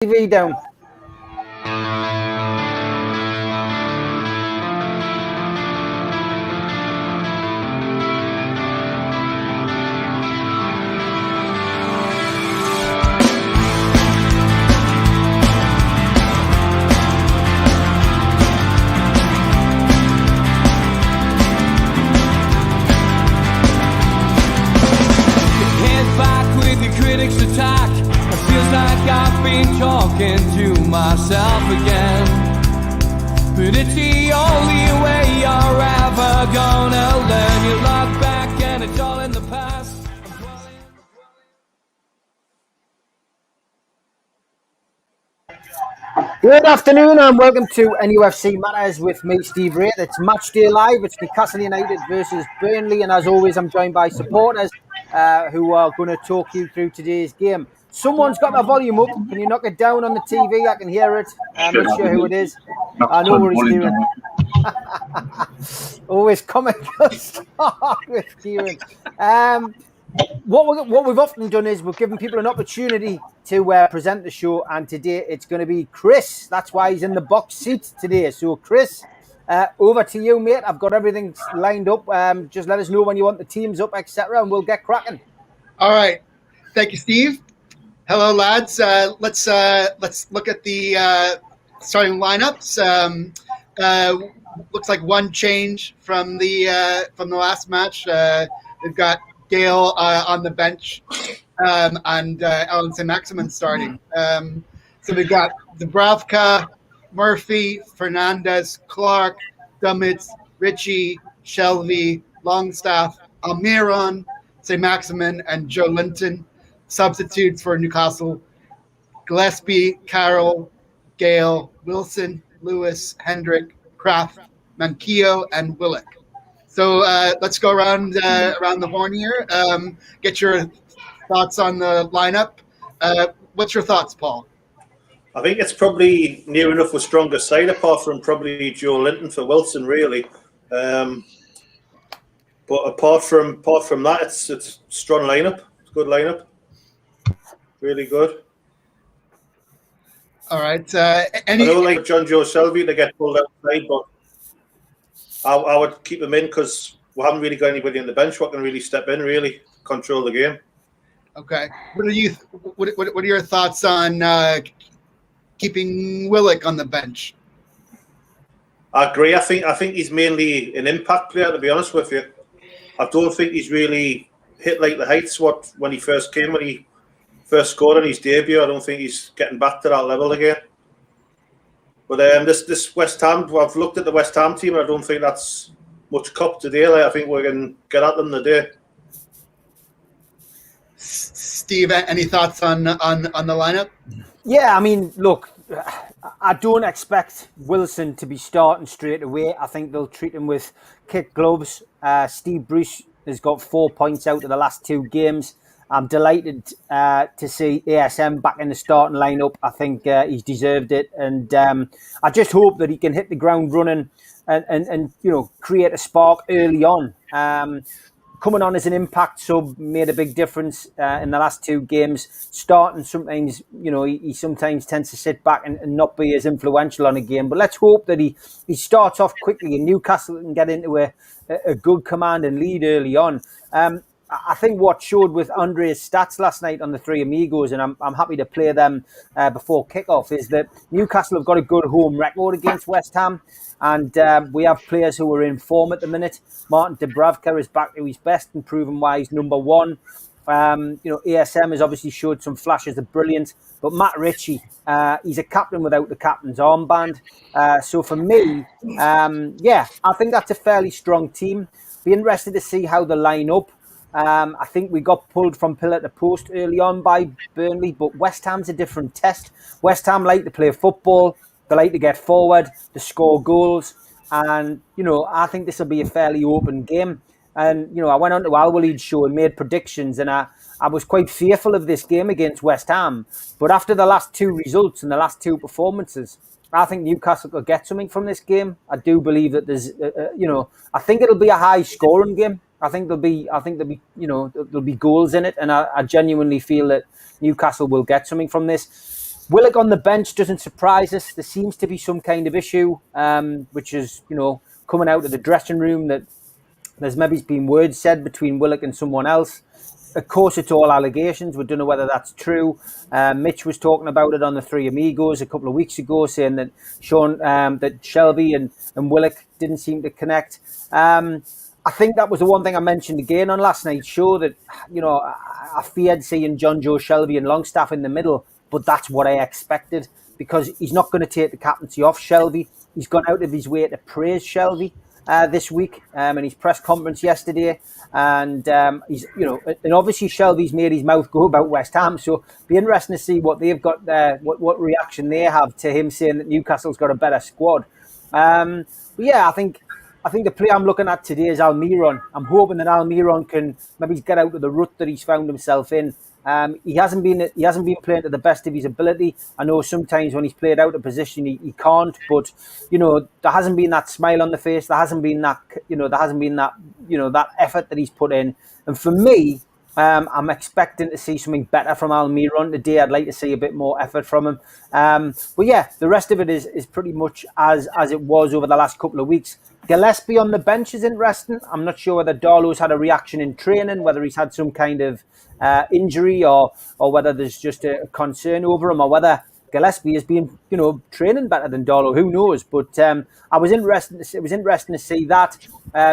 TV down. Critics attack. It feels like I've been talking to myself again. But it's the only way you're ever gonna learn. You look back and it's all in the past. Good afternoon and welcome to NUFC Matters with me, Steve Ray. It's match day live. It's Newcastle United versus Burnley, and as always, I'm joined by supporters who are going to talk you through today's game. Someone's got their volume up. Can you knock it down on the TV? I can hear it. I'm not sure who it is. I know what he's doing. Always comical start with Kieran. What we've often done is we've given people an opportunity to present the show, and today it's going to be Chris. That's why he's in the box seat today. So, Chris, over to you, mate. I've got everything lined up. Just let us know when you want the teams up, etc., and we'll get cracking. All right. Thank you, Steve. Hello, lads. Let's look at the starting lineups. Looks like one change from the last match. We've got Gale on the bench and Alan Saint-Maximin starting. So we've got Dubravka, Murphy, Fernandez, Clark, Dummett, Ritchie, Shelby, Longstaff, Almiron, Saint-Maximin, and Joe Linton. Substitutes for Newcastle: Gillespie, Carroll, Gale, Wilson, Lewis, Hendrick, Kraft, Manquillo, and Willock. So let's go around the horn here. Get your thoughts on the lineup. What's your thoughts, Paul? I think it's probably near enough a stronger side, apart from probably Joe Linton for Wilson, really. But apart from that, it's a strong lineup. It's a good lineup. Really good. All right. I don't like John Joe Shelby to get pulled outside, but I would keep him in because we haven't really got anybody on the bench who can really step in, really control the game. Okay. What are your thoughts on keeping Willock on the bench? I agree. I think he's mainly an impact player, to be honest with you. I don't think he's really hit like the heights when he first came, when he first scored on his debut. I don't think he's getting back to that level again. But this West Ham, I've looked at the West Ham team, and I don't think that's much cup today. I think we're going to get at them today. Steve, any thoughts on the lineup? Yeah, I mean, look, I don't expect Wilson to be starting straight away. I think they'll treat him with kid gloves. Steve Bruce has got 4 points out of the last 2 games. I'm delighted to see ASM back in the starting lineup. I think he's deserved it, and I just hope that he can hit the ground running and create a spark early on. Coming on as an impact sub made a big difference in the last 2 games. Starting sometimes, he sometimes tends to sit back and not be as influential on a game. But let's hope that he starts off quickly and Newcastle can get into a good command and lead early on. I think what showed with Andre's stats last night on the Three Amigos, and I'm happy to play them before kickoff, is that Newcastle have got a good home record against West Ham, and we have players who are in form at the minute. Martin Dubravka is back to his best and proven why he's number one. ASM has obviously showed some flashes of brilliance, but Matt Ritchie, he's a captain without the captain's armband. So for me, I think that's a fairly strong team. Be interested to see how they line up. I think we got pulled from pillar to post early on by Burnley, but West Ham's a different test. West Ham like to play football. They like to get forward, to score goals. And, I think this will be a fairly open game. And, I went on to Al Walid's show and made predictions, and I was quite fearful of this game against West Ham. But after the last 2 results and the last 2 performances, I think Newcastle could get something from this game. I do believe that there's, I think it'll be a high scoring game. I think there'll be goals in it, and I genuinely feel that Newcastle will get something from this. Willock on the bench doesn't surprise us. There seems to be some kind of issue, which is, coming out of the dressing room, that there's maybe been words said between Willock and someone else. Of course, it's all allegations. We don't know whether that's true. Mitch was talking about it on the Three Amigos a couple of weeks ago, saying that that Shelby and Willock didn't seem to connect. I think that was the one thing I mentioned again on last night's show, that, I feared seeing John Joe Shelby and Longstaff in the middle, but that's what I expected, because he's not going to take the captaincy off Shelby. He's gone out of his way to praise Shelby this week in his press conference yesterday, and he's, and obviously Shelby's made his mouth go about West Ham, so be interesting to see what they've got there, what reaction they have to him saying that Newcastle's got a better squad. But yeah, I think the play I'm looking at today is Almiron. I'm hoping that Almiron can maybe get out of the rut that he's found himself in. He hasn't been playing to the best of his ability. I know sometimes when he's played out of position he can't, but there hasn't been that smile on the face. There hasn't been that that effort that he's put in. And for me, I'm expecting to see something better from Almiron today. I'd like to see a bit more effort from him. But yeah, the rest of it is pretty much as it was over the last couple of weeks. Gillespie on the bench is interesting. I'm not sure whether Darlow's had a reaction in training, whether he's had some kind of injury, or whether there's just a concern over him, or whether Gillespie has been, training better than Darlow. Who knows? But it was interesting to see that.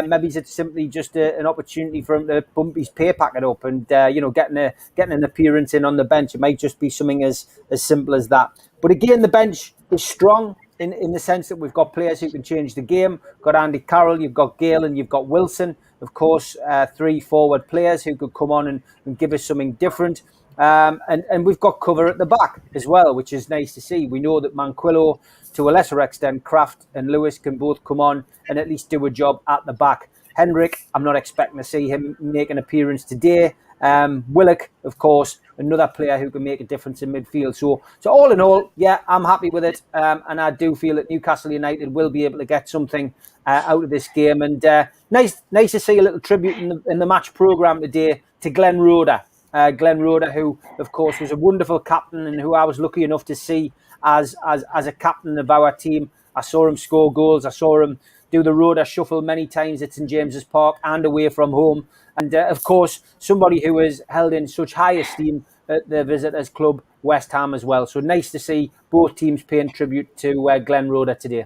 Maybe it's simply just an opportunity for him to bump his pay packet up and getting an appearance in on the bench. It might just be something as simple as that. But again, the bench is strong in the sense that we've got players who can change the game. Got Andy Carroll, you've got Gale, and you've got Wilson. Of course, 3 forward players who could come on and give us something different. And we've got cover at the back as well, which is nice to see. We know that Manquillo, to a lesser extent, Kraft and Lewis can both come on and at least do a job at the back. Hendrick, I'm not expecting to see him make an appearance today. Willock, of course, another player who can make a difference in midfield. So all in all, yeah, I'm happy with it. And I do feel that Newcastle United will be able to get something out of this game. And nice to see a little tribute in the match programme today to Glenn Roeder. Glenn Roeder, who, of course, was a wonderful captain and who I was lucky enough to see as a captain of our team. I saw him score goals. I saw him do the Roeder shuffle many times at St James's Park and away from home. And, of course, somebody who is held in such high esteem at the visitors' club, West Ham, as well. So nice to see both teams paying tribute to Glenn Roeder today.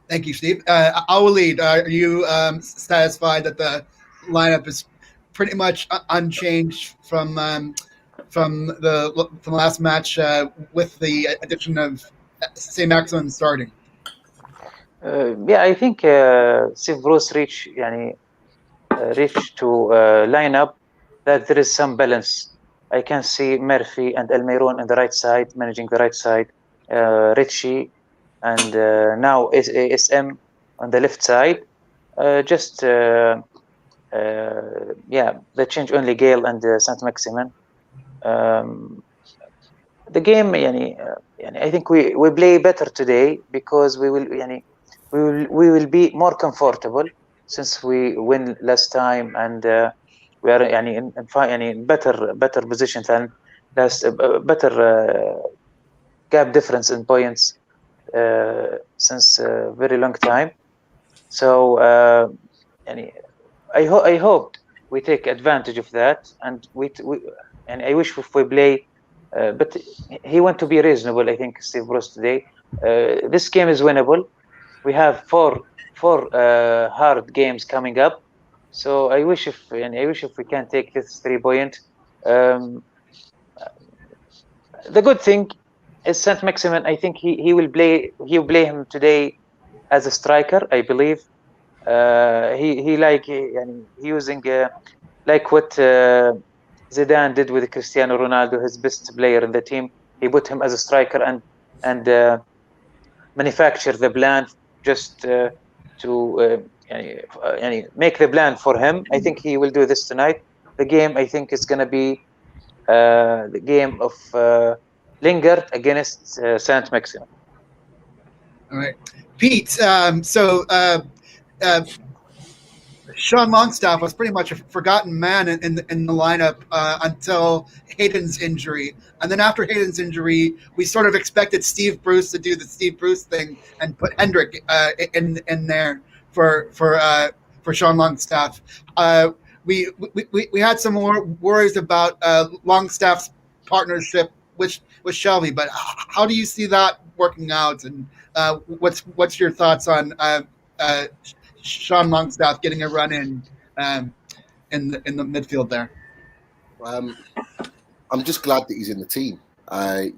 Thank you, Steve. Our lead, are you satisfied that the lineup is pretty much unchanged from the last match with the addition of St. Maximin starting? Yeah, I think Steve Bruce reached to line up that there is some balance. I can see Murphy and Almiron on the right side, managing the right side, Richie, and now SM on the left side. They change only Gale and Saint Maximin. The game, I think we play better today because we will be more comfortable since we win last time, and we are in better position than last, better gap difference in points since a very long time. So I hope we take advantage of that, and and I wish if we play, but he want to be reasonable. I think Steve Bruce today. This game is winnable. We have four hard games coming up, so I wish if we can take this 3 point. The good thing is Saint Maximin. I think he will play him today as a striker. I believe he using like what Zidane did with Cristiano Ronaldo, his best player in the team. He put him as a striker and manufacture the plan just to make the plan for him. I think he will do this tonight. The game, I think, is going to be the game of Lingard against Saint Maximin. All right, Pete. Sean Longstaff was pretty much a forgotten man in the lineup until Hayden's injury, and then after Hayden's injury, we sort of expected Steve Bruce to do the Steve Bruce thing and put Hendrick in there for Sean Longstaff. We had some more worries about Longstaff's partnership with Shelby, but how do you see that working out? And what's your thoughts on Sean Longstaff getting a run in the midfield there? I'm just glad that he's in the team.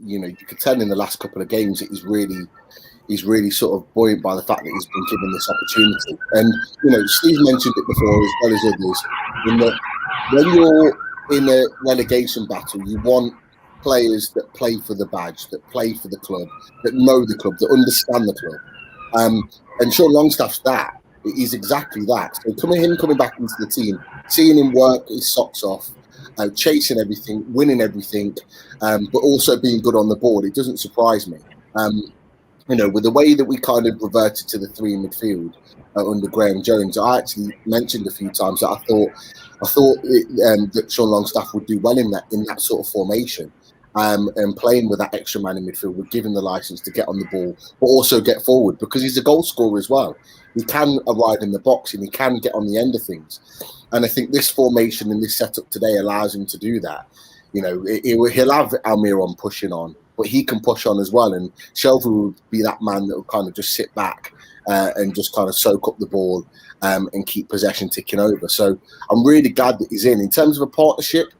You could tell in the last couple of games that he's really sort of buoyant by the fact that he's been given this opportunity. And Steve mentioned it before as well as others, in that when you're in a relegation battle, you want players that play for the badge, that play for the club, that know the club, that understand the club. And Sean Longstaff's that. He's exactly that. So coming back into the team, seeing him work his socks off, chasing everything, winning everything, but also being good on the board, it doesn't surprise me. With the way that we kind of reverted to the three in midfield under Graham Jones, I actually mentioned a few times that I thought that Sean Longstaff would do well in that sort of formation. And playing with that extra man in midfield would give him the license to get on the ball, but also get forward, because he's a goal scorer as well. He can arrive in the box and he can get on the end of things. And I think this formation and this setup today allows him to do that. He'll have Almiron pushing on, but he can push on as well. And Shelby will be that man that will kind of just sit back and just kind of soak up the ball and keep possession ticking over. So I'm really glad that he's in. In terms of a partnership,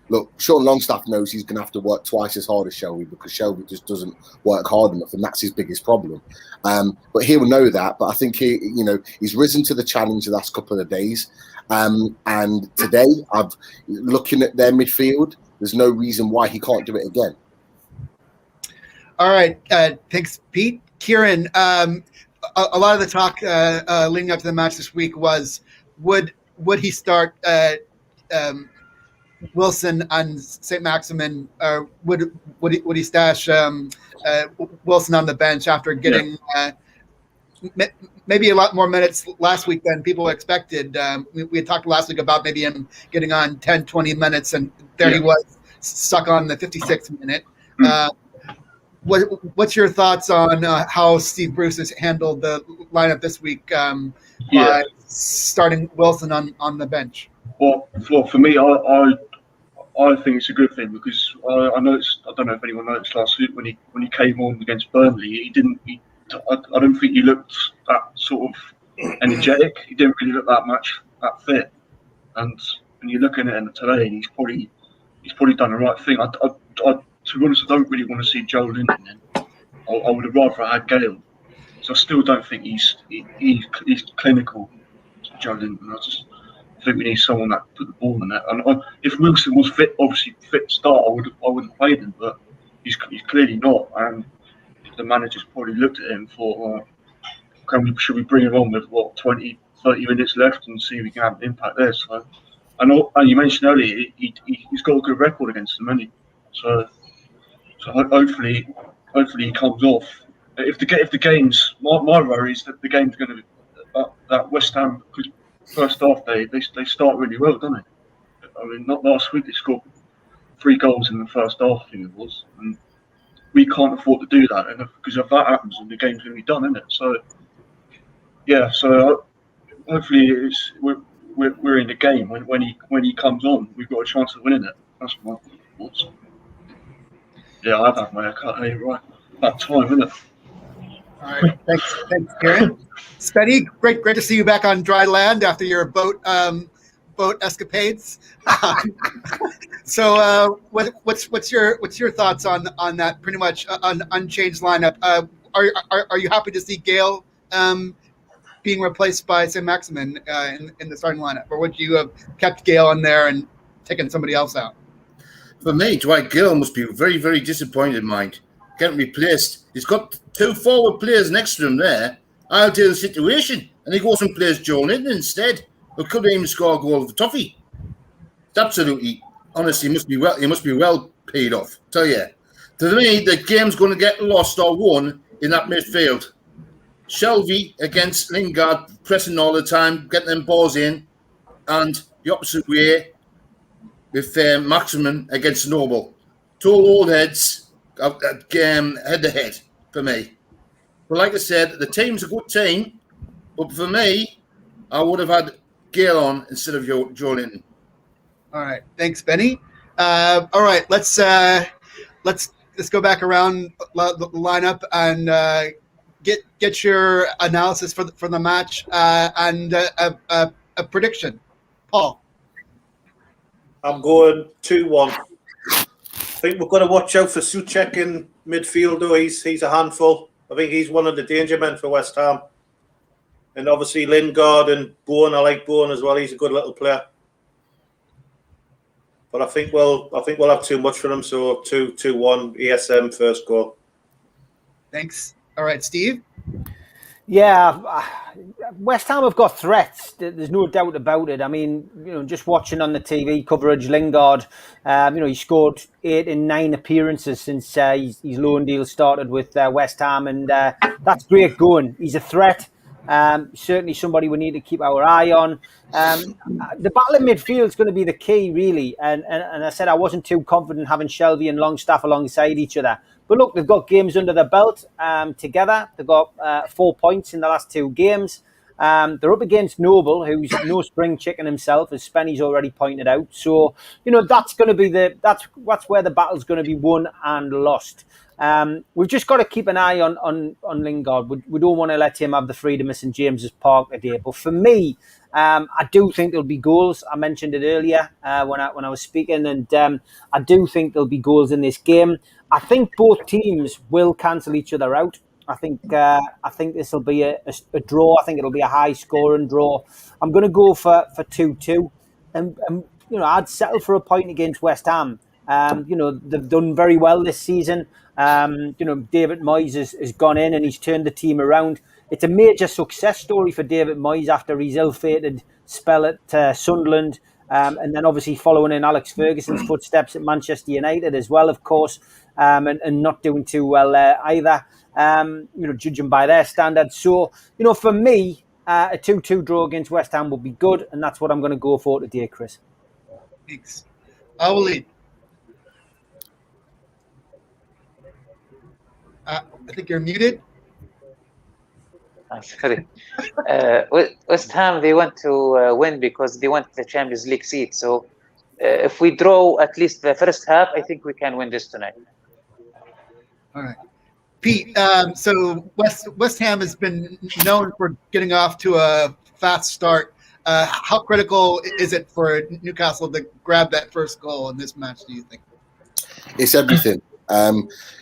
look, Sean Longstaff knows he's going to have to work twice as hard as Shelby, because Shelby just doesn't work hard enough, and that's his biggest problem. But he'll know that. But I think he's risen to the challenge the last couple of days. And today, looking at their midfield, there's no reason why he can't do it again. All right, thanks, Pete. Kieran, a lot of the talk leading up to the match this week was would he start Wilson and St. Maximin, or would he stash Wilson on the bench after getting maybe a lot more minutes last week than people expected? We had talked last week about maybe him getting on 10, 20 minutes, and there he was stuck on the 56th minute. What's your thoughts on how Steve Bruce has handled the lineup this week by starting Wilson on the bench? Well, for me, I think it's a good thing, because I noticed. I don't know if anyone noticed last week when he came on against Burnley. I don't think he looked that sort of energetic. He didn't really look that fit. And when you're looking at him today, he's probably done the right thing. To be honest, I don't really want to see Joe Linton in. I would have rather had Gale. So I still don't think he's clinical, Joe Linton. I think we need someone that put the ball in that. And if Wilson was fit, obviously fit to start, I would have played him, but he's clearly not. And the manager's probably looked at him for, should we bring him on with 20, 30 minutes left and see if we can have an impact there. So, and you mentioned earlier, he's got a good record against them, hasn't he? So hopefully he comes off. If the game's my worry is that the game's going to be that West Ham, because first half they start really well, don't they? I mean, not last week they scored 3 goals in the first half, I think it was, and we can't afford to do that. And because if that happens, then the game's going to be done, isn't it? So so hopefully we're in the game when he comes on. We've got a chance of winning it. That's my thoughts. Yeah, I've had my haircut. Hey, right, about time, isn't it? All right, thanks, Kieran. Spenny, great to see you back on dry land after your boat escapades. So, what's your thoughts on that? Pretty much unchanged lineup. Are you happy to see Gale being replaced by St. Maximin in the starting lineup, or would you have kept Gale in there and taken somebody else out? For me, Dwight Gale must be very, very disappointed, mind. Getting replaced. He's got 2 forward players next to him there. I'll deal with the situation. And he goes and plays Joe Linton instead, who couldn't even score a goal of the toffee. It's absolutely, honestly, he must be well paid off. Tell you. To me, the game's going to get lost or won in that midfield. Shelby against Lingard, pressing all the time, getting them balls in, and the opposite way with Maximum against Noble. Two old heads, head to head for me. But like I said, the team's a good team, but for me, I would have had Gale on instead of Joe Linton. All right, thanks, Benny. All right, let's go back around the lineup and get your analysis for the match and a prediction. Paul. I'm going 2-1. I think we've got to watch out for Souček in midfield, though. He's a handful. I think he's one of the danger men for West Ham. And obviously Lingard and Bowen. I like Bowen as well. He's a good little player. But I think we'll have too much for him. So 2-1 ESM first goal. Thanks. All right, Steve. Yeah, West Ham have got threats. There's no doubt about it. I mean, just watching on the TV coverage, Lingard, he scored 8 in 9 appearances since his loan deal started with West Ham, and that's great going. He's a threat. Certainly somebody we need to keep our eye on. The battle in midfield is going to be the key, really. And I said I wasn't too confident having Shelby and Longstaff alongside each other. But look, they've got games under their belt together. They've got 4 points in the last 2 games. They're up against Noble, who's no spring chicken himself, as Spenny's already pointed out. So, that's going to be that's where the battle's going to be won and lost. We've just got to keep an eye on Lingard. We don't want to let him have the freedom of St James's Park today. But for me, I do think there'll be goals. I mentioned it earlier when I was speaking, and I do think there'll be goals in this game. I think both teams will cancel each other out. I think this will be a draw. I think it'll be a high scoring draw. I'm going to go for 2-2, and I'd settle for a point against West Ham. They've done very well this season. David Moyes has gone in and he's turned the team around. It's a major success story for David Moyes after his ill-fated spell at Sunderland, and then obviously following in Alex Ferguson's footsteps at Manchester United as well, of course, and not doing too well there either, judging by their standards. So, for me, a 2-2 draw against West Ham would be good, and that's what I'm going to go for today, Chris. Thanks. I will lead. I think you're muted. I'm sorry. West Ham, they want to win because they want the Champions League seat. So if we draw at least the first half, I think we can win this tonight. All right. Pete, so West Ham has been known for getting off to a fast start. How critical is it for Newcastle to grab that first goal in this match, do you think? It's everything.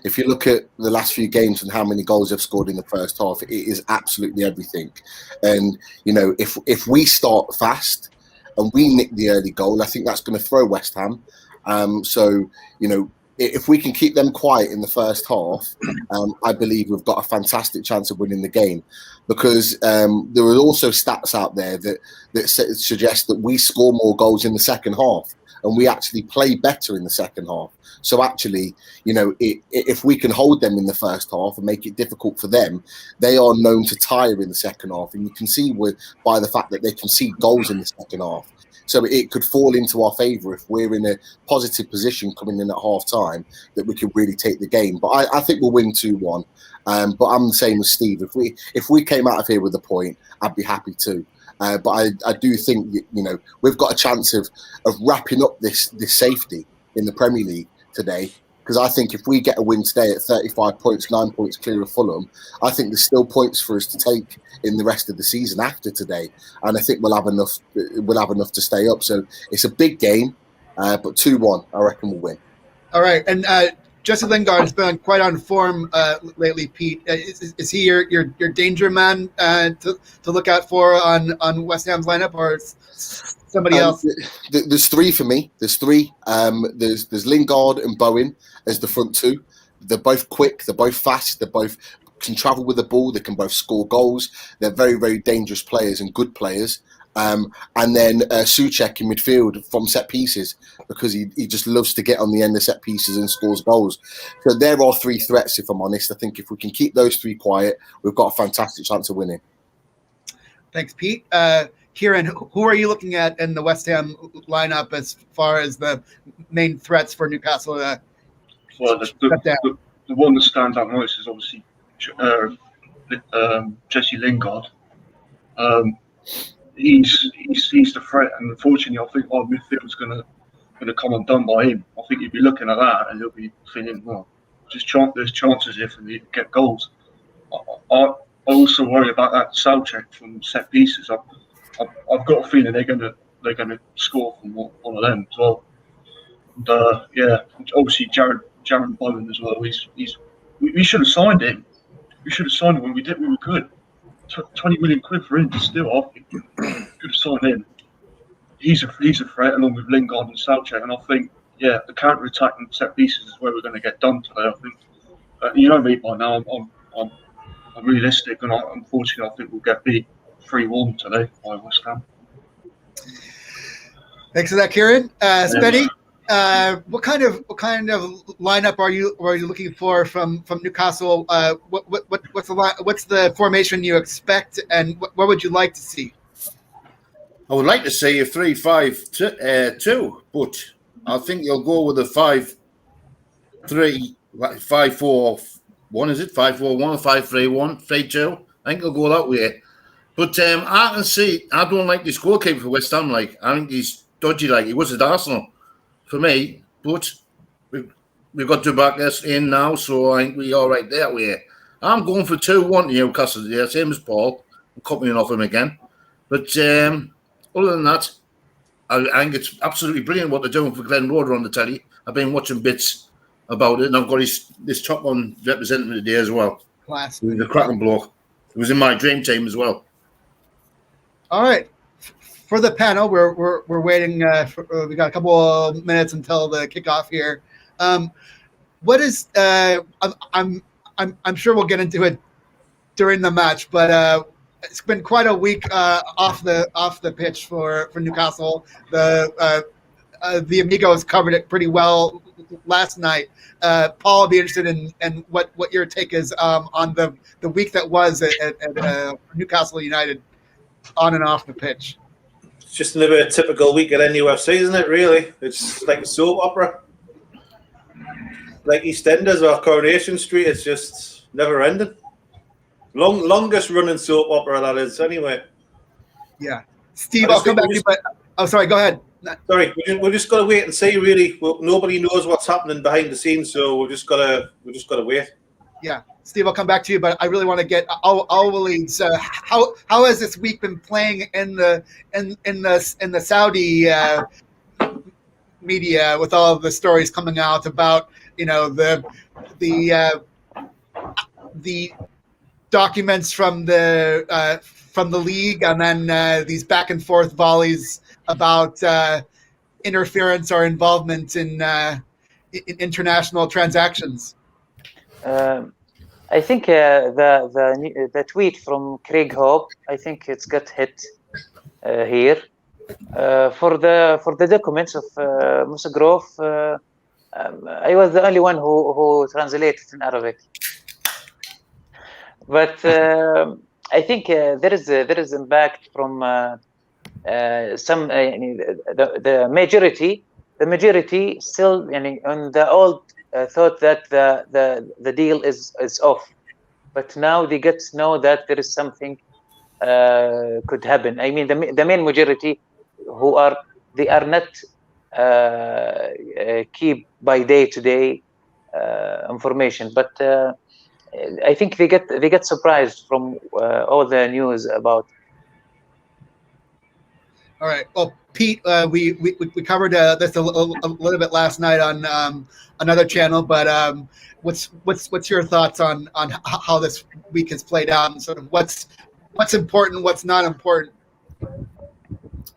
If you look at the last few games and how many goals they've scored in the first half, it is absolutely everything. And, if we start fast and we nick the early goal, I think that's going to throw West Ham. If we can keep them quiet in the first half, I believe we've got a fantastic chance of winning the game, because there are also stats out there that suggest that we score more goals in the second half and we actually play better in the second half. So actually, if we can hold them in the first half and make it difficult for them, they are known to tire in the second half. And you can see by the fact that they concede goals in the second half. So it could fall into our favour if we're in a positive position coming in at half time, that we could really take the game. But I think we'll win 2-1. But I'm the same as Steve. If we came out of here with a point, I'd be happy too. But I do think we've got a chance of wrapping up this safety in the Premier League today, because I think if we get a win today at 35 points, 9 points clear of Fulham, I think there's still points for us to take in the rest of the season after today, and I think we'll have enough to stay up. So it's a big game, but 2-1, I reckon we'll win. All right, and Jesse Lingard has been quite on form lately. Pete, is he your danger man to look out for on West Ham's lineup, or somebody else? There's 3 for me. There's 3. There's Lingard and Bowen as the front 2. They're both quick. They're both fast. They both can travel with the ball. They can both score goals. They're very, very dangerous players and good players. And then Souček in midfield from set pieces, because he just loves to get on the end of set pieces and scores goals. So there are three threats, if I'm honest. I think if we can keep those three quiet, we've got a fantastic chance of winning. Thanks, Pete. Kieran, who are you looking at in the West Ham lineup as far as the main threats for Newcastle? Well, the one that stands out most is obviously Jesse Lingard. He's the threat, and unfortunately, I think our midfield's going to come undone by him. I think you'll be looking at that, and you'll be thinking, well, there's chances here for me to get goals. I also worry about that Souček from set pieces. I've got a feeling they're gonna score from one of them as well. And, obviously Jaron Bowen as well. We should have signed him. We should have signed him when we did. We were good. 20 million quid for him still. I think could have signed him. He's a threat along with Lingard and Souček, and I think the counter attack and set pieces is where we're going to get done today. I think you know me by now. I'm realistic, and unfortunately, I think we'll get beat 3-1 today by West Ham. Thanks for that, Kieran. Spenny, what kind of lineup are you looking for from Newcastle? What's the formation you expect, and what would you like to see? I would like to say a 3-5-2, but I think you'll go with a 5-3-5-4-1. Is it 5-4-1 or 5-3-1, 3-2? I think you'll go that way. But I can see, I don't like this goalkeeper for West Ham. I think he's dodgy. He was at Arsenal for me, but we've got to back this in now, so I think we're all right that way. I'm going for 2-1 to Newcastle today, same as Paul. I'm copying off him again. But other than that, I think it's absolutely brilliant what they're doing for Glenn Roeder on the telly. I've been watching bits about it, and I've got this top one representing me today as well. Class. He was a cracking bloke. It was in my dream team as well. All right. For the panel, we're waiting. We got a couple of minutes until the kickoff here. What is? I'm sure we'll get into it during the match, but it's been quite a week off the pitch for Newcastle. The Amigos covered it pretty well last night. Paul, I'll be interested in what your take is on the week that was at Newcastle United on and off the pitch. It's just another typical week at NUFC, isn't it, really? It's like a soap opera. Like EastEnders or Coronation Street, it's just never ending. Longest running soap opera, that is, anyway. Yeah. Steve, I'll come back to you, but... Oh, sorry, go ahead. Sorry, we've just got to wait and see, really. Nobody knows what's happening behind the scenes, so we've just got to wait. Yeah. Steve, I'll come back to you, but I really want to get Walid's. How has this week been playing in the Saudi media with all of the stories coming out about the documents from the league, and then these back and forth volleys about interference or involvement in international transactions? I think the tweet from Craig Hope, I think it's got hit here for the documents of Musgrove. I was the only one who translated in Arabic, but I think there is impact from some the majority still on the old. Thought that the deal is off, but now they get to know that there is something could happen. I mean, the main majority they are not keep by day-to-day information, but I think they get surprised from all the news about. All right. Well, Pete, we covered this a little bit last night on another channel, but what's your thoughts on how this week has played out, and sort of what's important, what's not important?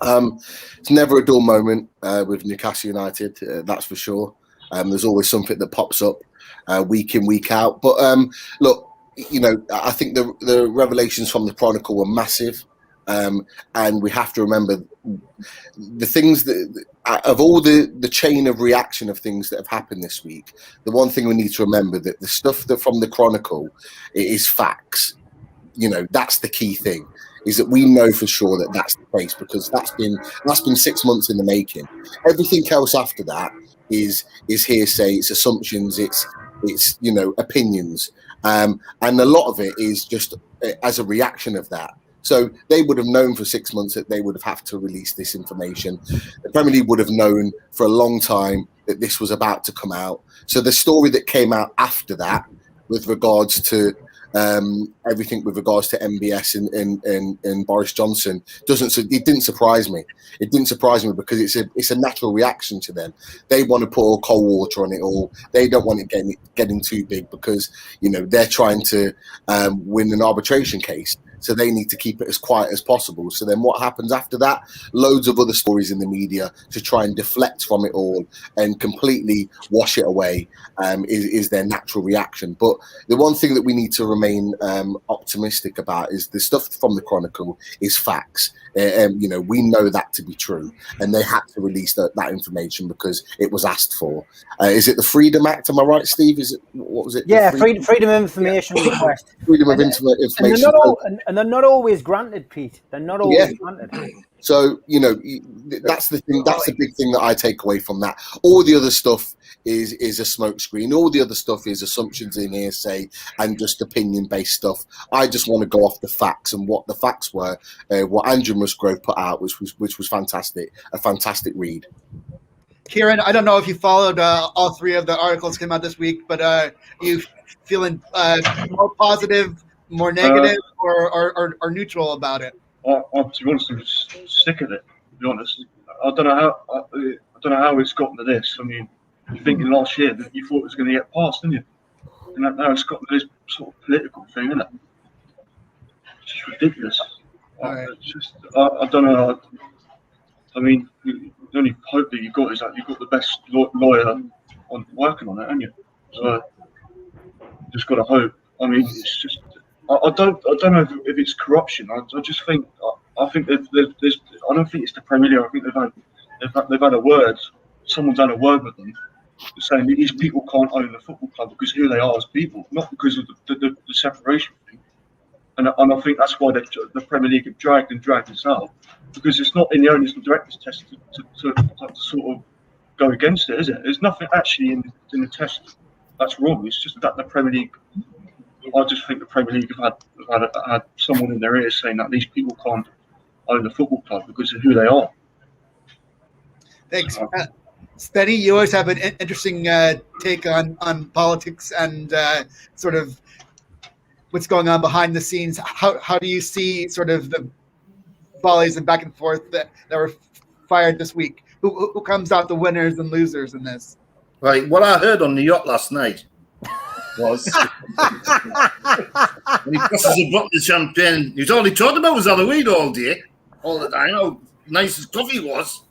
It's never a dull moment with Newcastle United, that's for sure. There's always something that pops up week in, week out. But look, I think the revelations from the Chronicle were massive. And we have to remember the things that, of all the chain of reaction of things that have happened this week, the one thing we need to remember that the stuff that from the Chronicle, it is facts. You know, that's the key thing, is that we know for sure that that's the case, because that's been 6 months in the making. Everything else after that is hearsay, it's assumptions, it's you know, opinions, and a lot of it is just as a reaction of that. So they would have known for 6 months that they would have to release this information. The Premier League would have known for a long time that this was about to come out. So the story that came out after that, with regards to everything with regards to MBS and Boris Johnson, it didn't surprise me. It didn't surprise me because it's a natural reaction to them. They want to pour cold water on it all. They don't want it getting too big because, you know, they're trying to win an arbitration case. So they need to keep it as quiet as possible. So then what happens after that? Loads of other stories in the media to try and deflect from it all and completely wash it away is their natural reaction. But the one thing that we need to remain optimistic about is the stuff from the Chronicle is facts. You know, we know that to be true. And they had to release that information because it was asked for. Is it the Freedom Act? Am I right, Steve? What was it? Yeah, freedom of information request. Freedom of information. And they're not always granted, Pete. They're not always granted. So, you know, that's the thing. That's the big thing that I take away from that. All the other stuff is a smokescreen. All the other stuff is assumptions in hearsay and just opinion-based stuff. I just want to go off the facts, and what the facts were, what Andrew Musgrove put out, which was fantastic. A fantastic read. Kieran, I don't know if you followed all three of the articles came out this week, but are you feeling more positive, more negative, or neutral about it? To be honest, I'm just sick of it. To be honest, I don't know how it's gotten to this. I mean, you're thinking last year that you thought it was going to get passed, didn't you? And now it's got this sort of political thing, isn't it? It's just ridiculous. Right. It's just, I don't know. I mean, the only hope that you've got is that you've got the best lawyer working on it, haven't you? So just got to hope. I mean, it's just. I don't know if it's corruption. I just think I think there's I don't think it's the Premier League. I think they've had a word. Someone's had a word with them, saying that these people can't own the football club because of who they are as people, not because of the separation thing. And I think that's why the Premier League have dragged this out, because it's not in the owners and directors test to sort of go against it, is it? There's nothing actually in the test that's wrong. It's just that the Premier League. I just think the Premier League have had someone in their ears saying that these people can't own the football club because of who they are. Thanks. Spenny, you always have an interesting take on politics and sort of what's going on behind the scenes. How do you see sort of the volleys and back and forth that were fired this week? Who comes out the winners and losers in this? Right, what I heard on the yacht last night was when he passes a bottle of champagne, he's all he talked about was Halloween all day, all the time, how nice his coffee was.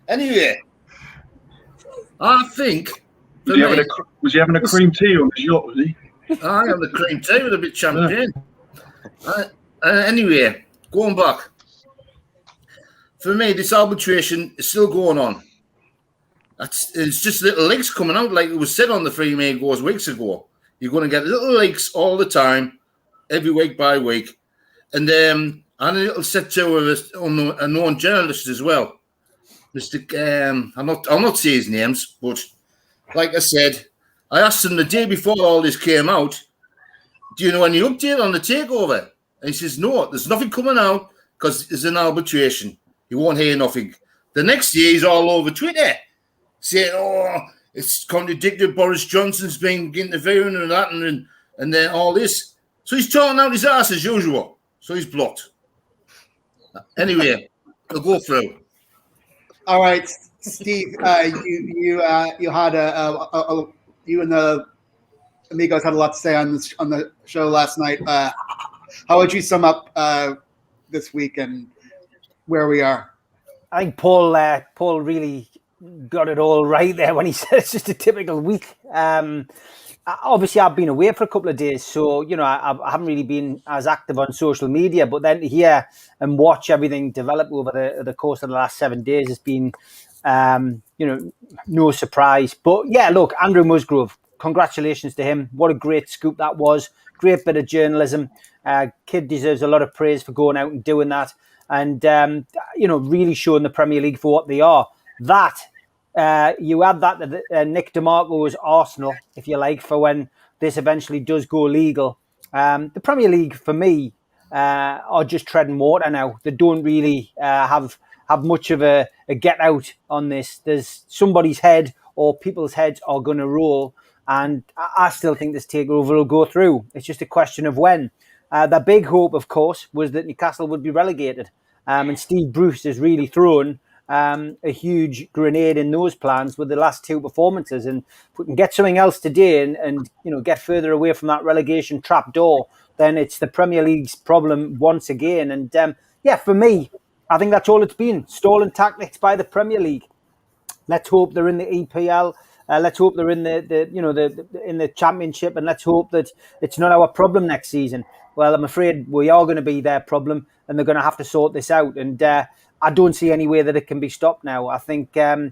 Anyway, I think... Was he having a cream tea on his yacht, was he? I had the cream tea with a bit of champagne. Anyway, going back. For me, this arbitration is still going on. It's just little leaks coming out, like it was said on the Free Main Goes weeks ago. You're going to get little leaks all the time, every week by week. And a little set to a known journalist as well. Mr. I'll not say his names, but like I said, I asked him the day before all this came out, do you know any update on the takeover? And he says, no, there's nothing coming out because there's an arbitration. You won't hear nothing. The next day, he's all over Twitter saying, oh, it's contradicted. Boris Johnson's been interfering and that and then all this. So he's talking out his ass as usual. So he's blocked. Anyway, we'll go through. All right, Steve, you had you and the amigos had a lot to say on the show last night. How would you sum up this week and where we are? I think Paul really got it all right there when he said it's just a typical week. obviously I've been away for a couple of days, so I haven't really been as active on social media. But then to hear and watch everything develop over the course of the last 7 days has been, no surprise. But yeah, look, Andrew Musgrove, congratulations to him. What a great scoop that was. Great bit of journalism. Kid deserves a lot of praise for going out and doing that, and really showing the Premier League for what they are. That. You add that to Nick DeMarco's Arsenal, if you like, for when this eventually does go legal. The Premier League, for me, are just treading water now. They don't really have much of a get out on this. There's somebody's head or people's heads are going to roll, and I still think this takeover will go through. It's just a question of when. The big hope, of course, was that Newcastle would be relegated, and Steve Bruce has really thrown a huge grenade in those plans with the last 2 performances. And if we can get something else today and get further away from that relegation trap door, then it's the Premier League's problem once again. And for me, I think that's all it's been. Stalling tactics by the Premier League. Let's hope they're in the EPL. Let's hope they're in in the Championship, and let's hope that it's not our problem next season. Well, I'm afraid we are going to be their problem, and they're going to have to sort this out. And I don't see any way that it can be stopped now. I think, I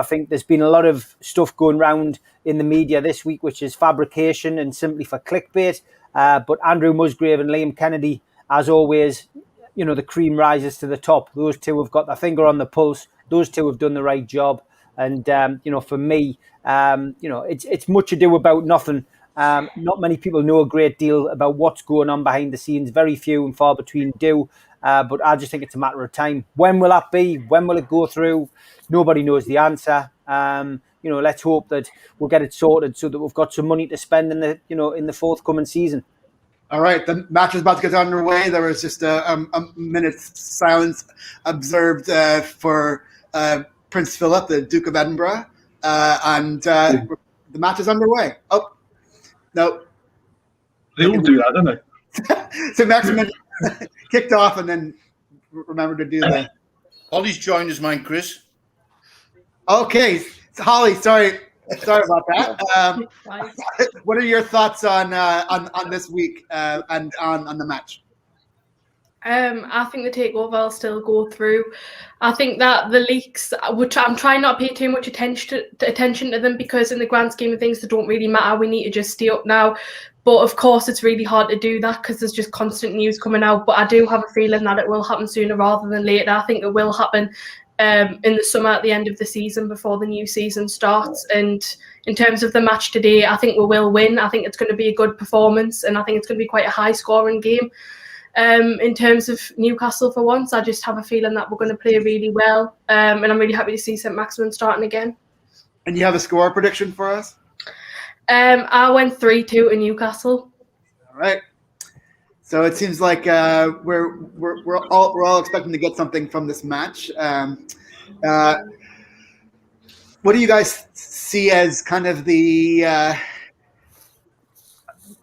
think there's been a lot of stuff going around in the media this week, which is fabrication and simply for clickbait. But Andrew Musgrave and Liam Kennedy, as always, the cream rises to the top. Those two have got their finger on the pulse. Those two have done the right job. And, for me, it's much ado about nothing. Not many people know a great deal about what's going on behind the scenes. Very few and far between do. But I just think it's a matter of time. When will that be? When will it go through? Nobody knows the answer. Let's hope that we'll get it sorted so that we've got some money to spend in the forthcoming season. All right, the match is about to get underway. There was just a minute's silence observed for Prince Philip, the Duke of Edinburgh, and the match is underway. Oh, no. They all do that, don't they? So Maximin kicked off and then remember to do the... Holly's joined us, mine, Chris. Okay, Holly, sorry about that. What are your thoughts on this week and on the match? I think the takeover will still go through. I think that the leaks, which I'm trying not to pay too much attention to them, because in the grand scheme of things, they don't really matter. We need to just stay up now. But of course, it's really hard to do that because there's just constant news coming out. But I do have a feeling that it will happen sooner rather than later. I think it will happen in the summer at the end of the season before the new season starts. And in terms of the match today, I think we will win. I think it's going to be a good performance, and I think it's going to be quite a high-scoring game. In terms of Newcastle, for once, I just have a feeling that we're going to play really well, and I'm really happy to see St. Maximin starting again. And you have a score prediction for us? I went 3-2 to Newcastle. All right. So it seems like we're all expecting to get something from this match. What do you guys see as kind of the?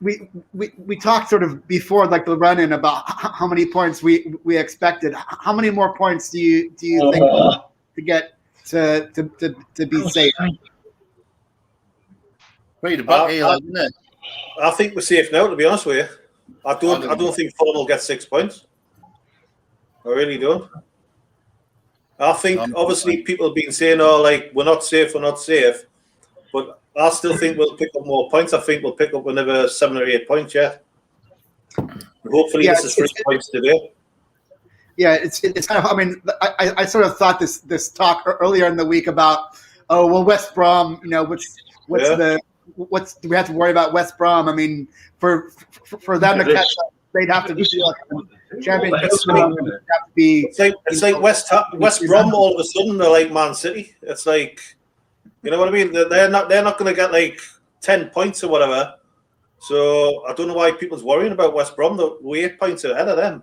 We talked sort of before, like the run-in, about how many points we expected. How many more points do you think to get to be safe? Right about isn't it? I think we're safe now, to be honest with you. I don't think Fulham will get 6 points. I really don't. I think obviously people have been saying, we're not safe, but I still think we'll pick up more points. I think we'll pick up another 7 or 8 points, yeah. Hopefully this is 3 points today. Yeah, it's kind of, I mean, I sort of thought this talk earlier in the week about, West Brom, what do we have to worry about West Brom? I mean, for them to catch up, they'd have to be championship. It's like West Brom all of a sudden they're like Man City. It's like, you know what I mean? They're not going to get like 10 points or whatever. So I don't know why people's worrying about West Brom. We're 8 points ahead of them.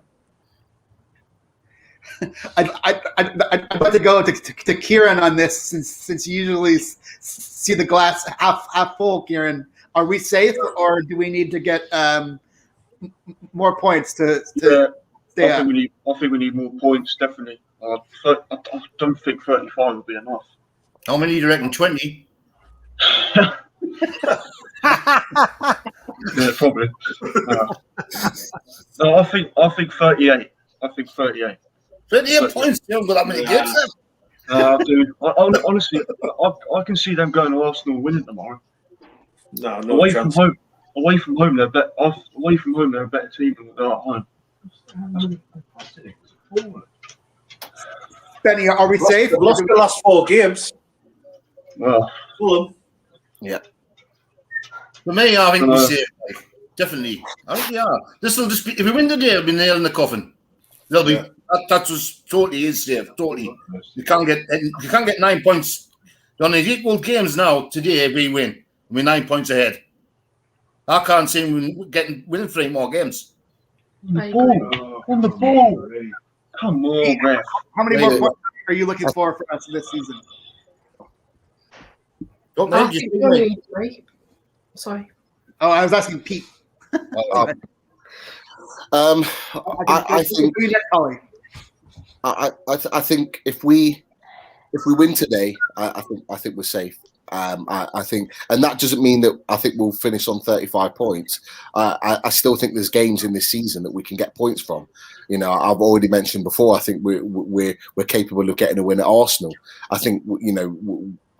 I'd like to go to Kieran on this, since you usually see the glass half full. Kieran, are we safe, or do we need to get more points to stay up? I think we need more points, definitely. I don't think 35 would be enough. How many do you reckon? 20? Yeah, probably. No, I think 38. I think 38. 38 points. You haven't got that many games then. Dude, honestly, I can see them going to Arsenal winning tomorrow. No Away chance. from home, they're better. Away from home, they're a better team than they're at home. Benny, are we safe? They've lost the last 4 games. Well, Fulham. Yeah. For me, I think we're safe. Like, definitely. I think we are. This will just be, if we win today, it'll be nail in the coffin. They'll be that was totally is safe. Totally. You can't get 9 points. On these equal games now, today we win. We're 9 points ahead. I can't see him winning 3 more games. On the ball. Come on, ref. How many more points are you looking for us this season? Don't I mind, think we only need 3. Sorry. Oh, I was asking Pete. I think. I think if we win today, I think we're safe. I think, and that doesn't mean that I think we'll finish on 35 points. I still think there's games in this season that we can get points from. You know, I've already mentioned before. I think we're capable of getting a win at Arsenal. I think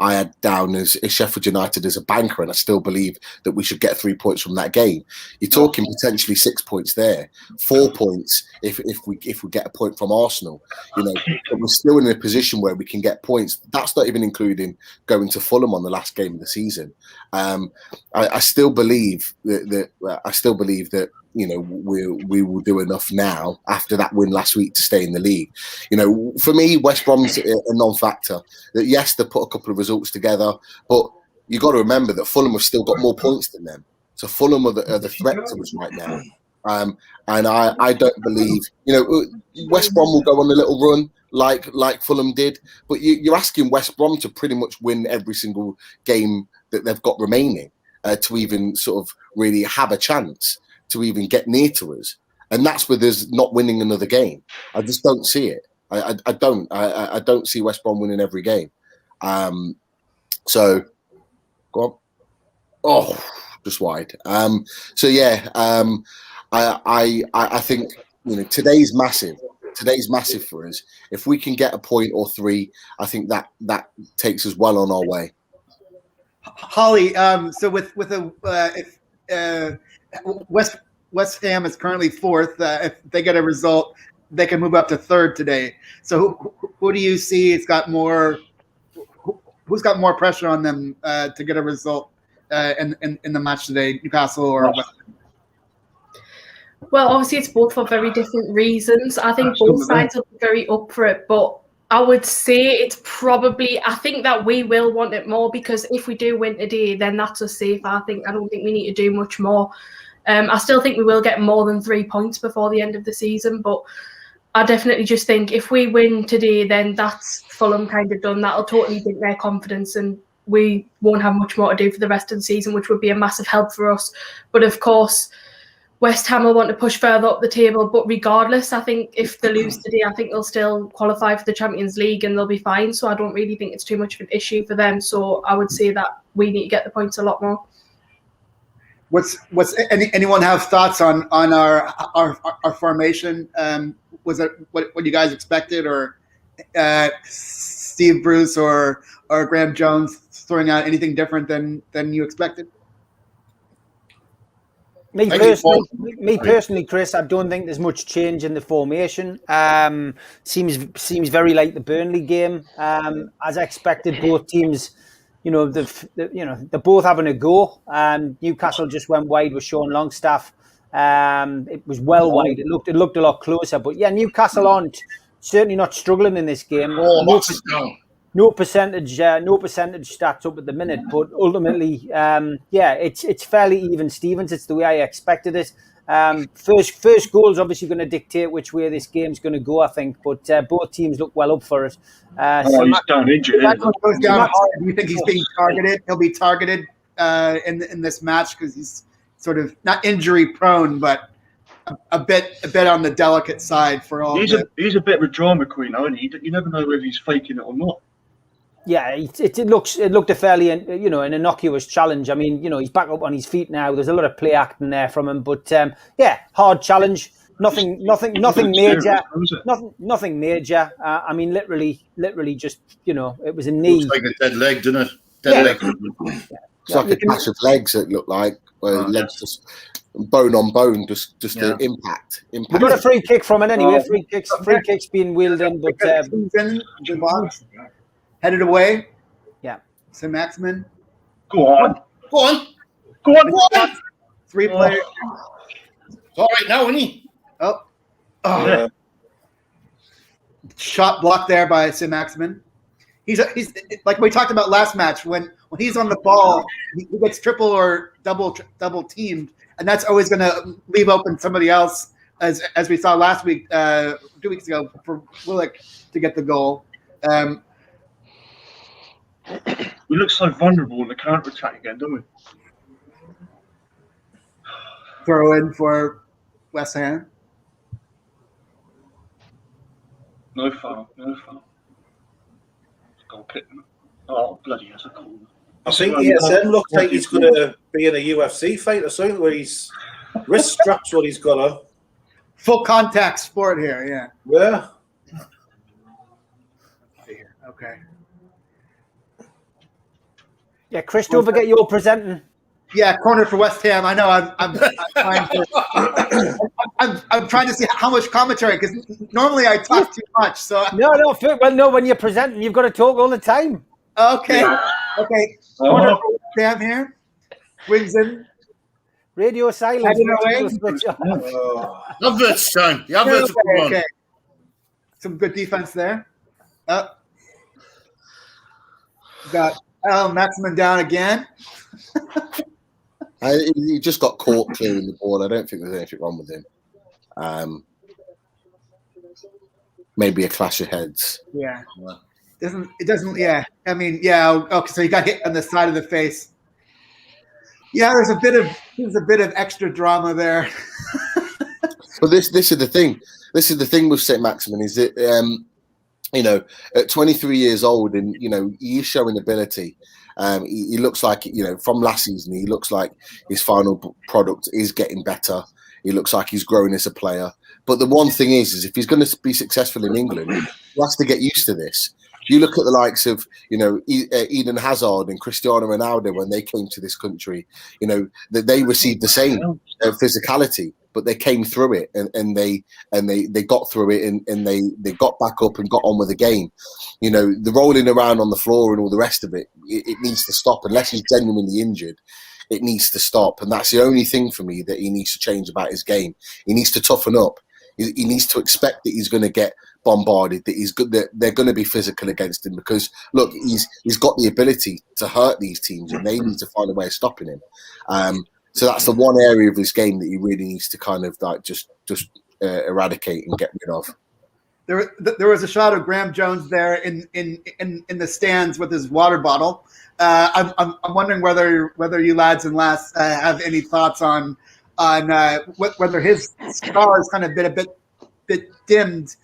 I had down as Sheffield United as a banker, and I still believe that we should get 3 points from that game. You're talking potentially 6 points there, 4 points if we get a point from Arsenal. You know, but we're still in a position where we can get points. That's not even including going to Fulham on the last game of the season. I still believe that you know, we will do enough now after that win last week to stay in the league. You know, for me, West Brom's a non-factor. That yes, they put a couple of results together, but you got to remember that Fulham have still got more points than them. So Fulham are the threat to us right now. And I don't believe, you know, West Brom will go on a little run like Fulham did, but you're asking West Brom to pretty much win every single game that they've got remaining to even sort of really have a chance to even get near to us, and that's with us not winning another game. I just don't see it. I don't see West Brom winning every game. So go on. Oh, just wide. So yeah, I think, you know, today's massive. Today's massive for us. If we can get a point or 3, I think that takes us well on our way. Holly, so with West Ham is currently 4th. If they get a result, they can move up to 3rd today. So who do you see? Who's got more pressure on them to get a result in the match today, Newcastle or West Ham? Well, obviously it's both for very different reasons. I think both sides are very up for it, but I would say it's probably, I think that we will want it more, because if we do win today, then that's us safe. I don't think we need to do much more. I still think we will get more than 3 points before the end of the season, but I definitely just think if we win today, then that's Fulham kind of done. That'll totally dink their confidence, and we won't have much more to do for the rest of the season, which would be a massive help for us. But of course, West Ham will want to push further up the table, but regardless, I think if they lose today, I think they'll still qualify for the Champions League and they'll be fine. So I don't really think it's too much of an issue for them. So I would say that we need to get the points a lot more. Anyone have thoughts on our formation? Was it what you guys expected, or Steve Bruce or Graham Jones throwing out anything different than you expected? Me personally, Chris, I don't think there's much change in the formation. Seems very like the Burnley game. As expected, both teams, you know, they're both having a go. Newcastle just went wide with Sean Longstaff. It was well wide. It looked a lot closer. But yeah, Newcastle aren't certainly not struggling in this game. No percentage stats up at the minute, but ultimately, it's fairly even Stevens. It's the way I expected it. First goal is obviously going to dictate which way this game's going to go, I think. But both teams look well up for it. He's down injured. Goes down hard. Do you think he's being targeted? He'll be targeted in this match because he's sort of not injury prone, but a bit on the delicate side for all. He's a bit of a drama queen, though, isn't he? You never know whether he's faking it or not. Yeah, it looked a fairly an innocuous challenge. I mean, he's back up on his feet now. There's a lot of play acting there from him, but hard challenge. Nothing major. Nothing major. I mean, literally, just it was a knee. Looks like a dead leg, doesn't it? Dead leg. It's like a clash of legs. It looked like legs just bone on bone, just the impact. We got a free kick from it anyway. Free kicks being wheeled in, but in the box, headed away. Yeah, St. Maximin. Go on. 3 players. It's all right now, isn't he? Oh. Yeah. Shot blocked there by St. Maximin. He's like we talked about last match. When he's on the ball, he gets triple or double teamed, and that's always going to leave open somebody else, as we saw last week, 2 weeks ago, for Willock to get the goal. We look so vulnerable in the counter attack again, don't we? Throw in for West Ham. No foul. Goal kick. Oh, bloody hell, that's a goal. I think ESN looks like he's going to be in a UFC fight or something where his wrist straps what he's got on. Full contact sport here, yeah. Yeah. Okay. yeah, Chris, don't forget you're presenting. Yeah, corner for West Ham. I know. I'm trying to see how much commentary, because normally I talk too much. So No. When you're presenting, you've got to talk all the time. Okay. Corner for West Ham here. Wings in. Radio silence. Heading away. Adverts time. The adverts are coming on. Okay. Some good defense there. Got Maximin down again. He just got caught clearing the ball. I don't think there's anything wrong with him. Maybe a clash of heads. Yeah. It doesn't. Yeah. I mean, yeah. Okay. So he got hit on the side of the face. Yeah. There's a bit of extra drama there. But this is the thing. This is the thing with St. Maximin is that at 23 years old, and he's showing ability. He looks like, from last season, he looks like his final product is getting better. He looks like he's growing as a player. But the one thing is if he's going to be successful in England, he has to get used to this. You look at the likes of, Eden Hazard and Cristiano Ronaldo when they came to this country, that they received the same physicality, but they came through it and they got through it and they got back up and got on with the game. The rolling around on the floor and all the rest of it, it needs to stop. Unless he's genuinely injured, it needs to stop. And that's the only thing for me that he needs to change about his game. He needs to toughen up. He needs to expect that he's going to get bombarded, that he's good, that they're going to be physical against him, because look, he's got the ability to hurt these teams, and they need to find a way of stopping him. So that's the one area of his game that he really needs to kind of like just eradicate and get rid of. There was a shot of Graham Jones there in the stands with his water bottle. I'm wondering whether you lads and lass have any thoughts on whether his star has kind of been a bit dimmed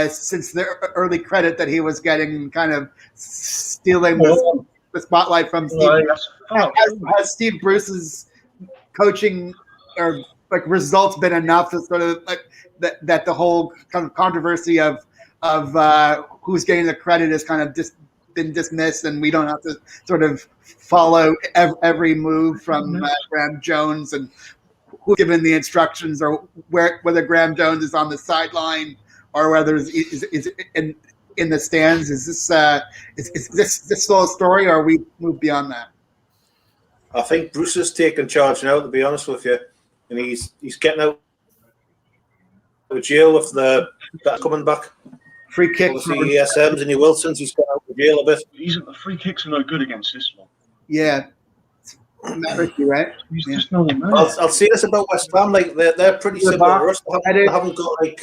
since the early credit that he was getting, kind of stealing the spotlight from Steve. Has Steve Bruce's coaching or results been enough to sort of that the whole kind of controversy of who's getting the credit has kind of been dismissed, and we don't have to sort of follow every move from Graham Jones and who's given the instructions, or whether Graham Jones is on the sideline or whether is in the stands? Is this still a story, or are we moved beyond that? I think Bruce has taken charge now, to be honest with you, and he's getting out of jail with that coming back. Free kick. Obviously, ESMs and Wilson's, he's got out of jail a bit. The free kicks are no good against this one. Yeah. Not risky, right? He's just no man. I'll say this about West Ham, like they're pretty similar to us. They haven't got the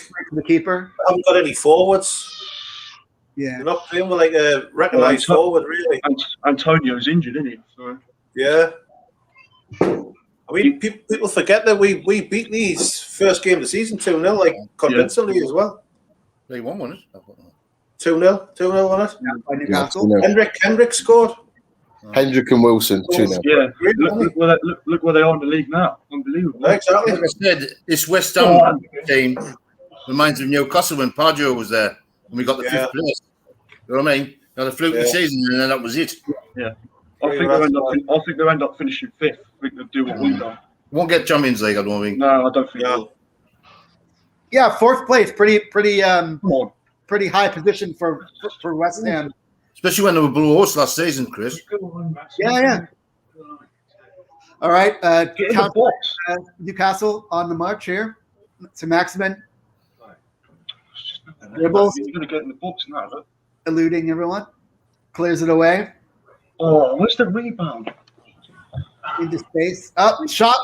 keeper. They haven't got any forwards. Yeah. They're not playing with like a recognised forward, really. Antonio's injured, isn't he? So. Yeah. I mean, people forget that we beat these first game of the season 2-0, like convincingly as well. They won, wasn't it? 2-0. 2-0 on it. By Yeah, Newcastle. 2-0. Hendrick scored. Hendrick and Wilson, 2-0. Yeah, look where they are in the league now. Unbelievable. Exactly. Like I said, this West Ham team reminds me of Newcastle when Pardew was there and we got the fifth place. You know what I mean? Got a fluky season and then that was it. Yeah. I think they'll end up finishing fifth. I think they'll do what we've done. Won't get Champions League, I don't think. No, I don't think they'll. Yeah, fourth place, pretty Come on. pretty high position for West Ham. Especially when they were below us last season, Chris. Yeah. All right, Get in the box. Newcastle on the march here. To Maximin. Dribbles. You're going to get in the box now, look. Eluding everyone. Clears it away. Oh, where's the rebound? Into space. Up, shot.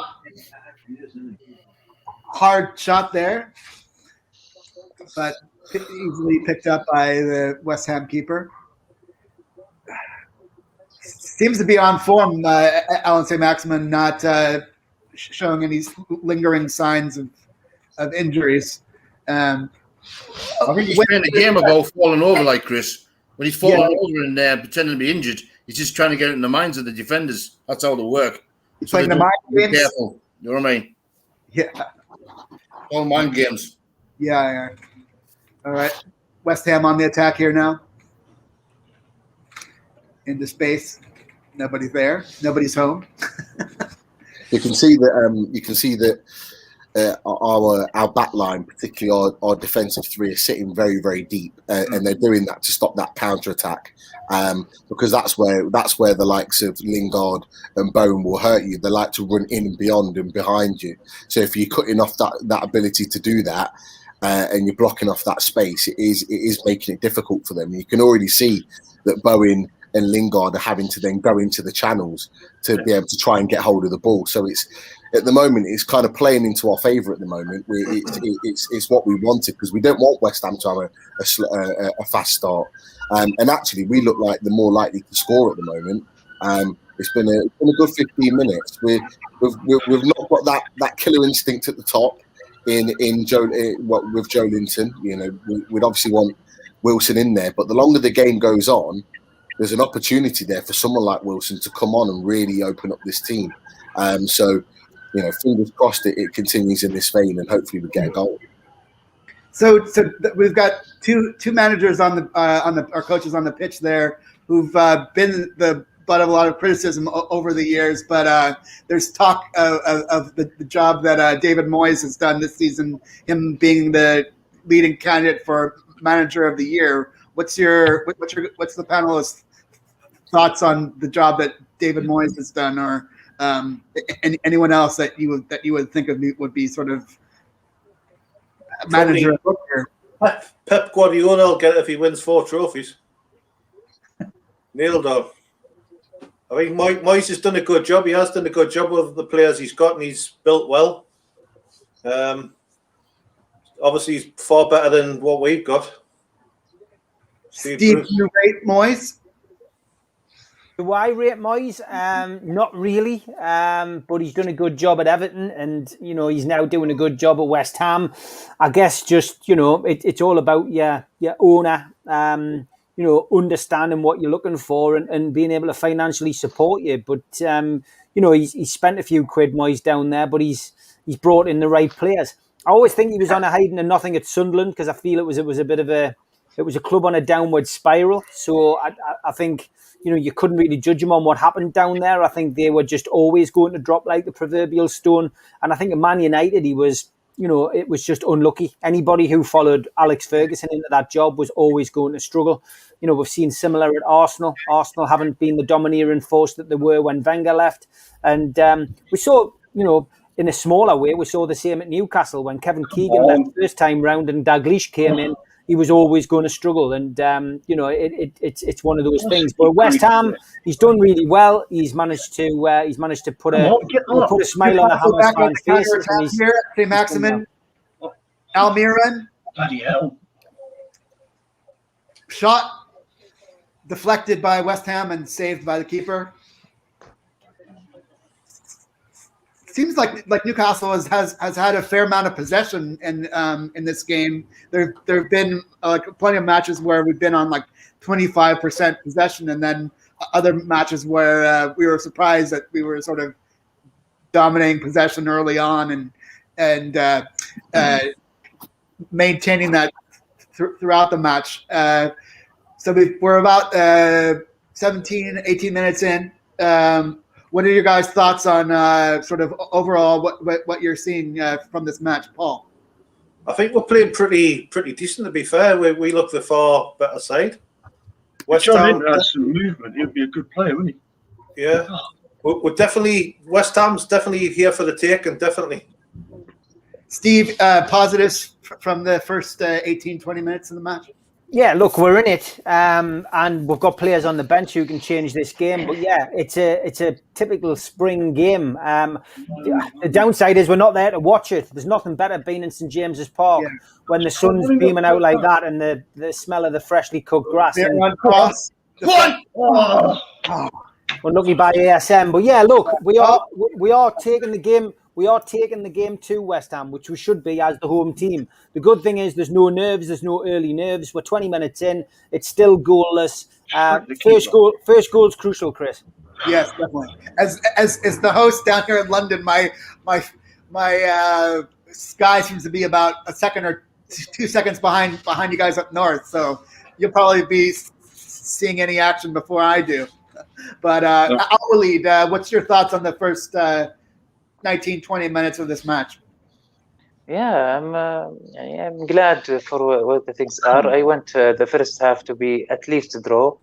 Hard shot there. But easily picked up by the West Ham keeper. Seems to be on form, Alan St. Maximin, not showing any lingering signs of injuries. I think he's playing the game about falling over, like Chris. When he's falling over and pretending to be injured, he's just trying to get it in the minds of the defenders. That's how they work. He's playing the mind games. Careful. You know what I mean? Yeah. All mind games. Yeah. All right. West Ham on the attack here now. Into space. Nobody's there. Nobody's home. You can see that. Our back line, particularly our defensive three, are sitting very, very deep, and they're doing that to stop that counter attack. Because that's where the likes of Lingard and Bowen will hurt you. They like to run in and beyond and behind you. So if you're cutting off that ability to do that, and you're blocking off that space, it is making it difficult for them. You can already see that Bowen and Lingard are having to then go into the channels to be able to try and get hold of the ball. So at the moment, it's kind of playing into our favour at the moment. It's what we wanted, because we don't want West Ham to have a fast start. And actually, we look like the more likely to score at the moment. It's been a good 15 minutes. We've not got that killer instinct at the top with Joe Linton. You know, we'd obviously want Wilson in there, but the longer the game goes on, there's an opportunity there for someone like Wilson to come on and really open up this team. So, you know, fingers crossed it continues in this vein, and hopefully we get a goal. So we've got two managers our coaches on the pitch there who've been the butt of a lot of criticism over the years, but there's talk of the job that David Moyes has done this season, him being the leading candidate for manager of the year. What's the panelists' thoughts on the job that David Moyes has done, or anyone else that you would think of would be sort of manager of the year? Pep Guardiola will get it if he wins 4 trophies. Nailed on. I think Moyes has done a good job. He has done a good job with the players he's got, and he's built well. Obviously, he's far better than what we've got. Steve, do you rate Moyes? Do I rate Moyes? Not really, but he's done a good job at Everton, and you know he's now doing a good job at West Ham. I guess just it's all about your owner, understanding what you're looking for and being able to financially support you. But he's spent a few quid, Moyes, down there, but he's brought in the right players. I always think he was on a hiding and nothing at Sunderland, because I feel it was a club on a downward spiral. So I think. You couldn't really judge him on what happened down there. I think they were just always going to drop like the proverbial stone. And I think at Man United, he was, it was just unlucky. Anybody who followed Alex Ferguson into that job was always going to struggle. We've seen similar at Arsenal. Arsenal haven't been the domineering force that they were when Wenger left. And we saw, in a smaller way, we saw the same at Newcastle when Kevin Keegan left the first time round and Dalglish came in. He was always going to struggle, and it's one of those things. But West Ham, he's done really well. He's managed to put a smile on the Hammers fans' faces. Here, Maximin, Almiron, Bloody hell! Shot deflected by West Ham and saved by the keeper. seems like Newcastle has had a fair amount of possession in this game. There've been plenty of matches where we've been on like 25% possession, and then other matches where we were surprised that we were sort of dominating possession early on and maintaining that throughout the match. So we're about 17, 18 minutes in. What are your guys' thoughts on sort of overall what you're seeing from this match, Paul? I think we're playing pretty decent, to be fair. We look the far better side. West Ham had some movement. He'd be a good player, wouldn't he? Yeah. We're definitely, West Ham's definitely here for the taking, definitely. Steve, positives from the first 18, 20 minutes of the match? Yeah, look, we're in it, and we've got players on the bench who can change this game. But yeah, it's a typical spring game. The downside is we're not there to watch it. There's nothing better being in St James's Park when the sun's beaming out like that and the smell of the freshly cooked grass. We're lucky by ASM, but yeah, look, we are taking the game. We are taking the game to West Ham, which we should be as the home team. The good thing is there's no nerves, there's no early nerves. We're 20 minutes in. It's still goalless. First goal's crucial, Chris. Yes, definitely. As the host down here in London, my sky seems to be about a second or 2 seconds behind you guys up north. So you'll probably be seeing any action before I do. But Walid, what's your thoughts on the first 19, 20 minutes of this match? Yeah, I'm glad for what the things are. I want the first half to be at least a draw.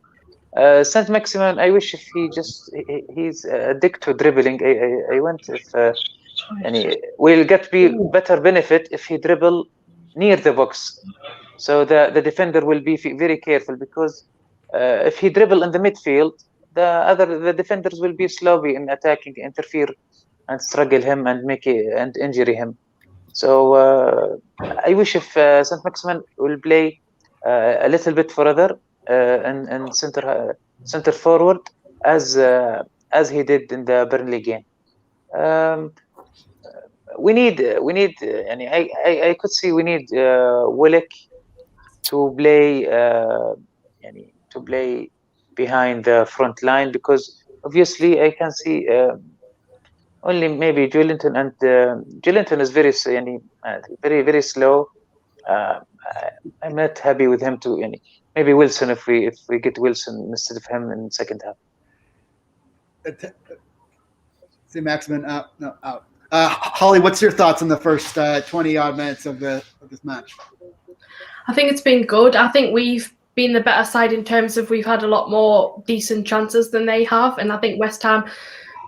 Saint Maximin, I wish if he's addicted to dribbling. I want if we'll get better benefit if he dribble near the box, so the defender will be very careful, because if he dribble in the midfield, the defenders will be sloppy in attacking, interfere and struggle him and and injury him. So I wish if Saint Maximin will play a little bit further and center forward as he did in the Burnley game. We need. I could see we need Willock to play behind the front line, because obviously I can see. Only maybe Joelinton, and Joelinton is very very slow. I'm not happy with him too. Maybe Wilson, if we get Wilson instead of him in second half. See Maximin out. Holly, what's your thoughts on the first 20 odd minutes of this match? I think it's been good. I think we've been the better side in terms of we've had a lot more decent chances than they have, and I think West Ham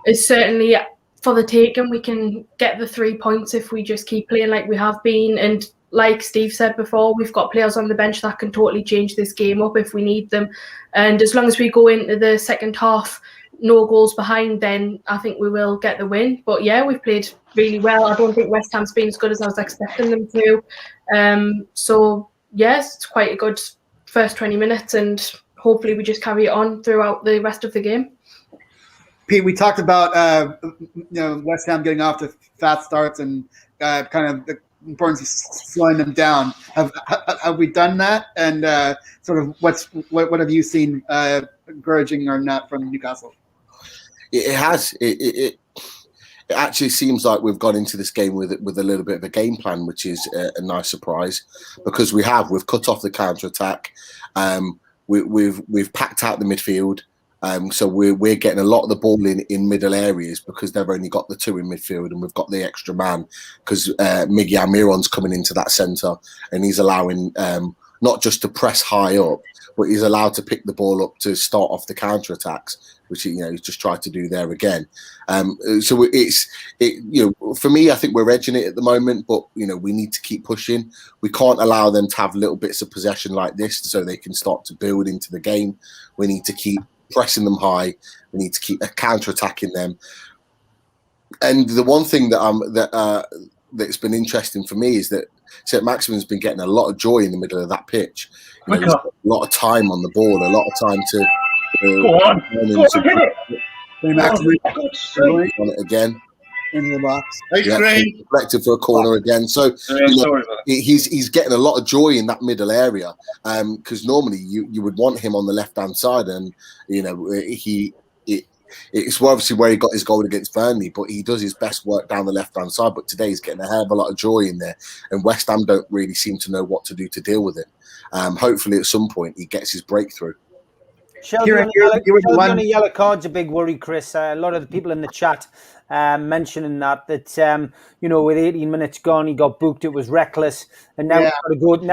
is certainly for the taking. We can get the 3 points if we just keep playing like we have been. And like Steve said before, we've got players on the bench that can totally change this game up if we need them. And as long as we go into the second half no goals behind, then I think we will get the win. But yeah, we've played really well. I don't think West Ham's been as good as I was expecting them to. So yes, it's quite a good first 20 minutes, and hopefully we just carry it on throughout the rest of the game. Pete, we talked about West Ham getting off to fast starts and kind of the importance of slowing them down. Have we done that? And sort of what have you seen encouraging or not from Newcastle? It has. It actually seems like we've gone into this game with a little bit of a game plan, which is a nice surprise, because we've cut off the counter attack. We've packed out the midfield. So we're getting a lot of the ball in middle areas, because they've only got the two in midfield, and we've got the extra man, because Miggy Almiron's coming into that centre, and he's allowing not just to press high up, but he's allowed to pick the ball up to start off the counter attacks, which he's just tried to do there again. So for me, I think we're edging it at the moment, but we need to keep pushing. We can't allow them to have little bits of possession like this, so they can start to build into the game. We need to keep pressing them high. We need to keep counter-attacking them. And the one thing that's been interesting for me is that St Maximin's been getting a lot of joy in the middle of that pitch. He's got a lot of time on the ball, a lot of time to go on, hit it. Maximin on it again. into the box. Thanks, Graham. Deflected for a corner again. So sorry about that. he's getting a lot of joy in that middle area, because normally you would want him on the left hand side, and it's obviously where he got his goal against Burnley, but he does his best work down the left hand side. But today he's getting a hell of a lot of joy in there, and West Ham don't really seem to know what to do to deal with it. Hopefully at some point he gets his breakthrough. Shelby on a yellow card's a big worry, Chris. A lot of the people in the chat mentioning that with 18 minutes gone, he got booked. It was reckless, and now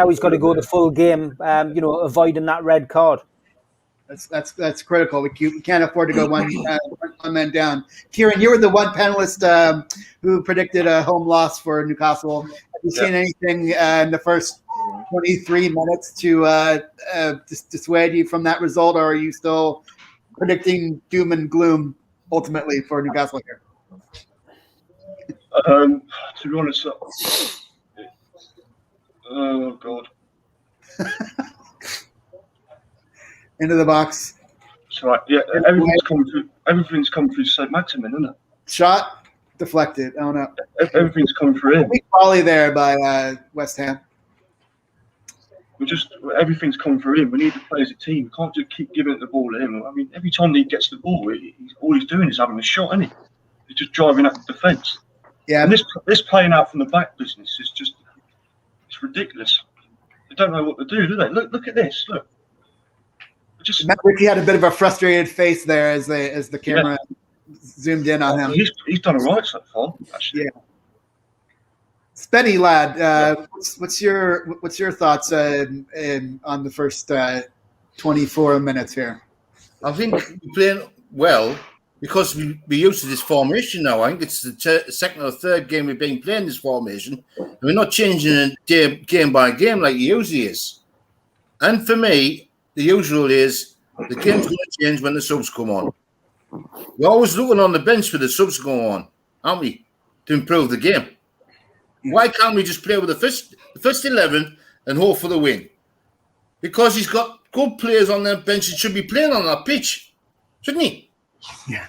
he's got to go the full game. Avoiding that red card. That's critical. We can't afford to go one man down. Kieran, you were the one panelist who predicted a home loss for Newcastle. Have you seen anything in the first 23 minutes to dissuade you from that result, or are you still predicting doom and gloom ultimately for Newcastle here? To be honest, oh God. Into the box. That's right. Yeah, everything's come through St. Maximin, isn't it? Shot deflected. Oh no. Everything's coming through him. Big volley there by West Ham. Everything's coming through him. We need to play as a team. We can't just keep giving the ball to him. I mean, every time he gets the ball, all he's doing is having a shot, isn't he? He's just driving at the defence. Yeah. And this playing out from the back business is it's ridiculous. They don't know what to do they? Look at this. Look. Matt Ricky had a bit of a frustrated face there as the camera zoomed in on him. He's done all right so far, actually. Yeah. Spenny lad, what's your thoughts on the first 24 minutes here? I think we're playing well because we're used to this formation now. I think it's the second or third game we've been playing this formation, and we're not changing it game by game like it usually is. And for me, the usual is the game's going to change when the subs come on. We're always looking on the bench for the subs to go on, aren't we, to improve the game? Why can't we just play with the first 11 and hope for the win? Because he's got good players on their bench and should be playing on that pitch, shouldn't he? Yeah.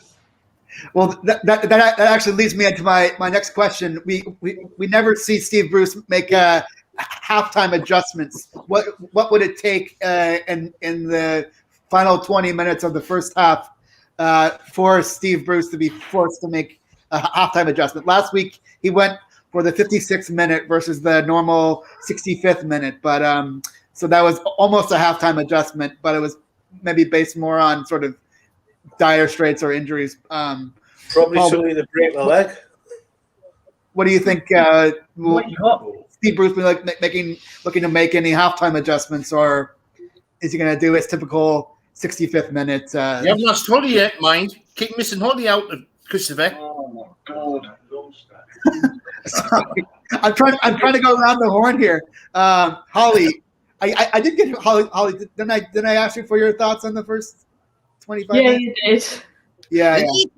Well, that actually leads me into my next question. We never see Steve Bruce make halftime adjustments. What would it take in the final 20 minutes of the first half for Steve Bruce to be forced to make a halftime adjustment? Last week he went for the 56th minute versus the normal 65th minute, but so that was almost a halftime adjustment, but it was maybe based more on sort of dire straits or injuries. Probably somebody to break the leg. What do you think? Steve Bruce be looking to make any halftime adjustments, or is he going to do his typical 65th minute? You haven't lost Holly yet, mind. Keep missing Holly out of Christopher. Oh my God! Sorry. I'm trying to go around the horn here. Holly, I did get Holly. Didn't I ask you for your thoughts on the first 25 minutes? Yeah, you did.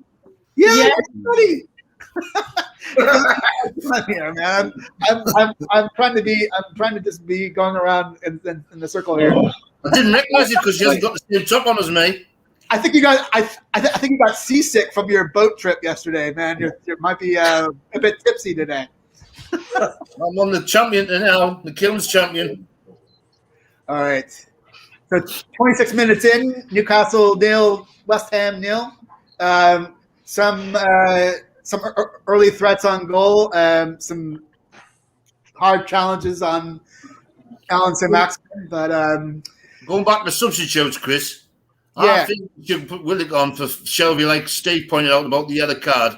Yeah. Buddy. Here, man. I'm trying to just be going around in the circle here. I didn't recognize it because you hasn't got the same top on as me. I think you got think you got seasick from your boat trip yesterday, man. You might be a bit tipsy today. I'm on the champion now, the Kilns champion. All right. So 26 minutes in, Newcastle 0, West Ham 0. Some early threats on goal, some hard challenges on Alan St. Maximin, but going back to substitutes, Chris. Yeah. I think you should put Willock on for Shelby, like Steve pointed out about the other card,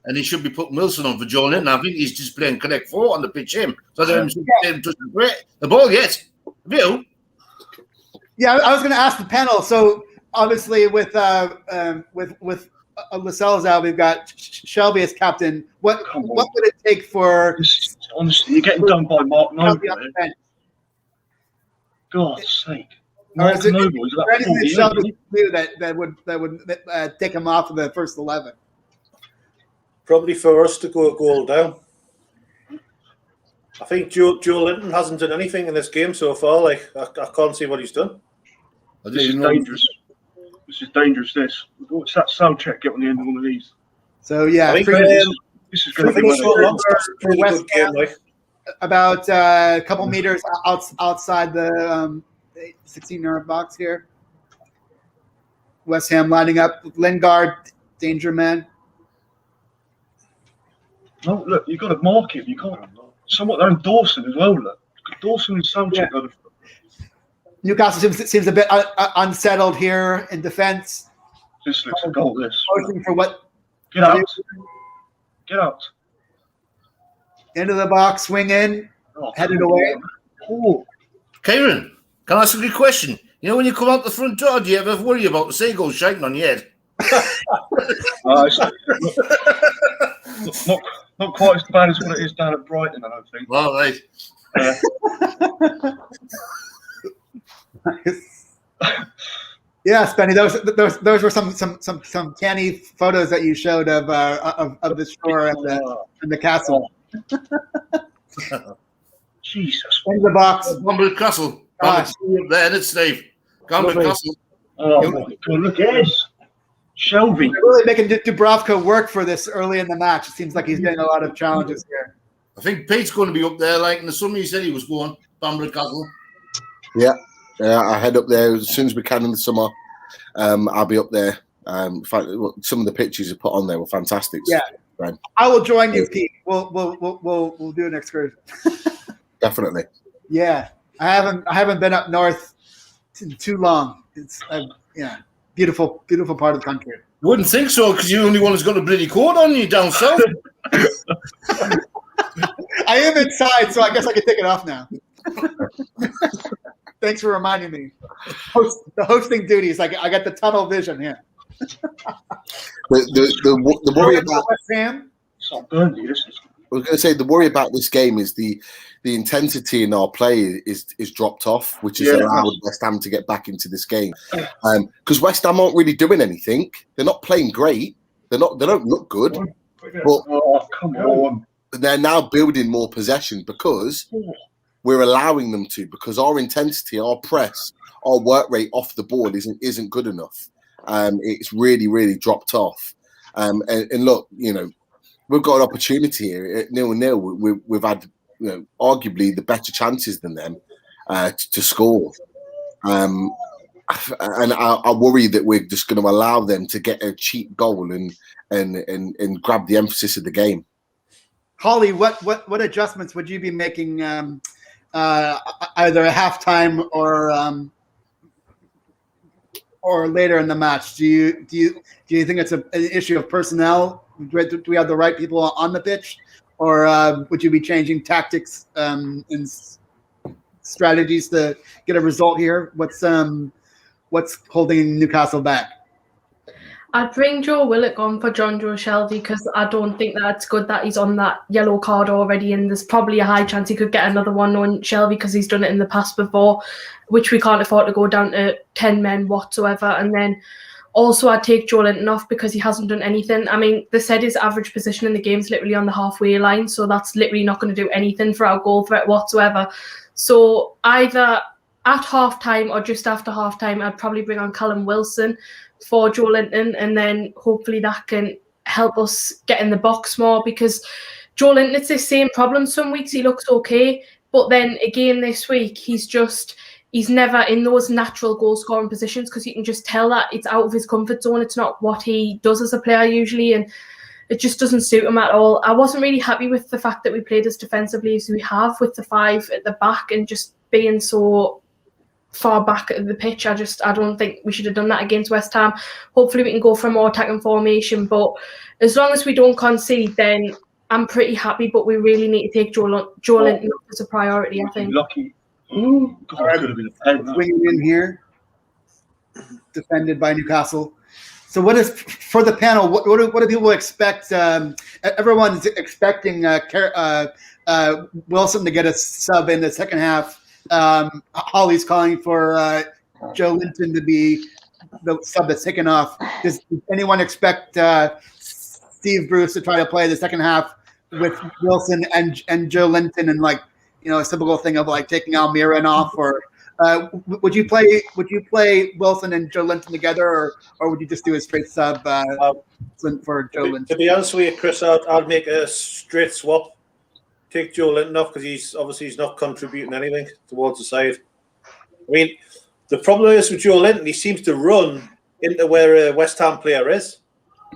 and he should be putting Wilson on for John Linton. I think he's just playing connect four on the pitch him, so they don't touch the ball yet. Bill. Yeah, I was going to ask the panel. So obviously, with Lascelles out, we've got Shelby as captain. What would it take for? Honestly, you're getting done by Mark Noble. God's sake! Mark Noble is about 40 Shelby do that would take him off of the first 11. Probably for us to go a goal down. I think Joe Linton hasn't done anything in this game so far. Like I can't see what he's done. This is dangerous. This is dangerous. What's that sound check get on the end of one of these? So yeah, This is going to I be think one so of long. It's a pretty West good game, like. about a couple meters outside the 16-yard box here. West Ham lining up. Lingard, danger man. No, look, you've got to mark it. You can't. Somewhat and Dawson as well. Look, Dawson and Soucek. Yeah. Newcastle seems a bit unsettled here in defense. This looks a goal. This. Looking for what? Get out. Get out. Into the box, swing in, Oh, headed away. Oh, Kieran, can I ask you a question? You know, when you come out the front door, do you ever worry about the seagulls shining on your head? Not quite as bad as what it is down at Brighton, I don't think. Well, right. Yeah, Spenny, those were some canny photos that you showed of the shore and the castle. Jesus. In the box. Bamber Castle. Gosh. There, it's Steve. Bamber Castle. Oh my God! Look at this. Shelby. They're really making Dubravka work for this early in the match. It seems like he's getting a lot of challenges here. I think Pete's going to be up there. Like in the summer, he said he was going. Bamber Castle. Yeah, I head up there as soon as we can in the summer. I'll be up there. In fact, some of the pictures you put on there were fantastic. Yeah, right. I will join you, Pete. We'll do an excursion. Definitely. Yeah, I haven't been up north in too long. It's beautiful part of the country. Wouldn't think so, because you're the only one who's got a bloody coat on you down south. I am inside, so I guess I can take it off now. Thanks for reminding me. The hosting duties. I got the tunnel vision here. The worry about West Ham. It's not Burnley, this is. I was going to say the worry about this game is the intensity in our play is dropped off, which has allowed West Ham to get back into this game. Because West Ham aren't really doing anything. They're not playing great. They don't look good. But come on. They're now building more possession because we're allowing them to. Because our intensity, our press, our work rate off the ball isn't good enough. It's really dropped off. And look, we've got an opportunity here at 0-0. We've had, arguably the better chances than them to score. And I worry that we're just going to allow them to get a cheap goal and grab the emphasis of the game. Holly, what adjustments would you be making either at halftime or later in the match? Do you think it's an issue of personnel? Do we have the right people on the pitch, or would you be changing tactics and strategies to get a result here? What's holding Newcastle back? I'd bring Joe Willock on for John Joe Shelby because I don't think that's good that he's on that yellow card already, and there's probably a high chance he could get another one on Shelby because he's done it in the past before, which we can't afford to go down to 10 men whatsoever. And then also I'd take Joe Linton off because he hasn't done anything. I mean, they said his average position in the game is literally on the halfway line, so that's literally not going to do anything for our goal threat whatsoever. So either at halftime or just after halftime, I'd probably bring on Callum Wilson for Joe Linton, and then hopefully that can help us get in the box more, because Joe Linton, it's the same problem. Some weeks he looks okay, but then again this week he's never in those natural goal scoring positions, because you can just tell that it's out of his comfort zone. It's not what he does as a player usually, and it just doesn't suit him at all. I wasn't really happy with the fact that we played as defensively as we have, with the 5 at the back and just being so far back at the pitch. I don't think we should have done that against West Ham. Hopefully we can go for a more attacking formation, but as long as we don't concede, then I'm pretty happy. But we really need to take Joe Linton as a priority, I think. Lucky. Oh, God, could have been a pen. Swinging in here, defended by Newcastle. So what is, for the panel, what do people expect? Everyone's expecting Wilson to get a sub in the second half. Holly's calling for Joe Linton to be the sub that's taken off. Does anyone expect Steve Bruce to try to play the second half with Wilson and Joe Linton, and a typical thing of taking Almiron off, or Would you play Wilson and Joe Linton together, or would you just do a straight sub for Joe Linton? To be honest with you, Chris, I'd make a straight swap. Take Joe Linton off because he's not contributing anything towards the side. I mean, the problem is with Joe Linton, he seems to run into where a West Ham player is.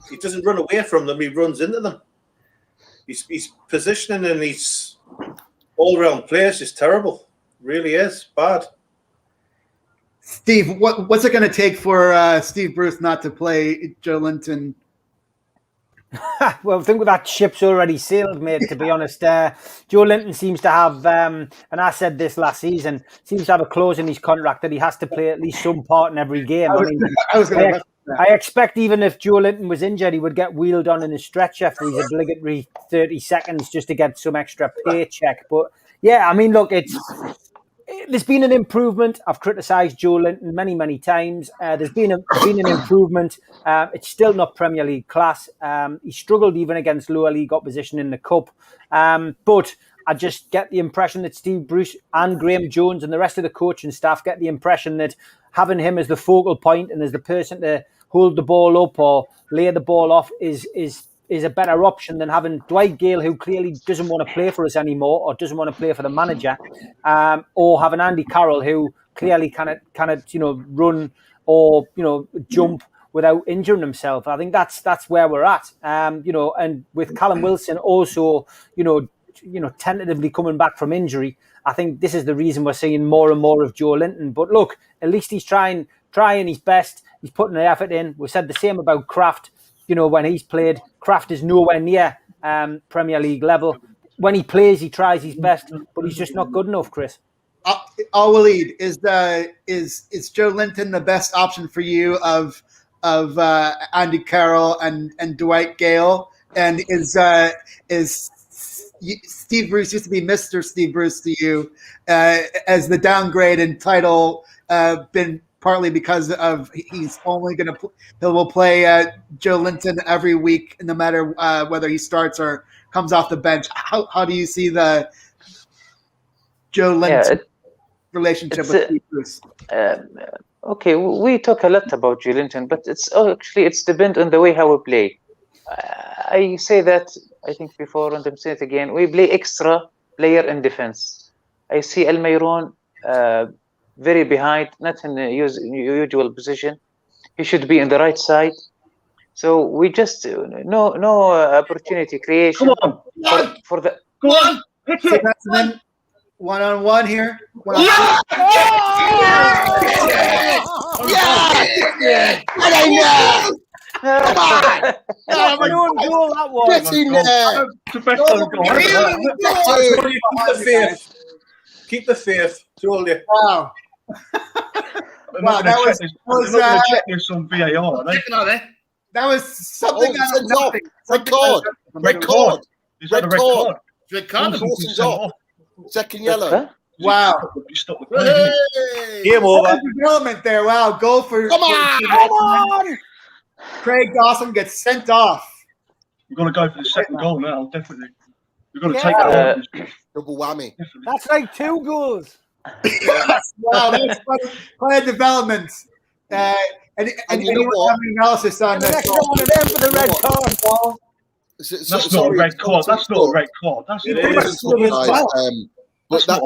He doesn't run away from them; he runs into them. His positioning and his all-round play is just terrible. Really is bad. Steve, what's it going to take for Steve Bruce not to play Joe Linton? Well, I think that ship's already sailed, mate, to be honest. Joe Linton seems to have, and I said this last season, seems to have a clause in his contract that he has to play at least some part in every game. I expect even if Joe Linton was injured, he would get wheeled on in a stretcher for his obligatory 30 seconds just to get some extra paycheck. But yeah, I mean, look, there's been an improvement. I've criticised Joe Linton many times. There's been an improvement. It's still not Premier League class. He struggled even against lower league opposition in the Cup. But I just get the impression that Steve Bruce and Graham Jones and the rest of the coaching staff get the impression that having him as the focal point and as the person to hold the ball up or lay the ball off is a better option than having Dwight Gale, who clearly doesn't want to play for us anymore or doesn't want to play for the manager, or having Andy Carroll, who clearly cannot run or jump without injuring himself. I think that's where we're at. And with Callum Wilson also, tentatively coming back from injury, I think this is the reason we're seeing more and more of Joe Linton. But look, at least he's trying his best. He's putting the effort in. We said the same about Kraft. When he's played, Kraft is nowhere near Premier League level. When he plays, he tries his best, but he's just not good enough, Chris. Walid, is Joe Linton the best option for you of Andy Carroll and Dwight Gale? And is Steve Bruce used to be Mr. Steve Bruce to you? As the downgrade in title been partly because of he's only going to he'll play Joe Linton every week, no matter whether he starts or comes off the bench. How do you see the Joe Linton relationship with Steve Bruce? Okay, we talk a lot about Joe Linton, but it's depends on the way how we play. I say that I think before, and I'm saying it again. We play extra player in defense. I see El Mayron very behind, not in the usual position. He should be in the right side. So we just no opportunity creation. Come on, for the. Go on, hit it. So one-on-one here. Yeah! Come on! Get in there! Keep the faith. Told you. Wow. Wow, that was check this on VAR. That was something out of nothing. Red card. Is that a red card? Red card. Wilson's off. Second yellow. Wow. You stop the play. Game over. Development there. Wow. Goal for. Come on! Craig Dawson gets sent off. We've got to go for the second goal now. Definitely. We've got to take that. Double whammy. Definitely. That's like 2 goals. Wow, that's quite a development. And you know what? Analysis on that. For the red card. That's not a red card. That's not a red card. That's but that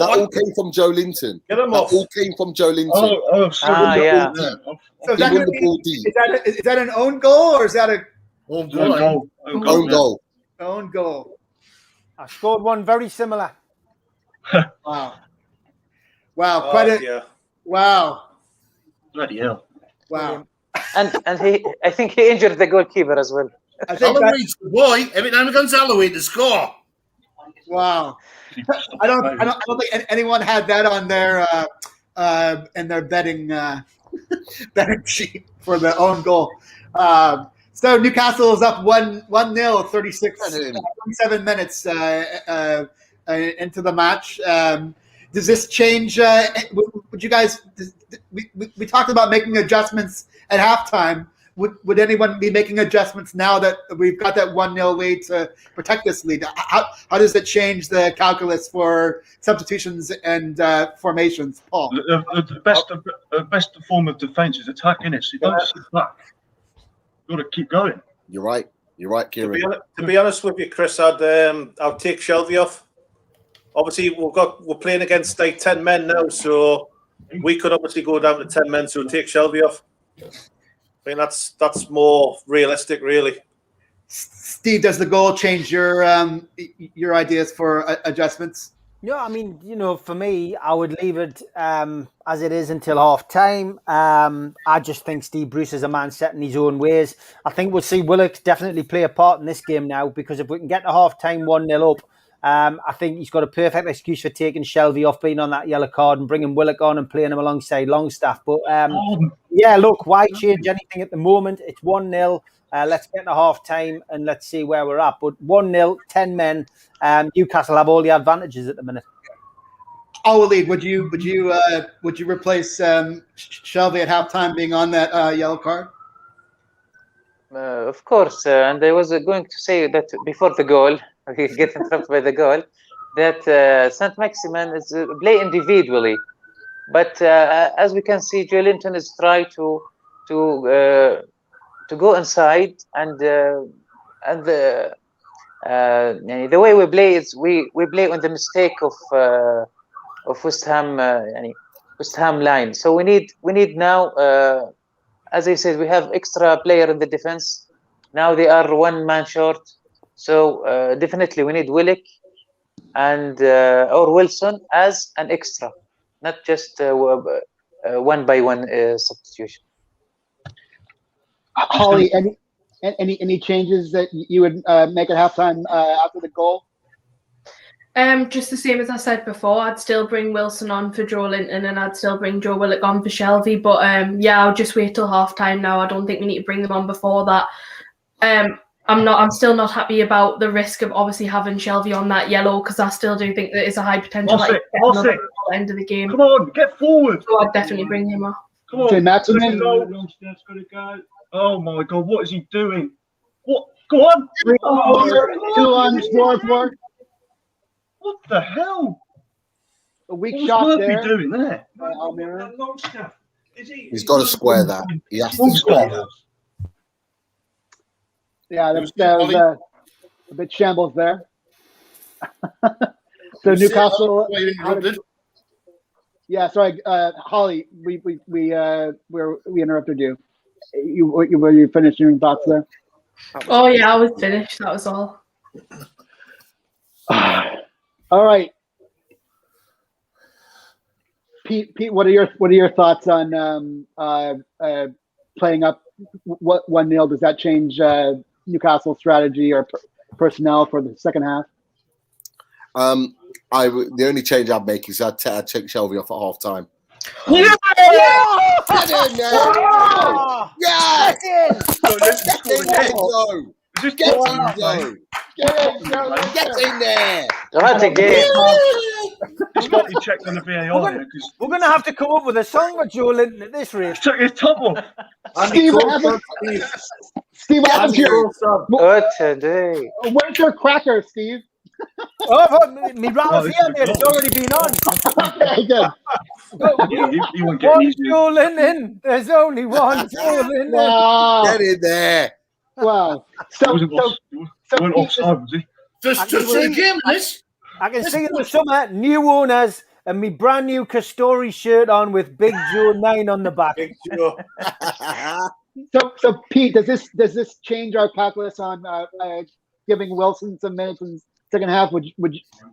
all came from Joe Linton. Get him off. That all came from Joe Linton. Yeah. So is that an own goal or is that a Own goal. Own goal. own goal? I scored one very similar. Wow. Wow. Quite a Yeah. wow. Bloody hell. Wow. And I think he injured the goalkeeper as well. I think that, Eloise, boy, every time it comes Eloise to score. wow. I don't think anyone had that on their in their betting betting sheet for the own goal. So Newcastle is up 1-0, 27 minutes into the match. Does this change? Would you guys? We talked about making adjustments at halftime. would anyone be making adjustments now that we've got that 1-0 lead to protect this lead? How does it change the calculus for substitutions and formations, Paul? The best form of defence is attacking it. So you don't sit back. You've got to keep going. You're right. You're right, Kieran. To be honest with you, Chris, I'll take Shelby off. Obviously, we're playing against like 10 men now, so we could obviously go down to 10 men. So take Shelby off. I mean, that's more realistic, really. Steve, does the goal change your ideas for adjustments? Yeah, I mean, for me, I would leave it as it is until half time. I just think Steve Bruce is a man set in his own ways. I think we'll see Willock definitely play a part in this game now, because if we can get to half time 1-0 up, I think he's got a perfect excuse for taking Shelby off, being on that yellow card, and bringing Willock on and playing him alongside Longstaff. But yeah, look, why change anything at the moment? It's 1-0. Let's get to half time and let's see where we're at. But 1-0, 10 men. Newcastle have all the advantages at the minute. Walid, would you replace Shelby at halftime being on that yellow card? Of course, and I was going to say that before the goal, we get interrupted by the goal, that St. Maximin is play individually, but as we can see, Joe Linton is trying to go inside, and the way we play is we play on the mistake of West Ham line. So we need now. As I said, we have extra player in the defense. Now they are 1 man short. So definitely we need Willock and or Wilson as an extra, not just 1 by 1 substitution. Holly, any changes that you would make at halftime after the goal? Just the same as I said before, I'd still bring Wilson on for Joe Linton, and I'd still bring Joe Willock on for Shelby. But yeah, I'll just wait till half time now. I don't think we need to bring them on before that. I'm still not happy about the risk of obviously having Shelby on that yellow, because I still do think there is a high potential at the end of the game. Come on, get forward. So I'd definitely bring him on. Come on, okay, Maximin. Oh my God, what is he doing? What? Go on. 2 on scoreboard. What the hell? A weak What's shot Murphy there. doing there? He's got to square that. He has to square that. Yeah, that was a bit shambles there. So Newcastle. Yeah, sorry, Holly. We interrupted you. Were you finished your thoughts there? Oh yeah, I was finished. That was all. All right, Pete. What are your thoughts on playing up 1-0? Does that change Newcastle's strategy or personnel for the second half? The only change I'd make is I'd take Shelby off at half time. Yeah! Get in there! Yes! Get in there! That's a game. Just got you checked on the VAR here, because We're going to have to come up with a song for Joe Linton at this rate. it's trouble. Steve, what happened to your... What today? Where's your cracker, Steve? Me rat's here, mate. It's already been on. Okay, good. You won't get One easy. Joe Linton. There's only one Joe Linton. Wow. Get in there! Wow. He wasn't offside, was he? Just the game, this. I can see in the summer, new owners and me brand new Castori shirt on with Big Joe 9 on the back. Big Joe. So Pete, does this change our calculus on giving Wilson some minutes in the second half? Would you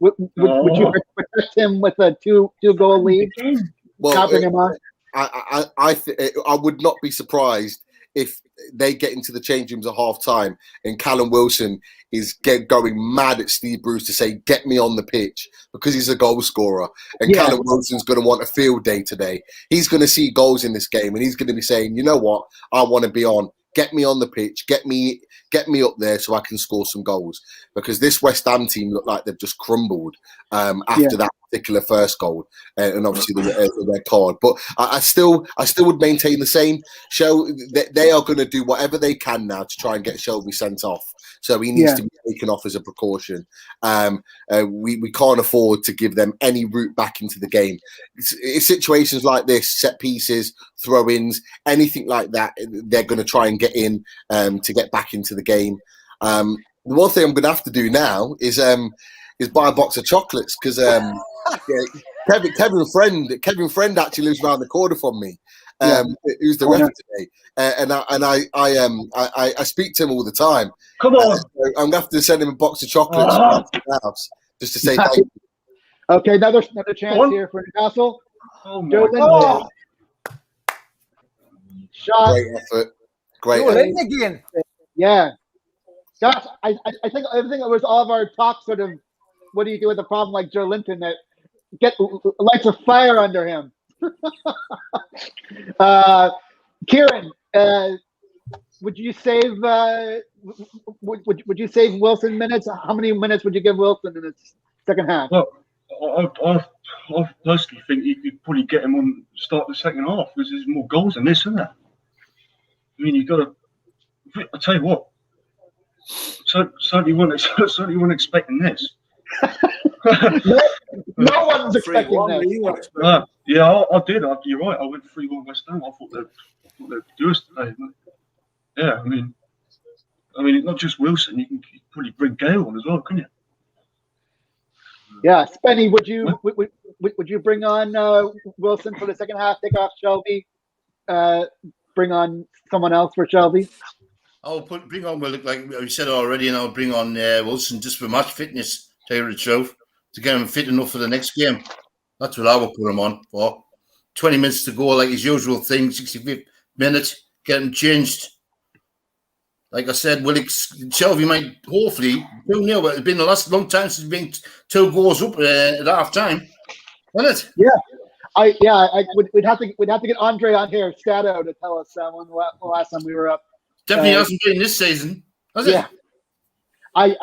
protect him with a two goal lead? Well, Stopping him on? I would not be surprised if they get into the change rooms at half time and Callum Wilson is going mad at Steve Bruce to say, get me on the pitch, because he's a goal scorer. And Yeah. Callum Wilson's going to want a field day today. He's going to see goals in this game and he's going to be saying, you know what? I want to be on. Get me on the pitch. Get me get me up there so I can score some goals, because this West Ham team look like they've just crumbled after that particular first goal, and obviously the red card. But I still would maintain the same. They are going to do whatever they can now to try and get Shelby sent off. So he needs to be taken off as a precaution. We can't afford to give them any route back into the game. It's situations like this, set pieces, throw-ins, anything like that, they're going to try and get in to get back into the game. The one thing I'm going to have to do now is buy a box of chocolates, because Kevin Friend actually lives around the corner from me. Who's the ref today? And I speak to him all the time. Come on. So I'm gonna have to send him a box of chocolates to the house just to say thank you. Okay, another chance here for Newcastle. Oh my God. Shot. Great effort. Great Goal effort. in again. Yeah. Gosh, I think everything that was all of our talk sort of, what do you do with a problem like Joe Linton that lights a fire under him? Kieran, would you save would you save Wilson minutes? How many minutes would you give Wilson in the second half? Well, I personally think you could probably get him on start the second half, because there's more goals than this, isn't there? I mean, you've got to. I tell you what, certainly weren't expecting this. No one was expecting this. Yeah, I did. You're right. I went 3-1 West Ham. I thought they'd do us today. Yeah, I mean, not just Wilson. You can probably bring Gale on as well, couldn't you? Yeah, Spenny, would you bring on Wilson for the second half? Take off Shelby. Bring on someone else for Shelby. I'll bring on, well, like we said already, and I'll bring on Wilson just for match fitness, tell you the truth, to get him fit enough for the next game. That's what I will put him on for. 20 minutes to go, like his usual thing, 65th minute, get him changed. Like I said, Shelby might hopefully 2-0, but it's been the last long time since been 2 goals up at half time, isn't it? Yeah. We'd have to get Andre on here, Stato, to tell us when the last time we were up. Definitely hasn't been this season, has it? I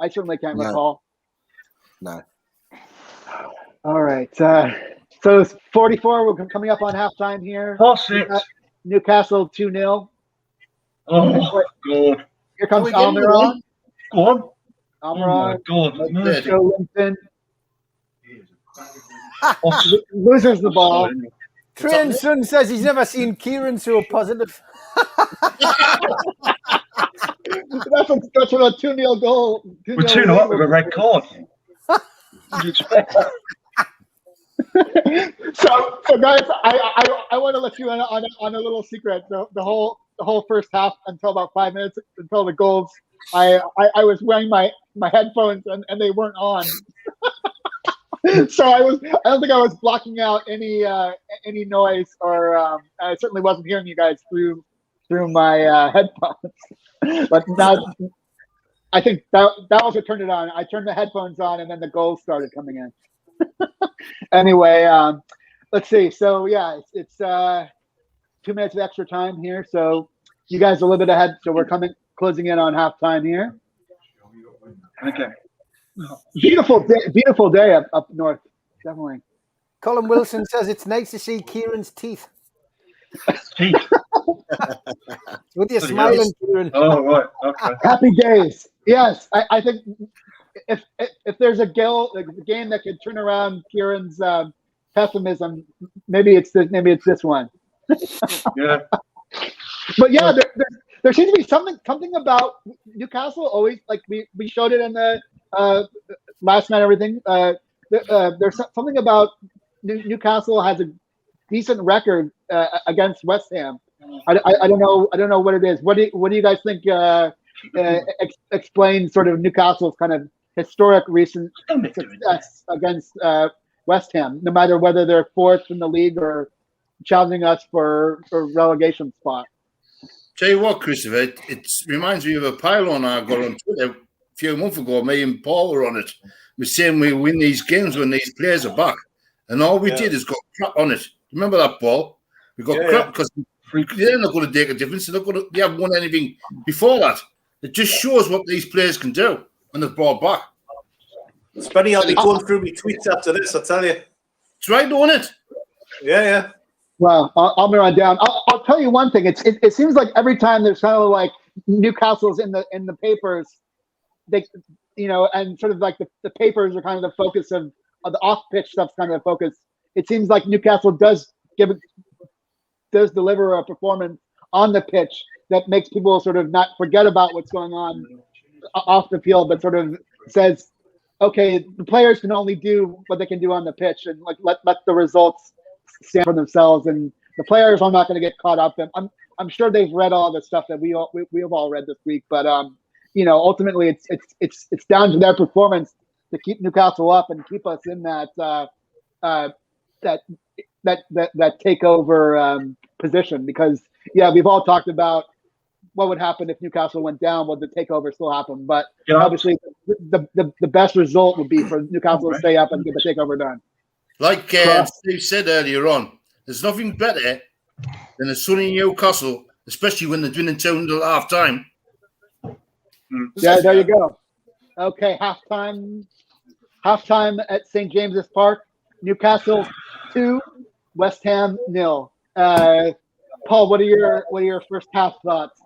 certainly can't recall. No. All right. So it's 44. We're coming up on halftime here. Pass it. Newcastle 2-0. Oh God! Here comes Almiron. Go on. Almiron. Oh my God! Joe Linton. Loses the ball. Train's son says he's never seen Kieran so positive. That's what a 2-0 goal. We're 2-0 up with a red card. What do you expect? So guys, I want to let you in on a little secret. The whole first half until about 5 minutes until the goals, I was wearing my headphones and they weren't on. So I don't think I was blocking out any noise, or I certainly wasn't hearing you guys through my headphones. But now I think that was what turned it on. I turned the headphones on and then the goals started coming in. Anyway, let's see. So yeah, it's 2 minutes of extra time here. So you guys are a little bit ahead. So we're closing in on halftime here. Okay. Beautiful day up north. Definitely. Colin Wilson says it's nice to see Kieran's teeth. Teeth. With your smiling, Kieran. Oh right. Okay. Happy days. Yes, I think if there's a game that could turn around Kieran's pessimism, maybe it's this one. Yeah. But yeah, there seems to be something about Newcastle always, like we showed it in the last night. Everything there's something about Newcastle has a decent record against West Ham. I don't know what it is. What do you guys think explains sort of Newcastle's kind of historic recent success against West Ham, no matter whether they're fourth in the league or challenging us for relegation spot? Tell you what, Christopher, it reminds me of a pylon I got on Twitter a few months ago. Me and Paul were on it. We're saying we win these games when these players are back. And all we did is got crap on it. Remember that, Paul? We got crap because they're not going to make a difference. They haven't won anything before that. It just shows what these players can do when they're brought back. Spenny, I'll be going through my tweets after this, I tell you. It's right, don't it? Yeah. Well, I'll be right down. I'll tell you one thing. It seems like every time there's kind of like Newcastle's in the papers, they, and sort of like the papers are kind of the focus of the off-pitch stuff's kind of the focus. It seems like Newcastle does deliver a performance on the pitch that makes people sort of not forget about what's going on off the field, but sort of says, okay, the players can only do what they can do on the pitch, and like let the results stand for themselves. And the players are not going to get caught up. And I'm sure they've read all the stuff that we have all read this week. But ultimately, it's down to their performance to keep Newcastle up and keep us in that takeover position. Because we've all talked about what would happen if Newcastle went down. Would the takeover still happen? But obviously, the best result would be for Newcastle to stay up and get the takeover done. Like Steve said earlier on, there's nothing better than a sunny Newcastle, especially when they're winning 2 until half time. Yeah, there you go. Okay, halftime at St. James's Park. Newcastle 2, West Ham 0. Paul, what are your first half thoughts?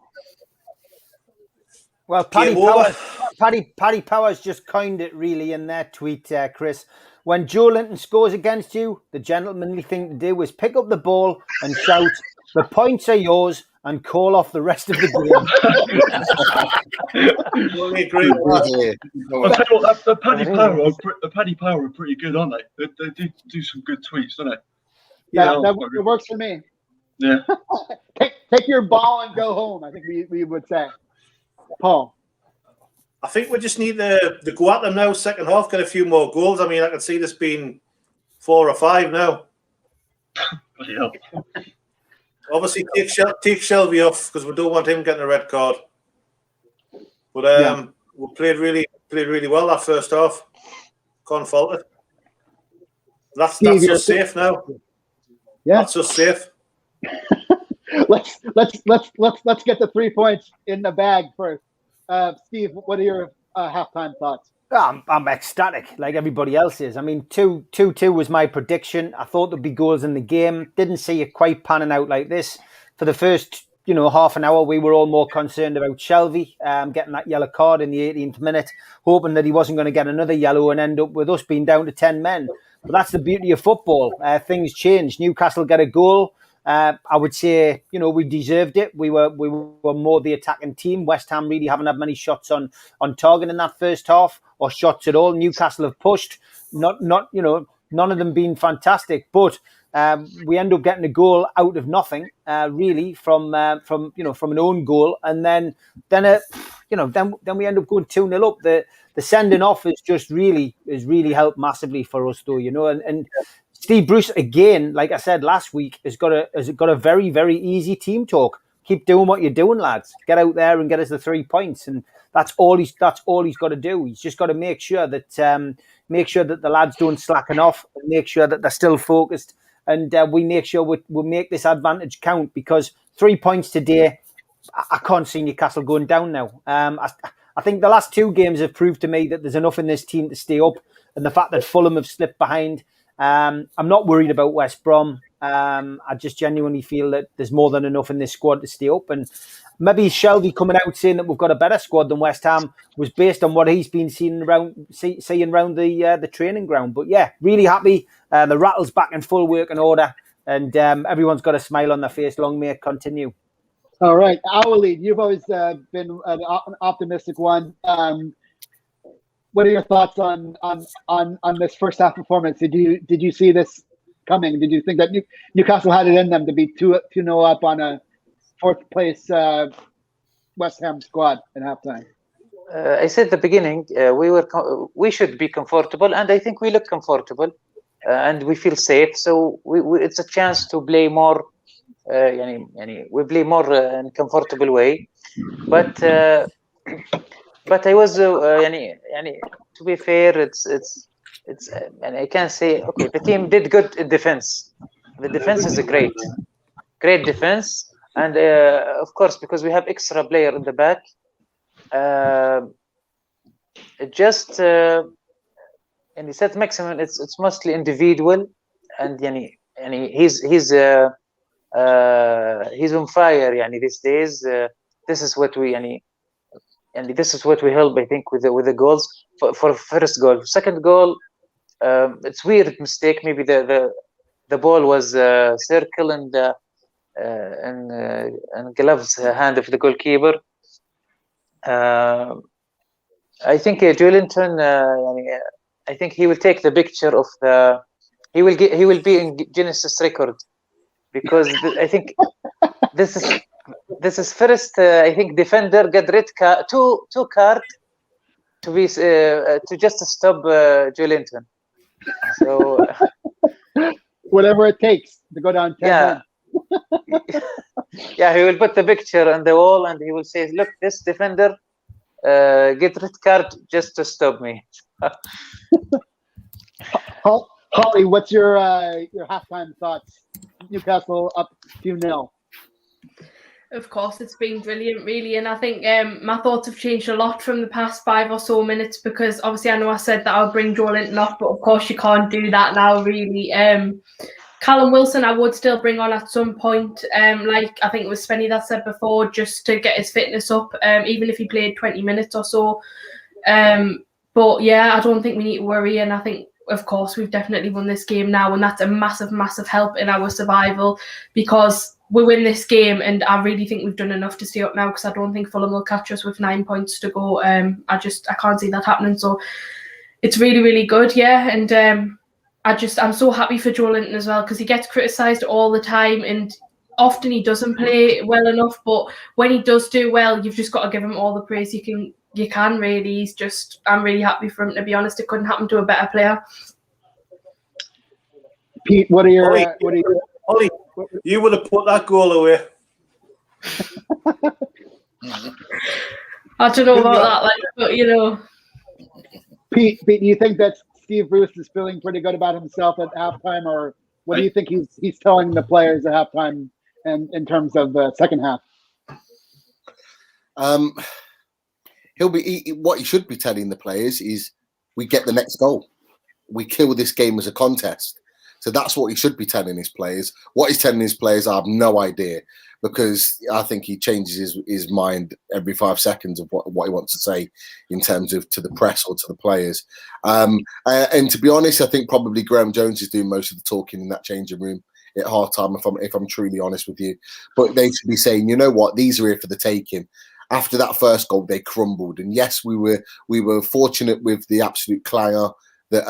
Well, Paddy Powers just coined it really in their tweet, Chris. When Joe Linton scores against you, the gentlemanly thing to do is pick up the ball and shout, "The points are yours," and call off the rest of the game. Totally agree. I'll tell you what, the Paddy Power are pretty good, aren't they? They do some good tweets, don't they? Yeah, that works for me. Yeah. Take your ball and go home, I think we would say. Paul. I think we just need to go at them now, second half, get a few more goals. I mean, I can see this being 4 or 5 now. Bloody hell. Obviously, take Shelby off because we don't want him getting a red card. But we played really well that first half. Can't fault it. That's us safe now. Yeah, that's us safe. let's get the 3 points in the bag first. Steve, what are your halftime thoughts? I'm ecstatic, like everybody else is. I mean, 2-2 was my prediction. I thought there'd be goals in the game. Didn't see it quite panning out like this. For the first, half an hour, we were all more concerned about Shelby getting that yellow card in the 18th minute, hoping that he wasn't going to get another yellow and end up with us being down to 10 men. But that's the beauty of football. Things change. Newcastle get a goal. I would say, we deserved it. We were more the attacking team. West Ham really haven't had many shots on target in that first half, or shots at all. Newcastle have pushed, not none of them being fantastic, but we end up getting a goal out of nothing, really from an own goal, and then we end up going 2-0 up. The sending off has really helped massively for us, though, and Steve Bruce, again, like I said last week, has got a very, very easy team talk. Keep doing what you're doing, lads. Get out there and get us the 3 points, and that's all he's got to do. He's just got to make sure that the lads don't slacken off, and make sure that they're still focused, and we make sure we make this advantage count. Because 3 points today, I can't see Newcastle going down now. I think the last 2 games have proved to me that there's enough in this team to stay up, and the fact that Fulham have slipped behind. I'm not worried about West Brom. I just genuinely feel that there's more than enough in this squad to stay up. And maybe Shelby coming out saying that we've got a better squad than West Ham was based on what he's been seeing around the training ground. But yeah, really happy. The Rattle's back in full working order, and everyone's got a smile on their face. Long may it continue. All right, our lead. You've always been an optimistic one. What are your thoughts on this first half performance? Did you see this coming? Did you think that Newcastle had it in them to be 2-0 up on a 4th place West Ham squad at halftime? I said at the beginning we should be comfortable, and I think we look comfortable, and we feel safe. So it's a chance to play more. We play more in a comfortable way, but I was to be fair, it's and I can say, okay, the team did good in defense. The defense is a great defense, and of course, because we have extra player in the back, just and he said maximum. It's mostly individual, and he's on fire. These days, this is what we and this is what we help. I think with the goals for first goal, second goal. It's weird mistake. Maybe the ball was circle and gloves hand of the goalkeeper. I think Joelinton. I think he will take the picture of the. He will be in Genesis record because I think this is first. I think defender get red card, two card to be to just stop Joelinton. So whatever it takes to go down 10 yeah, he will put the picture on the wall and he will say, "Look, this defender get red card just to stop me." Holly, what's your halftime thoughts? Newcastle up 2-0. Of course, it's been brilliant, really, and I think my thoughts have changed a lot from the past 5 or so minutes because obviously I know I said that I'll bring Joelinton off, but of course you can't do that now, really. Callum Wilson, I would still bring on at some point, like I think it was Spenny that said before, just to get his fitness up, even if he played 20 minutes or so. But yeah, I don't think we need to worry, and I think, of course, we've definitely won this game now, and that's a massive, massive help in our survival because we win this game, and I really think we've done enough to stay up now because I don't think Fulham will catch us with 9 points to go. I can't see that happening. So it's really, really good, yeah. And I'm so happy for Joelinton as well because he gets criticised all the time, and often he doesn't play well enough. But when he does do well, you've just got to give him all the praise you can. Really. I'm really happy for him, to be honest. It couldn't happen to a better player. Pete, what are your Ollie, you would have put that goal away. I don't know about that, but Pete, do you think that Steve Bruce is feeling pretty good about himself at halftime, or what do you think he's telling the players at halftime and in terms of the second half? What he should be telling the players is we get the next goal. We kill this game as a contest. So that's what he should be telling his players. What he's telling his players, I have no idea because I think he changes his mind every 5 seconds of what he wants to say in terms of to the press or to the players. And to be honest, I think probably Graham Jones is doing most of the talking in that changing room at halftime, if I'm truly honest with you. But they should be saying, you know what, these are here for the taking. After that first goal, they crumbled, and yes, we were fortunate with the absolute clanger that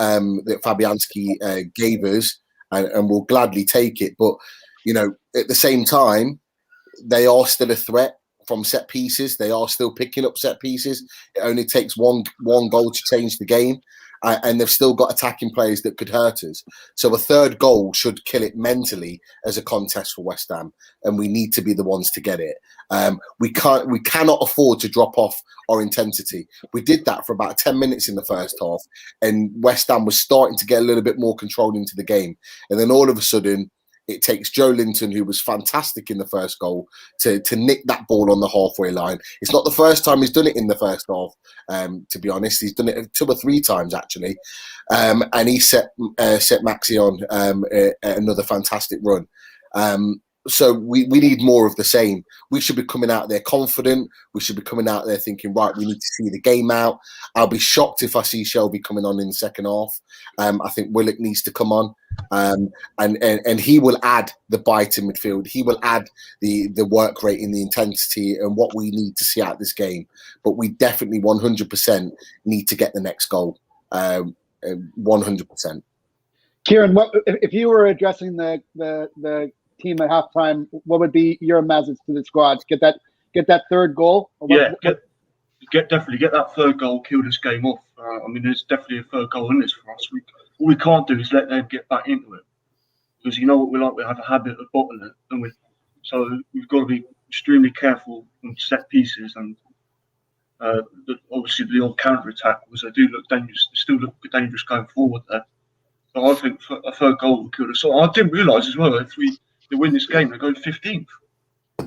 Fabianski gave us, and we'll gladly take it. But at the same time, they are still a threat from set pieces. They are still picking up set pieces. It only takes one goal to change the game, and they've still got attacking players that could hurt us. So a third goal should kill it mentally as a contest for West Ham, and we need to be the ones to get it. We cannot afford to drop off our intensity. We did that for about 10 minutes in the first half, and West Ham was starting to get a little bit more control into the game. And then all of a sudden, it takes Joelinton, who was fantastic in the first goal, to nick that ball on the halfway line. It's not the first time he's done it in the first half, to be honest. He's done it 2 or 3 times, actually. And he set Maxi on another fantastic run. So we need more of the same. We should be coming out there confident. We should be coming out there thinking, right, we need to see the game out. I'll be shocked if I see Shelby coming on in the second half. I think Willock needs to come on. And he will add the bite in midfield. He will add the work rate and the intensity and what we need to see out of this game. But we definitely 100% need to get the next goal. 100%. Kieran, if you were addressing the team at halftime, what would be your message to the squad? Get that third goal? Definitely get that third goal, kill this game off. There's definitely a third goal in this for us. All we can't do is let them get back into it, because you know what we like. We have a habit of bottling it, and so we've got to be extremely careful on set pieces and obviously the odd counter attack, because they do look dangerous. They still look dangerous going forward there. So I think a third goal will kill us. So I didn't realise as well, if they win this game, they go 15th. I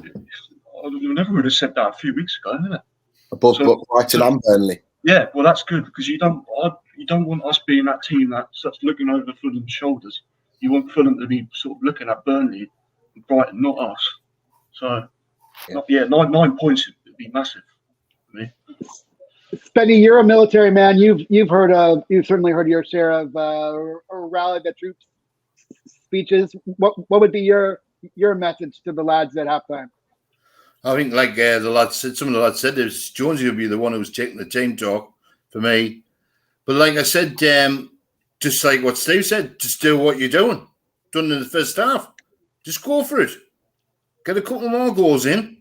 never would have said that a few weeks ago, isn't it? Above Brighton and Burnley. Yeah, well, that's good because you don't want us being that team that's looking over Fulham's shoulders. You want Fulham to be sort of looking at Burnley and Brighton, not us. So, 9 points would be massive for me. Spenny, you're a military man. You've certainly heard your share of rally the troops speeches. What would be your message to the lads at halftime? I think, like the lads said, some of the lads said, Jonesy will be the one who was taking the team talk for me. But like I said, just like what Steve said, just do what you're doing. Done in the first half. Just go for it. Get a couple more goals in.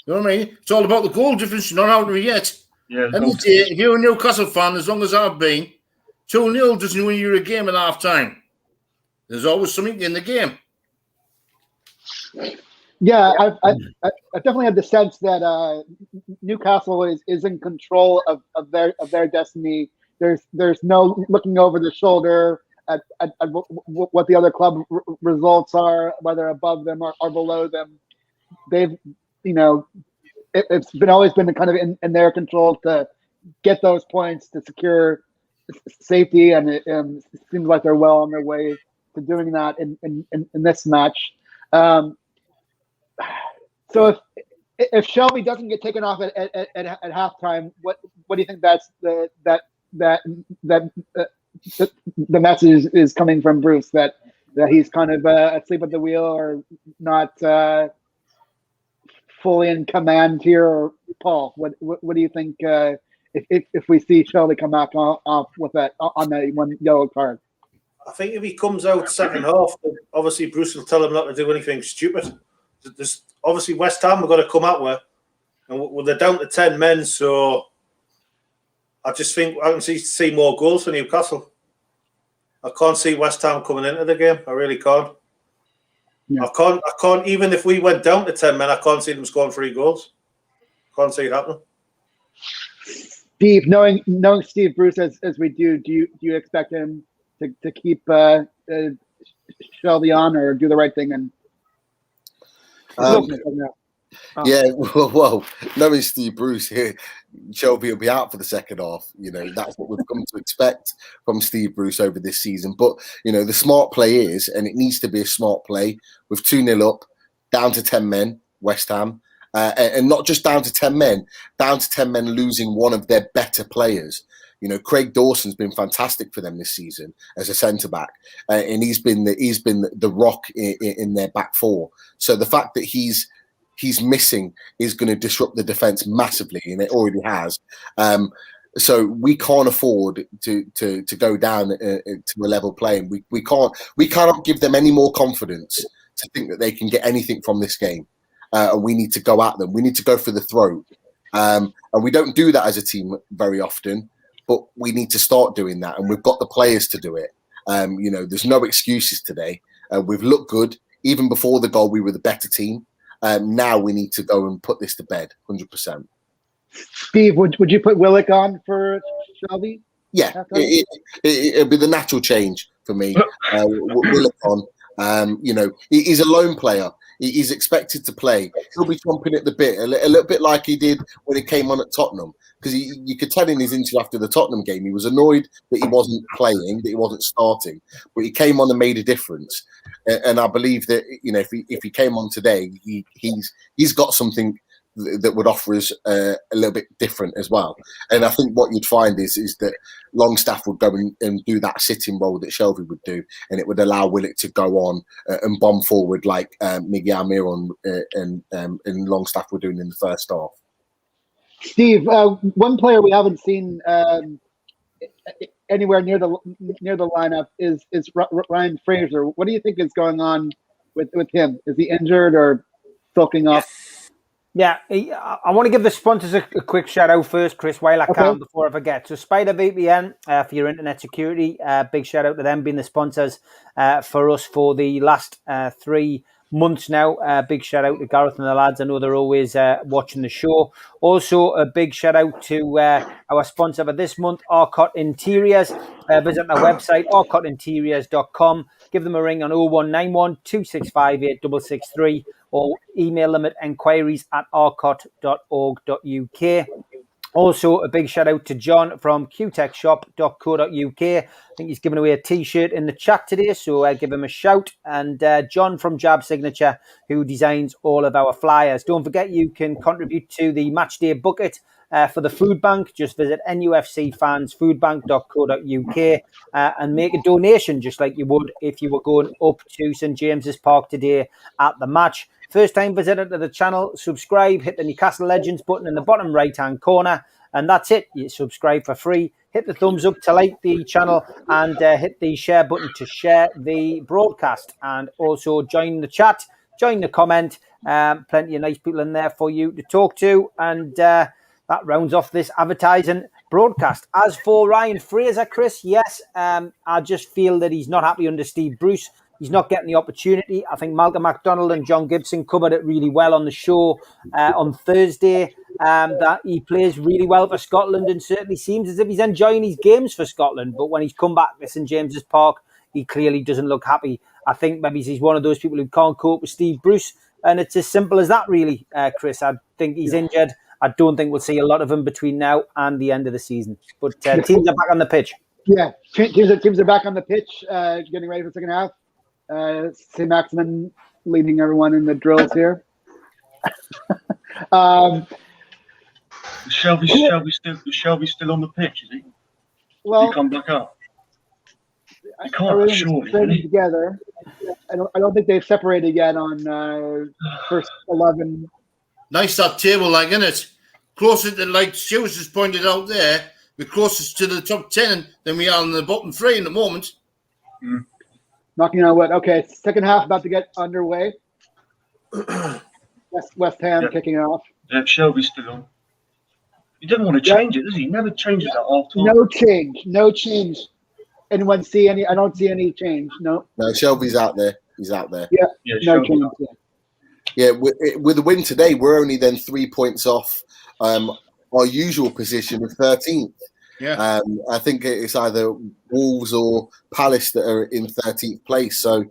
You know what I mean? It's all about the goal difference. You're not out of it yet. Yeah, and if you're a Newcastle fan, as long as I've been, 2-0 doesn't win you a game at half time. There's always something in the game. Yeah, I definitely have the sense that Newcastle is in control of their destiny. There's no looking over the shoulder at what the other club results are, whether above them or below them. They've, it's always been kind of in their control to get those points to secure safety, and it seems like they're well on their way to doing that in this match. So if Shelby doesn't get taken off at halftime, what do you think the message is coming from Bruce that he's kind of asleep at the wheel or not fully in command here? Or Paul, what do you think if we see Shelby come back off with that on that one yellow card? I think if he comes out second half, obviously Bruce will tell him not to do anything stupid. There's obviously West Ham we're going to come out with, and they're down to 10 men, so I just think I can see more goals for Newcastle. I can't see West Ham coming into the game. I really can't. Yeah. I can't. Even if we went down to 10 men, I can't see them scoring 3 goals. Can't see it happening. Steve, knowing Steve Bruce as we do you expect him to keep Shelby on or do the right thing and? Yeah, well, knowing Steve Bruce here, Shelby will be out for the second half. That's what we've come to expect from Steve Bruce over this season. But, the smart play is, and it needs to be a smart play, with 2-0 up, down to 10 men, West Ham, and not just down to 10 men, down to 10 men losing one of their better players. Craig Dawson's been fantastic for them this season as a centre back, and he's been the rock in their back four. So the fact that he's missing is going to disrupt the defence massively, and it already has. So we can't afford to go down to a level playing. We cannot give them any more confidence to think that they can get anything from this game, and we need to go at them. We need to go for the throat, and we don't do that as a team very often. But we need to start doing that, and we've got the players to do it. There's no excuses today. We've looked good. Even before the goal, we were the better team. Now we need to go and put this to bed, 100%. Steve, would you put Willock on for Shelby? Yeah, it'd be the natural change for me. Willock on. He's a lone player. He's expected to play. He'll be chomping at the bit, a little bit like he did when he came on at Tottenham. Because you could tell in his interview after the Tottenham game, he was annoyed that he wasn't playing, that he wasn't starting. But he came on and made a difference. And I believe that if he came on today, he's got something that would offer us a little bit different as well. And I think what you'd find is that Longstaff would go and do that sitting role that Shelby would do, and it would allow Willock to go on and bomb forward like Miguel Almiron and Longstaff were doing in the first half. Steve, one player we haven't seen anywhere near the lineup is Ryan Fraser. What do you think is going on with him? Is he injured or sulking off? Yeah, I want to give the sponsors a quick shout out first, Chris, while I can, before I forget. So Spider VPN for your internet security, big shout out to them being the sponsors for us for the last 3 months now. Big shout out to Gareth and the lads. I know they're always watching the show. Also, a big shout out to our sponsor for this month, Arcot Interiors. Visit their website, arcotinteriors.com. Give them a ring on 0191 265 8663 or email them at enquiries@arcot.org.uk. Also, a big shout out to John from qtechshop.co.uk. I think he's given away a t-shirt in the chat today, so give him a shout. And John from Jab Signature, who designs all of our flyers. Don't forget, you can contribute to the Matchday Bucket for the food bank. Just visit nufcfansfoodbank.co.uk and make a donation, just like you would if you were going up to St James's Park today at the match. First time visitor to the channel, subscribe, hit the Newcastle Legends button in the bottom right hand corner, and that's it. You subscribe for free. Hit the thumbs up to like the channel, and hit the share button to share the broadcast, and also join the chat, join the comment. Plenty of nice people in there for you to talk to, and that rounds off this advertising broadcast. As for Ryan Fraser, Chris, yes, I just feel that he's not happy under Steve Bruce. He's not getting the opportunity. I think Malcolm MacDonald and John Gibson covered it really well on the show on Thursday, that he plays really well for Scotland and certainly seems as if he's enjoying his games for Scotland. But when he's come back to St James's Park, he clearly doesn't look happy. I think maybe he's one of those people who can't cope with Steve Bruce. And it's as simple as that, really, Chris. I think he's injured. I don't think we'll see a lot of him between now and the end of the season. But teams are back on the pitch. Yeah, teams are back on the pitch, getting ready for the second half. St. Maximin leading everyone in the drills here. Shelby's still on the pitch, is he? Well, he come back up. He can't, everything's surely. training together. I don't think they've separated yet on first 11. Nice that table, like, isn't it? Closer to, like Stuart has pointed out there, we're closest to the top 10 than we are on the bottom 3 in the moment. Mm. Knocking on wood. Okay, second half about to get underway. West Ham kicking off. Yeah, Shelby's still on. He doesn't want to change it, does he? He never changes that after. No change. Anyone see any? I don't see any change. No. No, Shelby's out there. He's out there. Yeah, no Shelby's change. out. Yeah, with the win today, we're only then 3 points off our usual position of 13th. Yeah. I think it's either Wolves or Palace that are in 13th place. So,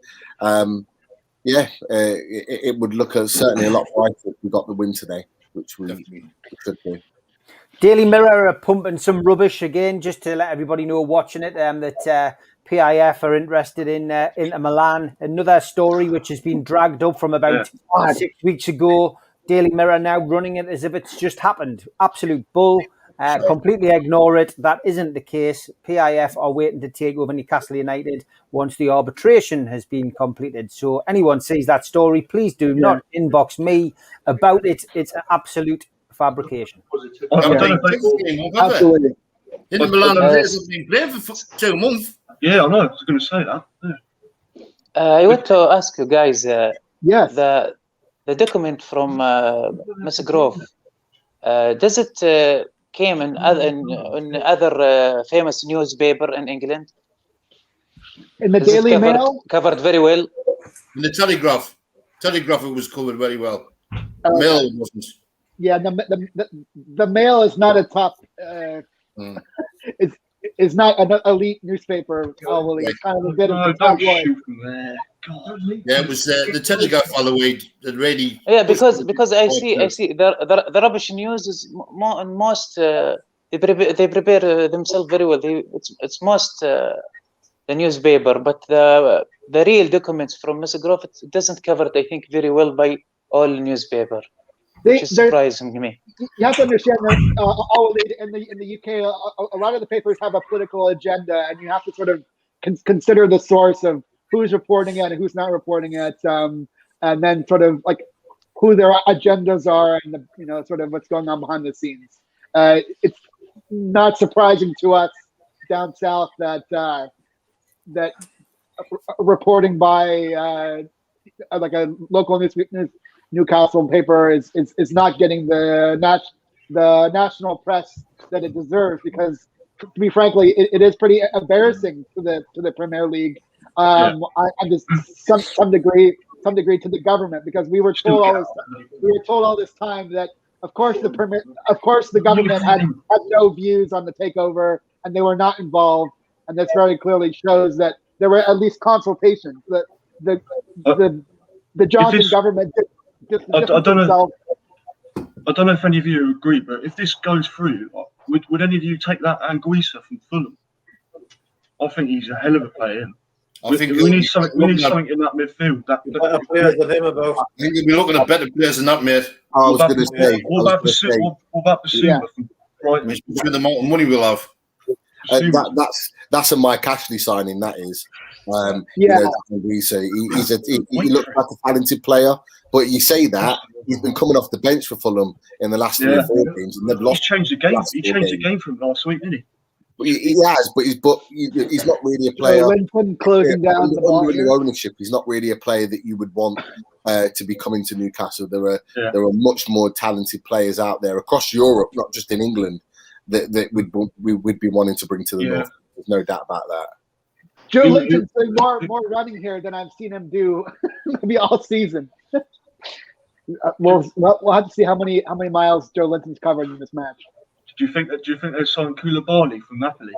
it would look certainly a lot brighter if we got the win today, which we could do. Daily Mirror are pumping some rubbish again, just to let everybody know watching it, that PIF are interested in Inter Milan. Another story which has been dragged up from about 6 weeks ago. Daily Mirror now running it as if it's just happened. Absolute bull. Completely ignore it. That isn't the case. PIF are waiting to take over Newcastle United once the arbitration has been completed. So anyone sees that story, please do not inbox me about it. It's an absolute fabrication. Absolutely. Inter Milan players have been playing for 2 months. Yeah, I know. I was going to say that. Yeah. I want to ask you guys. Yes. The document from Mr. Grove, does it came in other famous newspaper in England? In the Daily Mail? Covered very well. In the Telegraph. Telegraph, it was covered very well. Mail wasn't. Yeah, the Mail is not a top. It's not an elite newspaper. It's kind of a bit of a tabloid. Yeah, it was the Telegraph followed that really. Yeah, because I see the rubbish news is most they prepare themselves very well. It's most the newspaper, but the real documents from Mr. Grove, it doesn't cover it, I think, very well by all newspaper. Which is surprising to me. You have to understand that in the UK, a lot of the papers have a political agenda, and you have to sort of consider the source of who's reporting it and who's not reporting it, and then sort of like who their agendas are and sort of what's going on behind the scenes. It's not surprising to us down south that reporting by like a local Newcastle paper is not getting the national press that it deserves, because to be frankly, it is pretty embarrassing to the Premier League, and to some degree to the government, because we were told all this time that of course the government had no views on the takeover and they were not involved, and this very clearly shows that there were at least consultations. The Johnson government. I don't know. I don't know if any of you agree, but if this goes through, would any of you take that Anguissa from Fulham? I think he's a hell of a player. I think we need something in that midfield. Better players than him about. I think we'll be looking at better players than that, mate. I was going to say. What about Basuma from Brighton? With the amount of money we'll have. That's a Mike Ashley signing. That is. He looks like a talented player, but you say that he's been coming off the bench for Fulham in the last 3 or 4 games, and they've lost. He's changed the game. He changed the game from last week, didn't he? He has, but he's not really a player. Closing down the ball. Under ownership, he's not really a player that you would want to be coming to Newcastle. There are much more talented players out there across Europe, not just in England, that we'd be wanting to bring to the North. There's no doubt about that. Joe Linton's doing more running here than I've seen him do maybe all season. We'll have to see how many miles Joe Linton's covered in this match. Do you think they signed Koulibaly from Napoli?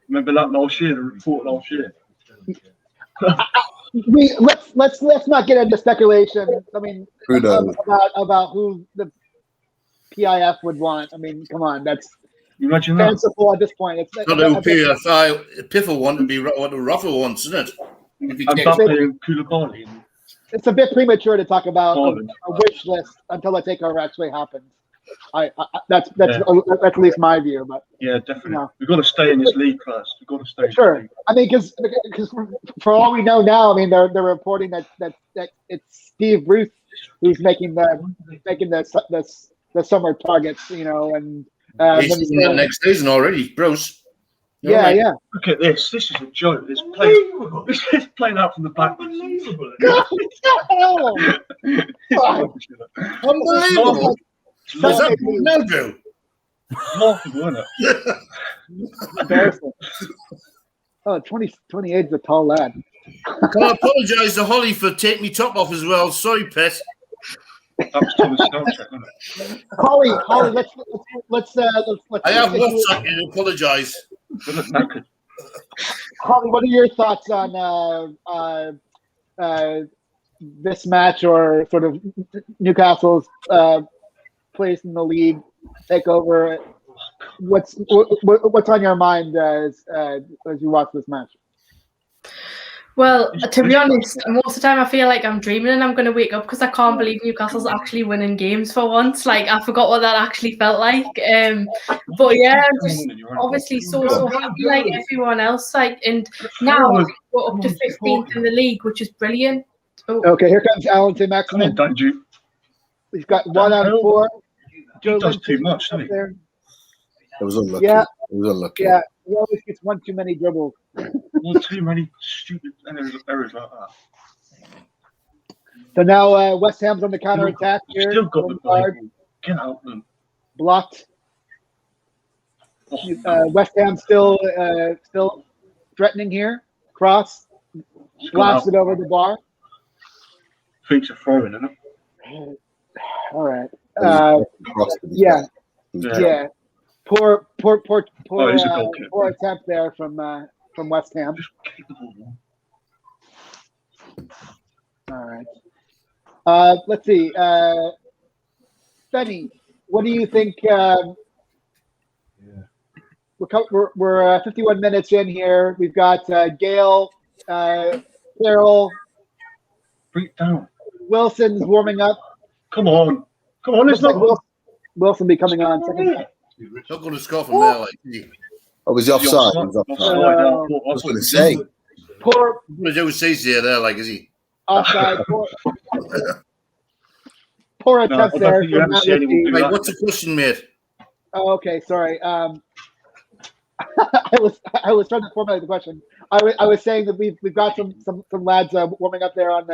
Remember that last year, the report last year? Let's not get into speculation. I mean, about who the PIF would want. I mean, come on, that's imagine that. fanciful at this point. It's not who PIF want to be what Rafa wants, isn't it? Mbappe and Koulibaly. It's a bit premature to talk about a wish list until the takeover actually happens. That's at least my view, but yeah, definitely. We've got to stay in this league first. We've got to stay. Sure. I mean, because for all we know now, I mean, they're reporting that it's Steve Bruce who's making the summer targets, and he's in the next season already, Bruce. Yeah. Look at this. This is a joke. This is playing out from the back. Unbelievable. Unbelievable. Was that Ronaldo? Remarkable, isn't it? Embarrassing. 28 is a tall lad. Can I apologise to Holly for taking me top off as well? Sorry, pet. That was Thomas Selchuk, wasn't it? Holly, let's. I have WhatsApp you to apologise. Holly, what are your thoughts on this match, or sort of Newcastle's place in the league, takeover? What's on your mind as you watch this match? Well, to be honest, most of the time I feel like I'm dreaming and I'm going to wake up because I can't believe Newcastle's actually winning games for once. Like, I forgot what that actually felt like. But yeah, I'm just obviously so happy like everyone else. Like, and now we're up to 15th in the league, which is brilliant. So, okay, here comes Alan T. Maximin. Don't you? He's got 1 out of 4. He does too much, doesn't he? It was unlucky. Yeah. It was unlucky. Yeah, he always gets one too many dribbles. One too many stupid errors like that. So now West Ham's on the counter attack here. Still got the ball. Get out them. Blocked. West Ham still threatening here. Cross. Blasts it over the bar. Thinks a throw in, isn't it? All right. Yeah. Poor attempt there from West Ham. All right. Let's see. Benny, what do you think? We're 51 minutes in here. We've got Gale, Carroll, bring it down. Wilson's warming up. Come on. It's not Wilson be coming on second. Not going to score from there, like. Oh, was he offside? I was going to say. Poor. What do CC there, like, is he? Offside. Poor attempt there. Wait, what's the question, mate? Oh, okay, sorry. I was trying to formulate the question. I was saying that we've got some lads warming up there on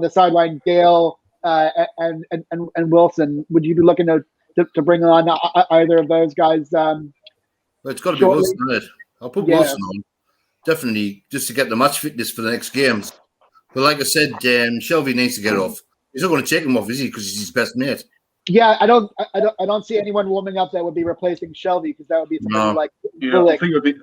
the sideline. Gale and Wilson. Would you be looking to bring on either of those guys? Well, it's got to be Wilson, isn't it? I'll put Wilson on, definitely, just to get the match fitness for the next games. But like I said, Shelvey needs to get off. He's not going to take him off, is he? Because he's his best mate. Yeah, I don't see anyone warming up that would be replacing Shelvey, because that would be something like Willock. I think it would be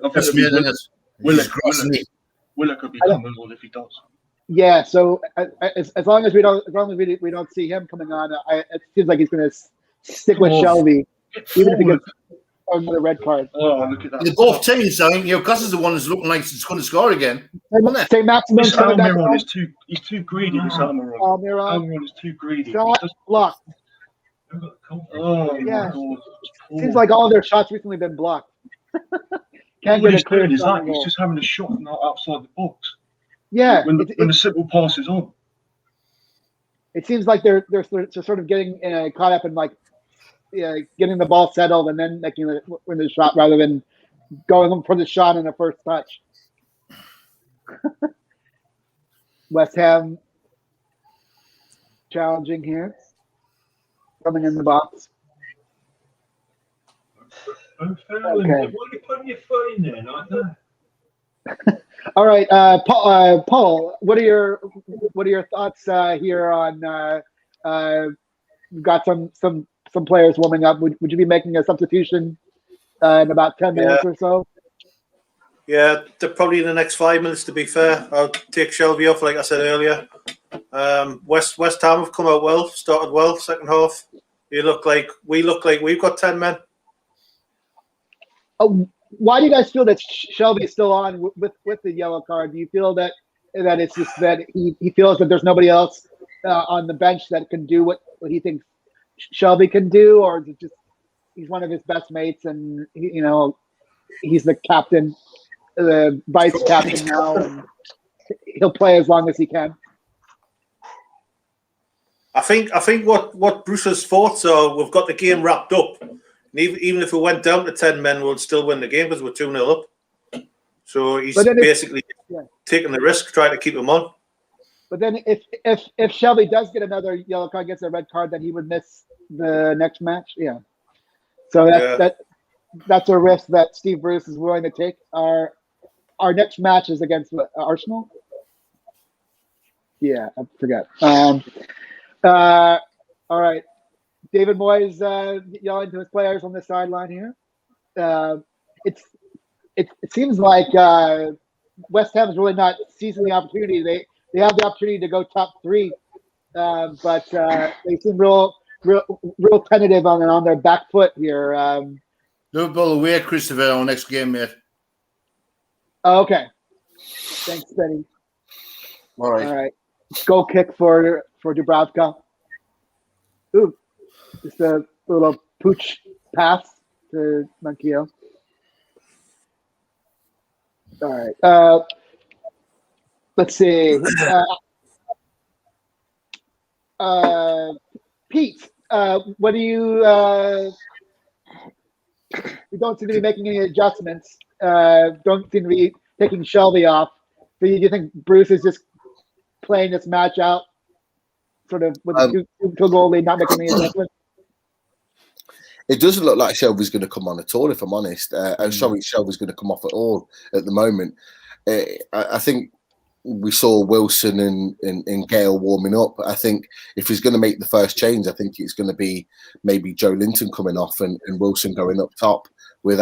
Willock could be coming on if he does. Yeah, so as long as we don't see him coming on, it seems like he's going to stick with Oh. Shelby, even if he gets another red card. Oh, look at that. They're both teams, I think. Newcastle's the one that's looking like it's going to score again. St. Maximin This coming back Almiron on. is he's too greedy, this Almiron. Almiron. Almiron is too greedy. Shot blocked. Oh, Yeah. my God. Seems like all their shots recently been blocked. Can't What get he's a clear doing is shot that on he's goal. just having a shot from outside the box. Yeah, When the simple pass is on. it seems like they're sort of getting caught up in like getting the ball settled and then making the shot rather than going for the shot in the first touch. West Ham challenging here, coming in the box. Okay. Why are you putting your foot in there like that? All right, Paul. What are your thoughts here on? We've got some players warming up. Would you be making a substitution in about 10 minutes or so? Yeah, they're probably in the next 5 minutes. To be fair, I'll take Shelby off, like I said earlier. West Ham have come out well, started well. Second half, we look like we've got 10 men. Why do you guys feel that Shelby is still on with the yellow card? Do you feel that it's just that he feels that there's nobody else on the bench that can do what he thinks Shelby can do, or is it just he's one of his best mates and he's the captain, the vice captain now, and he'll play as long as he can? I think what Bruce's thoughts are, we've got the game wrapped up. And even if we went down to 10 men, we'll still win the game because we're 2-0 up. So he's basically taking the risk, trying to keep him on. But then if Shelby does get another yellow card, gets a red card, then he would miss the next match. Yeah. So that's a risk that Steve Bruce is willing to take. Our next match is against Arsenal. Yeah, I forget. All right. David Moyes yelling to his players on the sideline here. It seems like West Ham is really not seizing the opportunity. They have the opportunity to go top three, but they seem real tentative on their back foot here. Liverpool away, Christopher, our next game, mate. Okay. Thanks, Benny. All right. All right. Goal kick for Dubravka. Ooh. Just a little pooch pass to Manquillo. All right. Let's see. Pete, what do you? We don't seem to be making any adjustments. Don't seem to be taking Shelby off. Do you think Bruce is just playing this match out, sort of with a two goal lead, not making any adjustments? It doesn't look like Shelby's going to come on at all, if I'm honest. Shelby's going to come off at all at the moment. I think we saw Wilson and Gale warming up. I think if he's going to make the first change, I think it's going to be maybe Joe Linton coming off and Wilson going up top with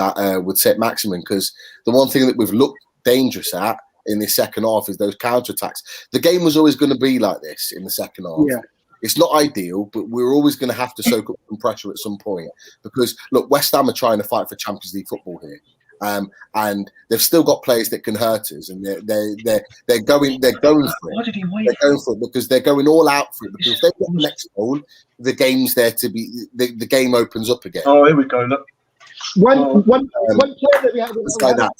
St. Maximin, because the one thing that we've looked dangerous at in this second half is those counter-attacks. The game was always going to be like this in the second half. Yeah. It's not ideal, but we're always going to have to soak up some pressure at some point because, look, West Ham are trying to fight for Champions League football here, and they've still got players that can hurt us, and they're going for it. Why did he wait? They're going for it because they're going all out for it. Because if they get the next goal, the game's there to be. The game opens up again. Oh, here we go. Look. One player that we have. Like that.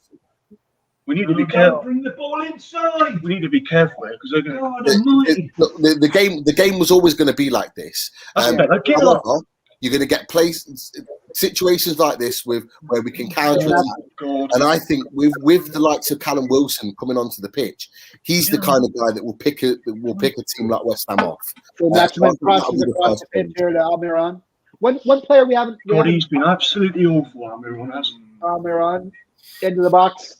We need to be careful. Bring the ball inside. We need to be careful here because they're going to. The game was always going to be like this. However, you're going to get situations like this where we can counter attack. And I think with the likes of Callum Wilson coming onto the pitch, he's the kind of guy that will pick a team like West Ham off. So Maximin crosses across the pitch here to Almiron. One player we haven't. He's been absolutely awful. Almiron has. Almiron into the box.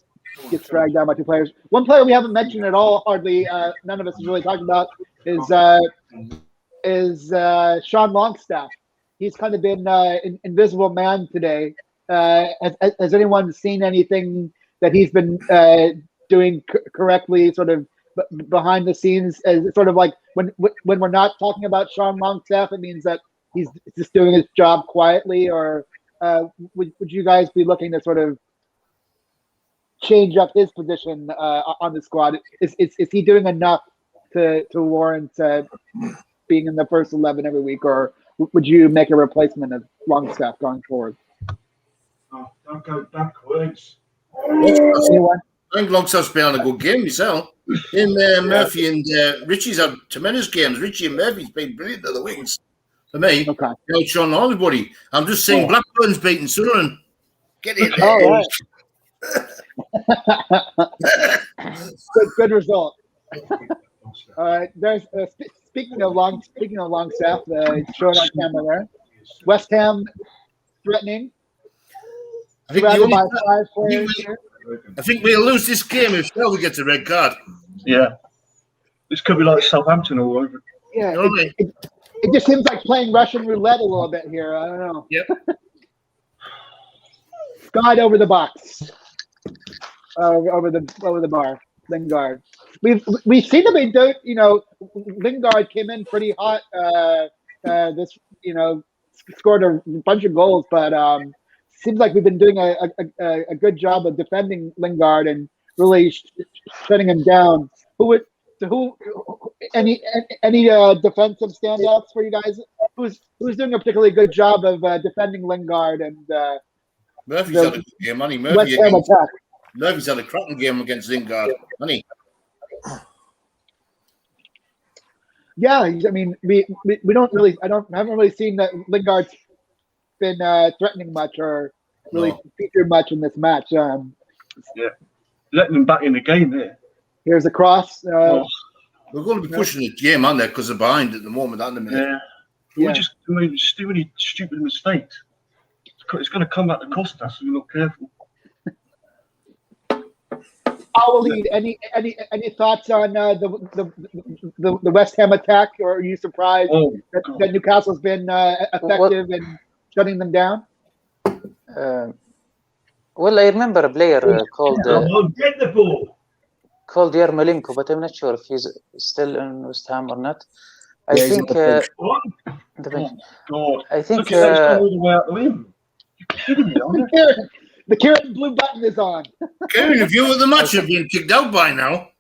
Gets dragged down by two players. One player we haven't mentioned at all, hardly none of us is really talking about, is Sean Longstaff. He's kind of been an invisible man today. Has anyone seen anything that he's been doing correctly, sort of behind the scenes? Sort of like when we're not talking about Sean Longstaff, it means that he's just doing his job quietly, or would you guys be looking to sort of change up his position on the squad? Is he doing enough to warrant being in the first 11 every week, or would you make a replacement of Longstaff going forward? Oh, don't go backwards. Anyone? I think Longstaff's been on a good game myself. In Murphy and Richie's had tremendous games. Richie and Murphy's been brilliant at the wings. For me, Okay. outshone everybody. I'm just saying Blackburn's beating Sunderland. Get in there. All right. good result. All right. There's speaking of Longstaff, showing on camera there. West Ham threatening. I think we'll lose this game if Shelby gets a red card. Yeah. This could be like Southampton all over. Yeah. It just seems like playing Russian roulette a little bit here. I don't know. Yep. God over the box. Over the bar. Lingard. We've seen him do. Lingard came in pretty hot. This scored a bunch of goals, but seems like we've been doing a good job of defending Lingard and really shutting him down. Any defensive standouts for you guys? Who's doing a particularly good job of defending Lingard and Murphy's had a good game, money. Murphy's had a cracking game against Lingard, money. Yeah, I mean, we don't really. Haven't really seen that Lingard's been threatening much or really featured much in this match. Yeah, letting them back in the game there. Here's a cross. We're going to be pushing the game, aren't they? Because they're behind at the moment, aren't they? Yeah. We just made too many stupid mistakes. It's going to come back to cost us if we're not careful. Awaleed, any thoughts on the West Ham attack, or are you surprised that Newcastle's been effective in shutting them down? Well, I remember a player called Get the ball. called Yarmolenko, but I'm not sure if he's still in West Ham or not. I think. God. I think. Look at that, all the way out the wing. You're kidding me, aren't you? The Kieran blue button is on. Kieran, if you were the match, you've been kicked out by now.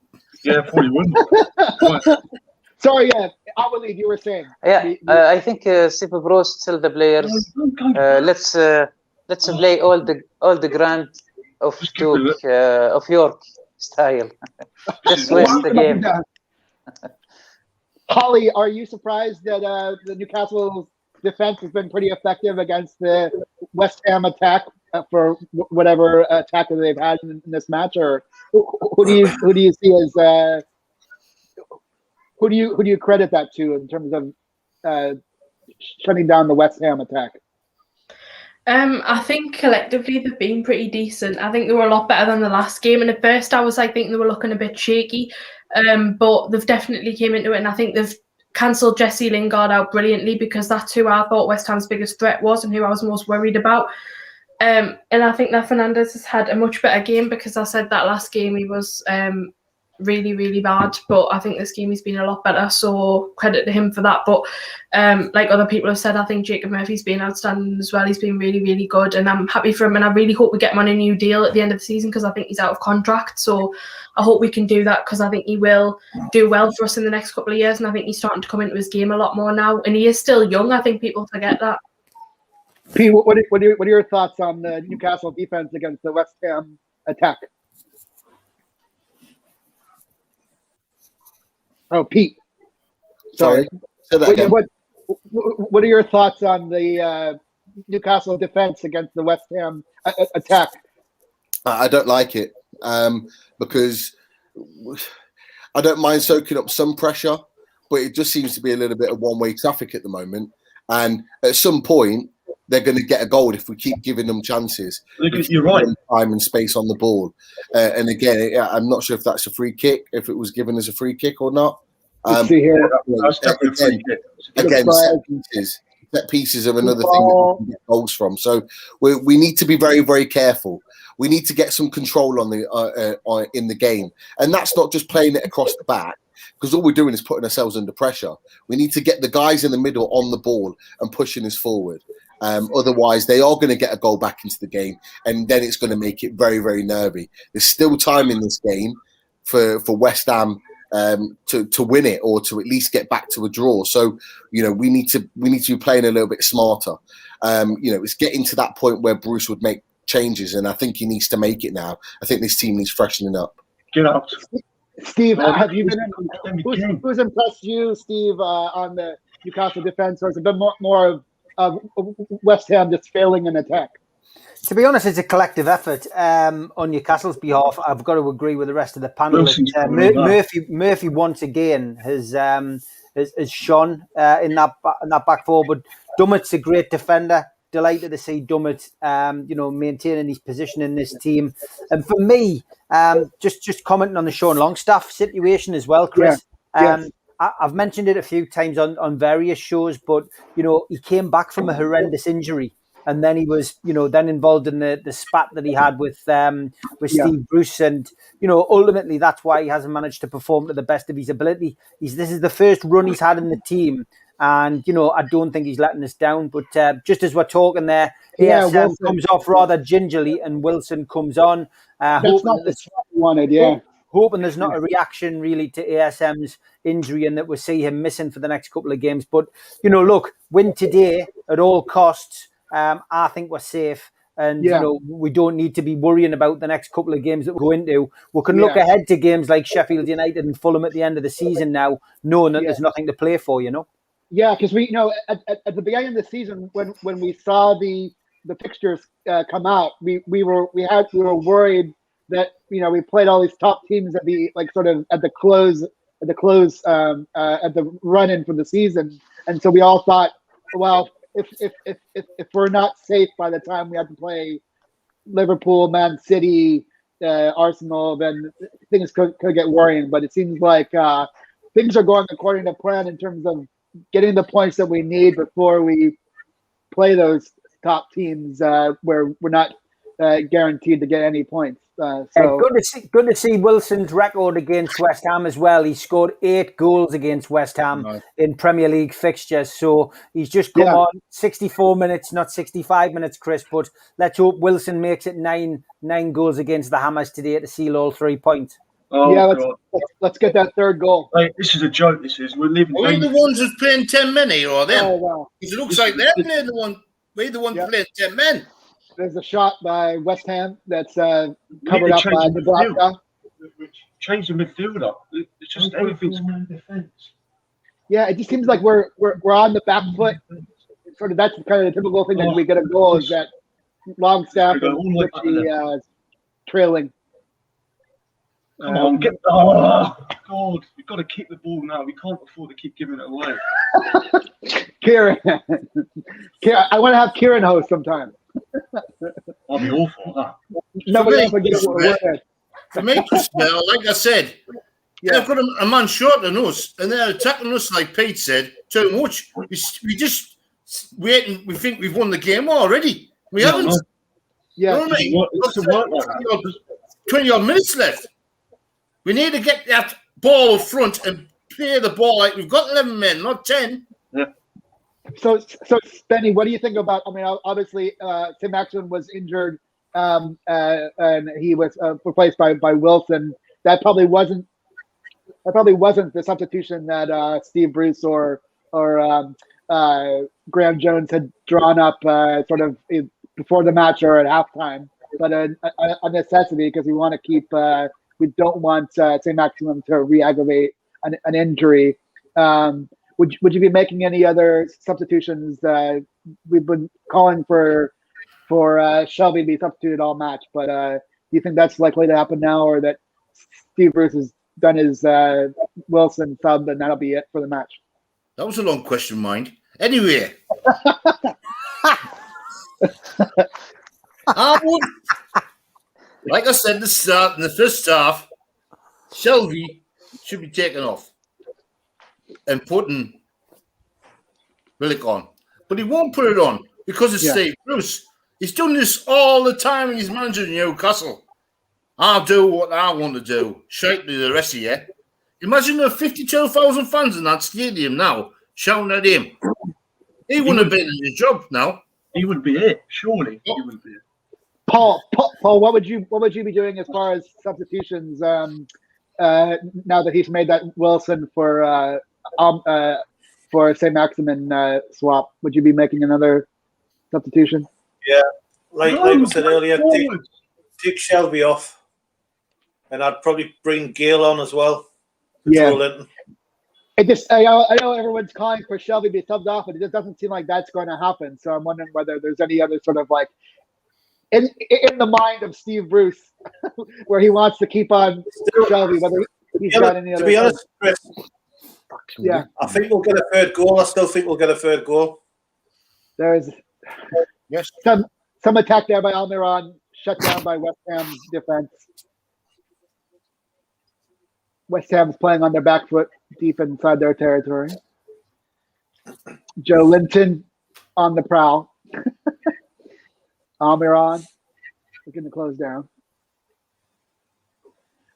Yeah, probably wouldn't. Sorry, Awaleed, you were saying. Yeah, I think Sipa Bros tell the players, let's play all the grand of Duke of York style. Just waste the game. Holly, are you surprised that the Newcastle defense has been pretty effective against the West Ham attack for whatever attacker they've had in this match, or who do you see as who do you credit that to in terms of shutting down the West Ham attack? I think collectively they've been pretty decent. I think they were a lot better than the last game. And at first I was thinking they were looking a bit shaky, but they've definitely came into it. And I think they've cancelled Jesse Lingard out brilliantly, because that's who I thought West Ham's biggest threat was and who I was most worried about. And I think that Fernandes has had a much better game, because I said that last game he was really, really bad. But I think this game he's been a lot better, so credit to him for that. But like other people have said, I think Jacob Murphy's been outstanding as well. He's been really, really good, and I'm happy for him. And I really hope we get him on a new deal at the end of the season, because I think he's out of contract. So I hope we can do that, because I think he will do well for us in the next couple of years. And I think he's starting to come into his game a lot more now. And he is still young. I think people forget that. Pete, what are your thoughts on the Newcastle defense against the West Ham attack? Oh, Pete. Sorry. Say that again. What are your thoughts on the Newcastle defense against the West Ham attack? I don't like it because I don't mind soaking up some pressure, but it just seems to be a little bit of one-way traffic at the moment. And at some point, they're going to get a goal if we keep giving them chances. You're right. Time and space on the ball. And again, I'm not sure if that's a free kick, if it was given as a free kick or not. See here. Again, set pieces are another thing that we can get goals from. So we need to be very, very careful. We need to get some control on the in the game, and that's not just playing it across the back. because all we're doing is putting ourselves under pressure. We need to get the guys in the middle on the ball and pushing us forward. Otherwise, they are going to get a goal back into the game, and then it's going to make it very, very nervy. There's still time in this game for West Ham to win it, or to at least get back to a draw. So, we need to be playing a little bit smarter. It's getting to that point where Bruce would make changes, and I think he needs to make it now. I think this team needs freshening up. Get out. Steve, have you been who's impressed you, Steve, on the Newcastle defense, or has it been more of West Ham just failing in attack? To be honest, it's a collective effort on Newcastle's behalf. I've got to agree with the rest of the panel. Murphy once again has shone in that back four, but Dummett's a great defender. Delighted to see Dummett, maintaining his position in this team. And for me, just commenting on the Sean Longstaff situation as well, Chris. Yes. I've mentioned it a few times on various shows, but he came back from a horrendous injury, and then he was then involved in the spat that he had with Steve Bruce, and ultimately that's why he hasn't managed to perform to the best of his ability. This is the first run he's had in the team, and I don't think he's letting us down. But just as we're talking there, ASM comes off rather gingerly, and Wilson comes on. That's not the shot we wanted, hoping there's not a reaction really to ASM's injury, and that we'll see him missing for the next couple of games. But, look, win today at all costs. I think we're safe, and, we don't need to be worrying about the next couple of games that we'll go into. We can look ahead to games like Sheffield United and Fulham at the end of the season now, knowing that there's nothing to play for, Yeah, because we, at the beginning of the season, when we saw the fixtures come out, we were worried that we played all these top teams at the at the run in for the season, and so we all thought, well, if we're not safe by the time we have to play Liverpool, Man City, Arsenal, then things could get worrying. But it seems like things are going according to plan in terms of getting the points that we need before we play those top teams where we're not guaranteed to get any points. Good to see Wilson's record against West Ham as well. He scored 8 goals against West Ham in Premier League fixtures. So he's just come on 64 minutes, not 65 minutes, Chris. But let's hope Wilson makes it nine goals against the Hammers today to seal all 3 points. Let's get that third goal. Hey, this is a joke. We're living. Are we the ones who's playing 10 men here, or them? Oh, wow. It looks like they're the one. We're the ones playing 10 men. There's a shot by West Ham that's covered up by Nebraska. Change the midfield up. It's just everything's defense. Yeah, it just seems like we're on the back foot. Sort of that's kind of the typical thing that we get a goal is that Longstaff and Richie trailing. Come on, God! We've got to keep the ball now. We can't afford to keep giving it away. Kieran, I want to have Kieran host sometime. I'll be awful, huh? Nobody else will get it. For me, like I said, they've got a man short than us, and they're attacking us, like Pete said, too much. We just waiting. We think we've won the game already. We haven't. Yeah. You know what I mean? 20 odd minutes left. We need to get that ball up front and play the ball like we've got 11 men, not 10. Yeah. So Spenny, what do you think about? I mean, obviously, Tim Maxwell was injured, and he was replaced by Wilson. That probably wasn't the substitution that Steve Bruce or Graham Jones had drawn up sort of before the match or at halftime, but a necessity because we want to keep. We don't want St. Maximum to re-aggravate an injury. Would you be making any other substitutions? We've been calling for Shelby to be substituted all match, but do you think that's likely to happen now, or that Steve Bruce has done his Wilson sub and that'll be it for the match? That was a long question, mind. Anyway, I would, like I said at the start, in the first half, Shelby should be taken off and putting Willick on. But he won't put it on because it's Steve Bruce. He's done this all the time and he's managing Newcastle. I'll do what I want to do. Shake to the rest of you. Imagine there are 52,000 fans in that stadium now shouting at him. He wouldn't have been in his job now. He would be it, surely. He would be it. Paul, what would you be doing as far as substitutions? Now that he's made that Wilson for St. Maximin swap, would you be making another substitution? Yeah, like I said earlier, take Shelby off, and I'd probably bring Gale on as well. Yeah. I know everyone's calling for Shelby to be subbed off, but it just doesn't seem like that's going to happen. So I'm wondering whether there's any other sort of like in the mind of Steve Bruce where he wants to keep on Shelby, whether he's got any other. To be honest, Chris, yeah, I think we'll get a third goal. I still think we'll get a third goal. There's some attack there by Almiron, shut down by West Ham's defense. West Ham's playing on their back foot deep inside their territory. Joe Linton on the prowl. Almiron looking to close down.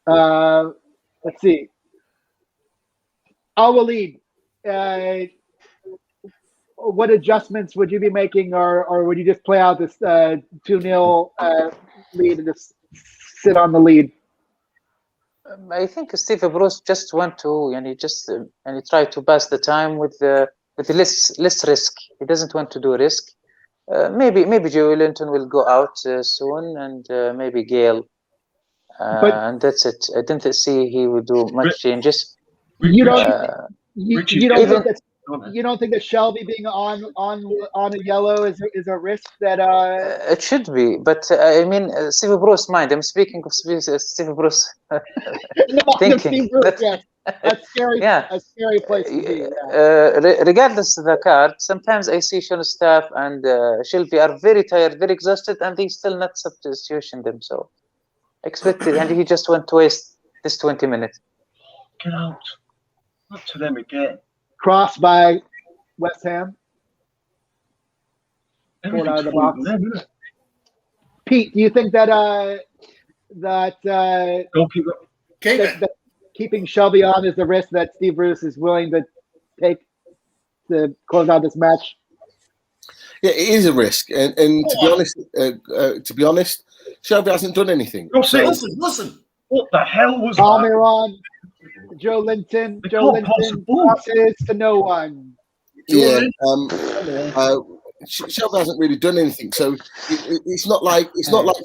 Let's see. Al-Walid, what adjustments would you be making, or would you just play out this 2-0 lead and just sit on the lead? I think Steve Bruce just went to and he tried to pass the time with less risk. He doesn't want to do risk. Maybe Joe Linton will go out soon, and maybe Gale, and that's it. I didn't see he would do much changes. You don't think that Shelby being on a yellow is a risk that it should be, but I mean Steve Bruce mind. I'm speaking of Steve Bruce. Thinking Steve Bruce, yes. That's scary. Yeah. A scary place to be. Yeah. Regardless of the card, sometimes I see Sean Staff and Shelby are very tired, very exhausted, and they still not substitution them. So expected, and he just went to waste this 20 minutes. Get out. Up to them again. Cross by West Ham. Pulled out of the box. Pete, do you think that Goalkeeper. that keeping Shelby on is the risk that Steve Bruce is willing to take to close out this match? Yeah, it is a risk, and to be honest, Shelby hasn't done anything. Listen. What the hell was Almiron, Joe Linton passes to no one. Yeah, Shelby hasn't really done anything, so it's not like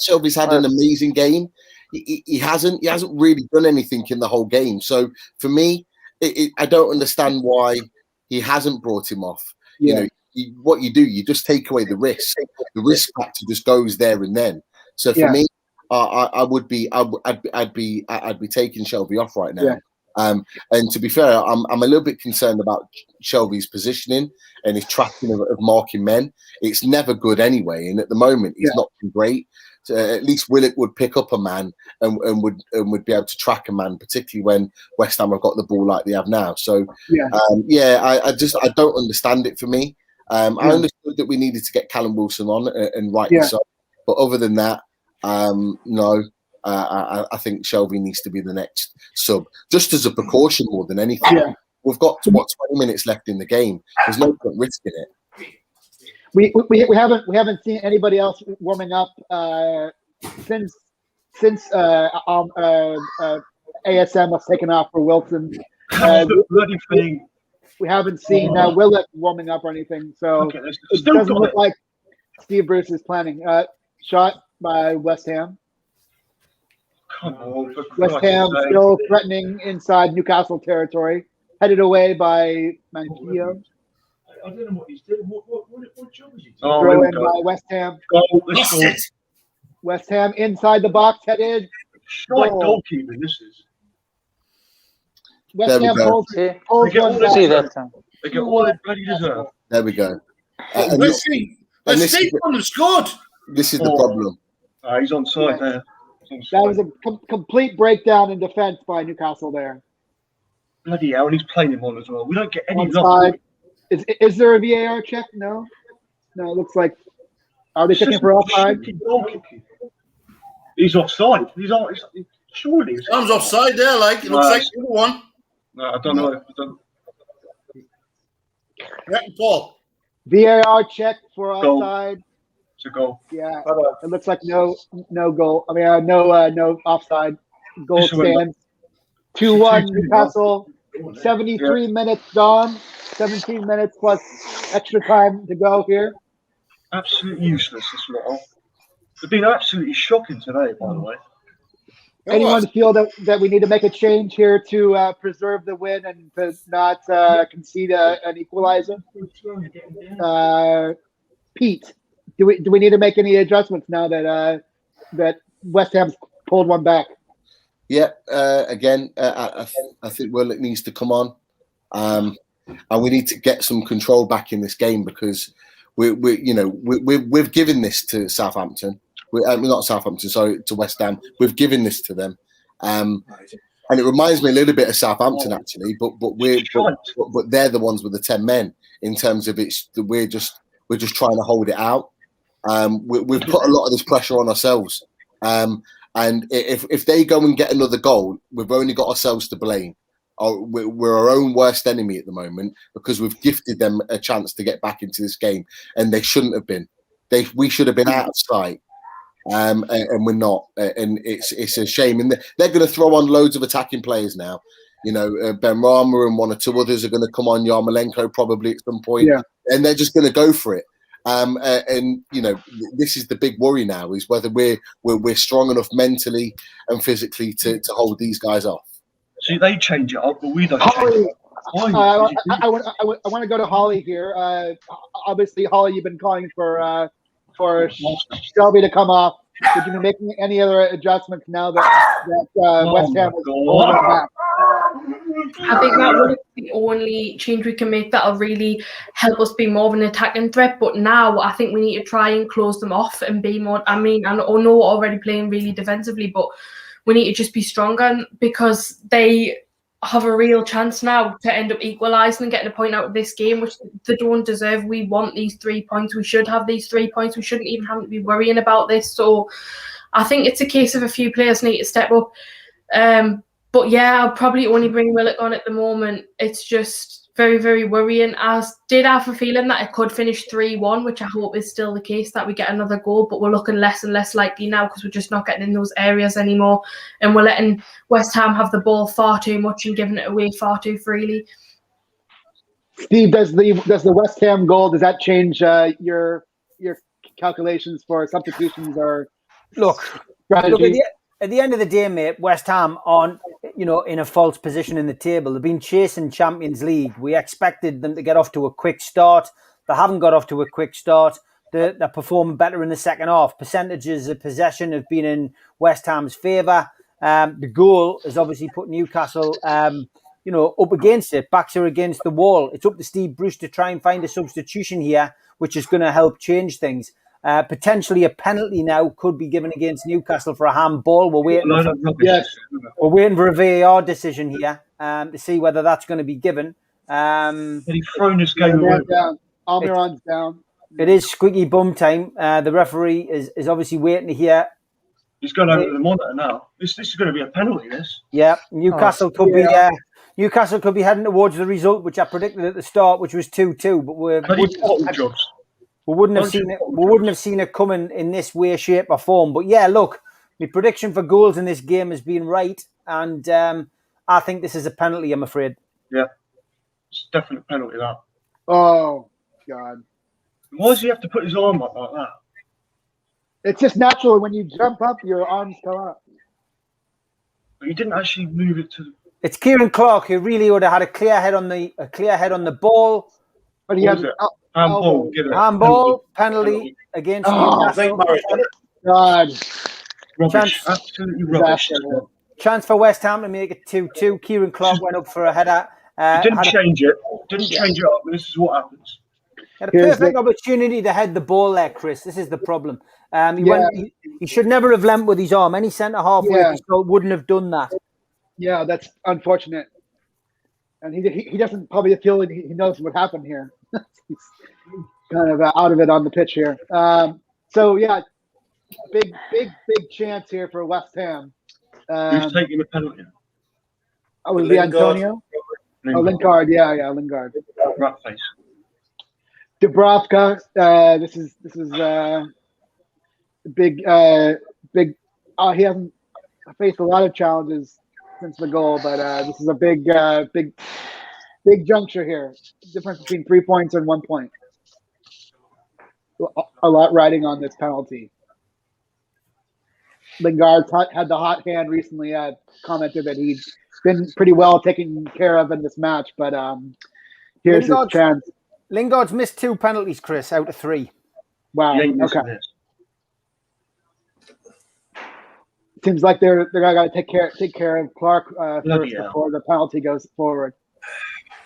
Shelby's had an amazing game. He hasn't really done anything in the whole game. So for me, I don't understand why he hasn't brought him off. Yeah. What you do, you just take away the risk. The risk factor just goes there and then. So for me, I'd be taking Shelby off right now. Yeah. And to be fair, I'm a little bit concerned about Shelby's positioning and his tracking of marking men. It's never good anyway, and at the moment he's not been great. So at least Willock would pick up a man and would be able to track a man, particularly when West Ham have got the ball like they have now. So I don't understand it for me. I understood that we needed to get Callum Wilson on and right this up, but other than that, no. I think Shelby needs to be the next sub, just as a precaution more than anything. Yeah. We've got 20 minutes left in the game. There's no point risking it. We haven't seen anybody else warming up since ASM was taken off for Wilson. Bloody thing. We haven't seen Willett warming up or anything, so it doesn't look like Steve Bruce is planning. Shot by West Ham. Come on, West Ham still threatening inside Newcastle territory, headed away by Manquillo. I don't know what he's doing. What job is he doing? Throw in by West Ham. West Ham inside the box, headed. Strike goalkeeping, this is. West Ham pulls one down. They get all they bloody deserve. There we go. Let's see. Let's see from the squad. This is the problem. He's on side there. That was a complete breakdown in defense by Newcastle there. Bloody hell, and he's playing him on as well. We don't get any love. Is there a VAR check? No, it looks like. Are they checking for offside? He's offside. He's surely. Someone's offside there. Like it looks like the other one. No, I don't know. I don't. Paul. VAR check for Goal. offside. It's a goal. Yeah, it looks like no goal. I mean, no offside. Goal This one- stands. 2-1 2-2, Newcastle. 73 minutes gone. 17 minutes plus extra time to go here. Absolutely useless, this lot. They've been absolutely shocking today, by the way. Anyone feel that we need to make a change here to preserve the win and to not concede an equalizer? Pete, do we need to make any adjustments now that West Ham's pulled one back? Yeah, again, I think Willock needs to come on, and we need to get some control back in this game because we've given this to Southampton. Not Southampton, sorry, to West Ham. We've given this to them, and it reminds me a little bit of Southampton actually. But they're the ones with the 10 men in terms of we're just trying to hold it out. We've put a lot of this pressure on ourselves. And if they go and get another goal, we've only got ourselves to blame. We're our own worst enemy at the moment because we've gifted them a chance to get back into this game, and they shouldn't have been. We should have been out of sight, and we're not. And it's a shame. And they're going to throw on loads of attacking players now. Ben Rama and one or two others are going to come on. Yarmolenko probably at some point, and they're just going to go for it. And this is the big worry now: is whether we're strong enough mentally and physically to hold these guys off. See, they change it up, but we don't Holly, change it up. I want to go to Holly here. Obviously, Holly, you've been calling for Shelby to come off. Would you be making any other adjustments now that West Ham is holding back? I think that would be the only change we can make that'll really help us be more of an attacking threat. But now I think we need to try and close them off and be more. I mean, I know we're already playing really defensively, but we need to just be stronger because they have a real chance now to end up equalising and getting a point out of this game, which they don't deserve. We want these 3 points. We should have these 3 points. We shouldn't even have to be worrying about this. So I think it's a case of a few players need to step up. But yeah, I'll probably only bring Willock on at the moment. It's just very, very worrying. I did have a feeling that it could finish 3-1, which I hope is still the case, that we get another goal, but we're looking less and less likely now because we're just not getting in those areas anymore. And we're letting West Ham have the ball far too much and giving it away far too freely. Steve, does the West Ham goal, does that change your calculations for substitutions or strategy? At the end of the day, mate, West Ham aren't, in a false position in the table. They've been chasing Champions League. We expected them to get off to a quick start. They haven't got off to a quick start. They're performing better in the second half. Percentages of possession have been in West Ham's favour. The goal has obviously put Newcastle, up against it. Backs are against the wall. It's up to Steve Bruce to try and find a substitution here, which is going to help change things. Potentially a penalty now could be given against Newcastle for a handball. We're waiting for a VAR decision here to see whether that's going to be given. He's thrown his game away. Almiron's down. It is squeaky bum time. The referee is obviously waiting to hear. He's going over the monitor now. This is going to be a penalty. Yeah, Newcastle could be. Newcastle could be heading towards the result, which I predicted at the start, which was 2-2. But we wouldn't have seen it coming in this way, shape, or form. But yeah, look, my prediction for goals in this game has been right, and I think this is a penalty, I'm afraid. Yeah, it's definitely a penalty, that. Oh, God. Why does he have to put his arm up like that? It's just natural. When you jump up, your arms come up. But he didn't actually move it to... It's Kieran Clark who really would have had a clear head on the ball. But he has handball, penalty against Newcastle. God. Rubbish. Absolutely rubbish. Chance for West Ham to make it 2-2. Kieran Clark went up for a header. Didn't change it up, but this is what happens. Had a perfect opportunity to head the ball there, Chris. This is the problem. He should never have lent with his arm. Any centre-half wouldn't have done that. Yeah, that's unfortunate. And he doesn't probably feel he knows what happened here. He's kind of out of it on the pitch here. Big chance here for West Ham. Who's taking the penalty? Would it be Antonio? Lingard. Yeah, Lingard. Rat face. Dubravka. This is big. He hasn't faced a lot of challenges since the goal, but this is a big juncture here. Difference between 3 points and 1 point. A lot riding on this penalty. Lingard had the hot hand recently. Commented that he'd been pretty well taken care of in this match, but here's his chance. Lingard's missed 2 penalties, Chris, out of 3. Wow. Okay. Seems like they're gonna take care of Clark first before the penalty goes forward.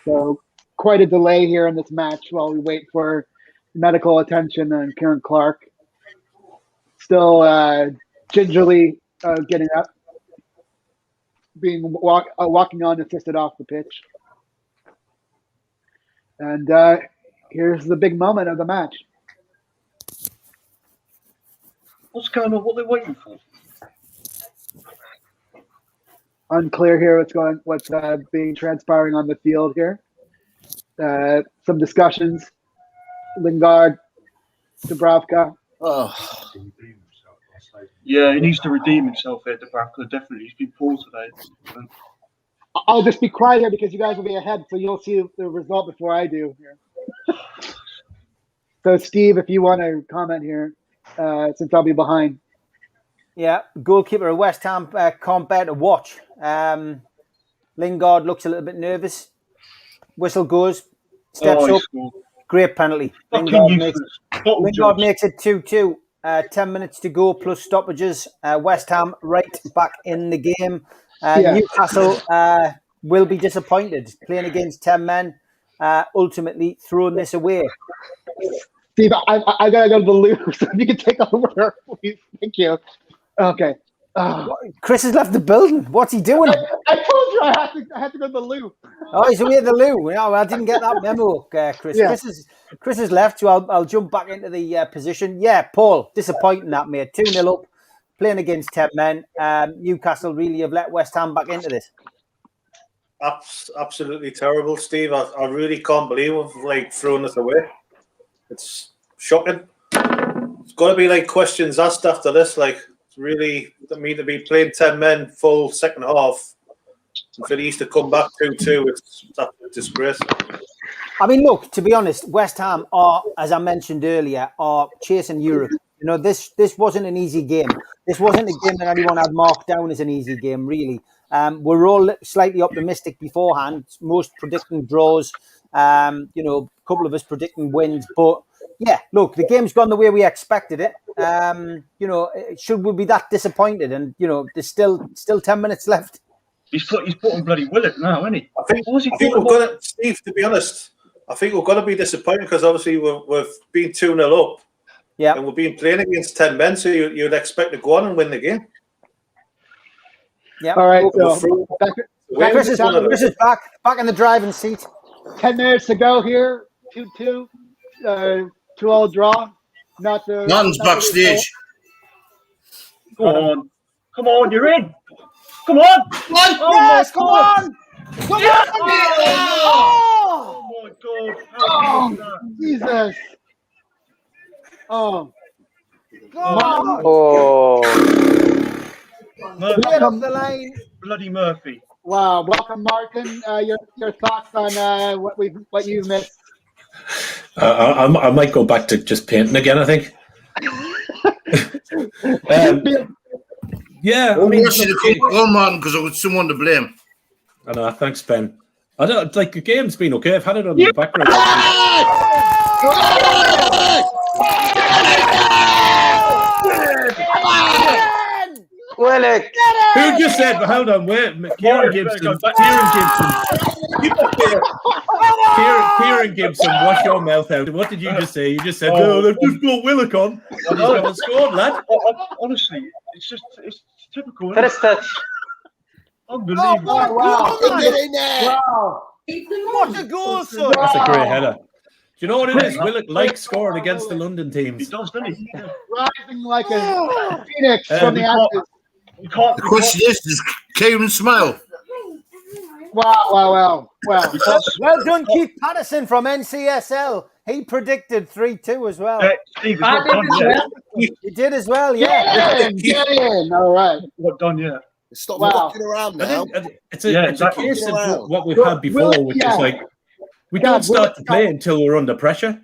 So quite a delay here in this match while we wait for medical attention and Kieran Clark still gingerly getting up, walking on assisted off the pitch. And here's the big moment of the match. What's going on? What are they waiting for? Unclear here what's being transpiring on the field here. Some discussions. Lingard, Dubravka. Oh. Yeah, he needs to redeem himself here, Dubravka. Definitely, he's been poor today. I'll just be quiet here because you guys will be ahead, so you'll see the result before I do here. So, Steve, if you want to comment here, since I'll be behind. Yeah, goalkeeper of West Ham can't bear to watch. Lingard looks a little bit nervous. Whistle goes, steps up. Great penalty. Lingard makes it 2-2. 10 minutes to go plus stoppages. West Ham right back in the game. Newcastle will be disappointed playing against 10 men. Ultimately throwing this away. Steve, I gotta go to the loo, so if you can take over, please. Thank you. Okay. Chris has left the building. What's he doing? I told you I had to go to the loo. Oh, he's away at the loo. No, I didn't get that memo, Chris. Yeah. Chris has left, so I'll jump back into the position. Yeah, Paul, disappointing that, mate. 2-0 up, playing against 10 men. Newcastle really have let West Ham back into this. Absolutely terrible, Steve. I really can't believe we've thrown this away. It's shocking. It's got to be questions asked after this. It's really mean to be playing 10 men full second half and for these to come back 2-2. It's a disgrace. I mean, look, to be honest, West Ham are, as I mentioned earlier, are chasing Europe. You know, this wasn't an easy game. This wasn't a game that anyone had marked down as an easy game, really. We're all slightly optimistic beforehand, most predicting draws, a couple of us predicting wins. But, yeah, look, the game's gone the way we expected it. Should we be that disappointed? And, there's still 10 minutes left. He's put on bloody Willett now, isn't he? I think we've got to, Steve, to be honest, I think we've got to be disappointed because obviously we've been 2-0 up. Yeah. And we've been playing against 10 men, so you'd expect to go on and win the game. Yeah. All right. So Chris is back in the driving seat. 10 minutes to go here. 2-2. 2-all draw. Nothing's backstage. Come on, you're in. Come on. Yes, come on. Come yeah. on. Oh my God. Oh, Jesus. Oh. God. Oh. Murphy. Get off the lane. Bloody Murphy. Wow. Welcome, Martin. Your thoughts on what you missed? I might go back to just painting again, I think. Yeah, I mean, Martin, because I got someone to blame. I know, thanks, Ben. I don't the game's been okay. I've had it on the background. Willick. Who just said? Hold on, wait. Kieran Gibson. Kieran Gibson, wash your mouth out. What did you just say? You just said, "No, they've just brought Willock on." And he's gone and scored, lad. Honestly, it's typical. First touch. Unbelievable. Oh, wow. Wow. What a goal, son. That's a great header. Do you know what it is? Willock likes scoring against the London teams. He does, doesn't he? Rising like a phoenix from the ashes. The question is, does Kieran smile? Wow. Well done, Keith Patterson from NCSL. He predicted 3-2 as well. Steve, it's not done yet. He did as well, yeah. Get in. All right. Not done yet. Stop Wow. walking around now. It's a case of Around. what we've had before, which is like we don't start to play until we're under pressure.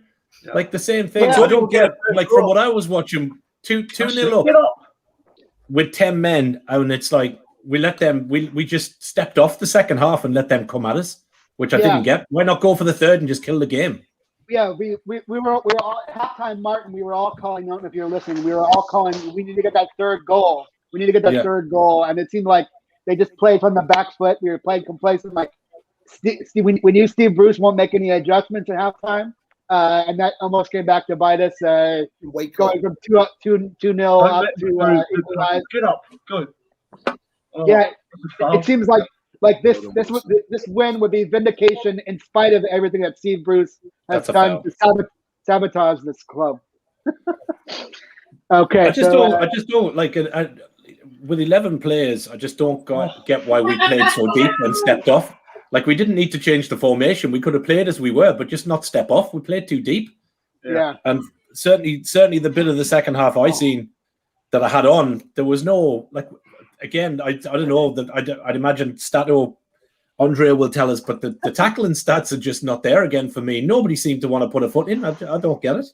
Yeah. Like the same thing. Yeah. I don't get like from what I was watching, 2-0 up with 10 men, and it's like we let them. We just stepped off the second half and let them come at us, which I didn't get. Why not go for the third and just kill the game? Yeah, we were all at halftime, Martin. We were all calling. I don't know if you're listening. We were all calling. We need to get that third goal. We need to get that third goal, and it seemed like they just played from the back foot. We were playing complacent. Like we knew Steve Bruce won't make any adjustments at halftime, and that almost came back to bite us. Going from 2-0 up to equalize. Get up, go. Yeah, it seems like this win would be vindication in spite of everything that Steve Bruce has done to sabotage this club. Okay, I just don't like with 11 players. I just don't get why we played so deep and stepped off. Like we didn't need to change the formation. We could have played as we were, but just not step off. We played too deep. Yeah, and certainly the bit of the second half I seen that I had on, there was no like. Again, I don't know that I'd imagine Stato, Andre will tell us, but the tackling stats are just not there again for me. Nobody seemed to want to put a foot in. I don't get it.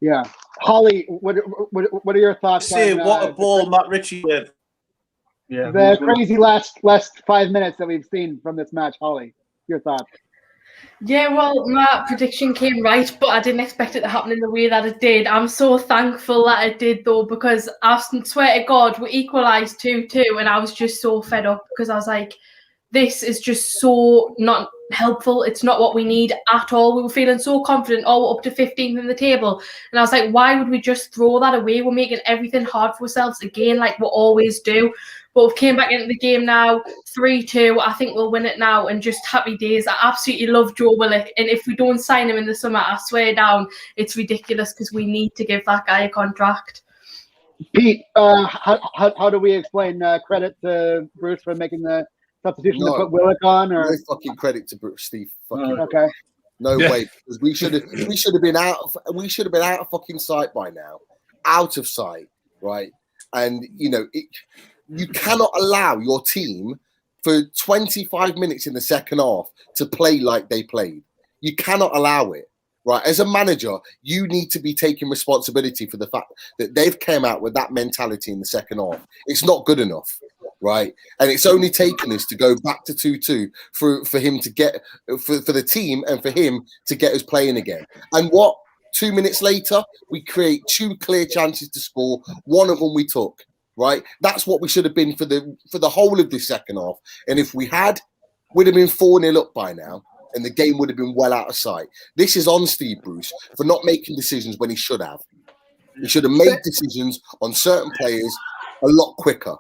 Yeah, Holly, what are your thoughts? What a ball Matt Ritchie did. Yeah, the crazy last 5 minutes that we've seen from this match. Holly, your thoughts? Yeah, well, my prediction came right, but I didn't expect it to happen in the way that it did. I'm so thankful that it did, though, because I swear to God, we equalised 2-2, and I was just so fed up because I was like, this is just so not helpful. It's not what we need at all. We were feeling so confident, we're up to 15th in the table. And I was like, why would we just throw that away? We're making everything hard for ourselves again, like we always do. But we've came back into the game now, 3-2. I think we'll win it now, and just happy days. I absolutely love Joe Willock, and if we don't sign him in the summer, I swear down, it's ridiculous because we need to give that guy a contract. Pete, how do we explain credit to Bruce for making the substitution to put Willock on? Or no fucking credit to Bruce, Steve. Okay. No way, because we should have been out of fucking sight by now, out of sight, right? And you cannot allow your team for 25 minutes in the second half to play like they played. You cannot allow it, right? As a manager, you need to be taking responsibility for the fact that they've come out with that mentality in the second half. It's not good enough, right? And it's only taken us to go back to 2-2 for him to get for the team and for him to get us playing again. And 2 minutes later, we create 2 clear chances to score. One of them we took. Right, that's what we should have been for the whole of this second half. And if we had, we'd have been 4-0 up by now, and the game would have been well out of sight. This is on Steve Bruce for not making decisions when he should have. He should have made decisions on certain players a lot quicker,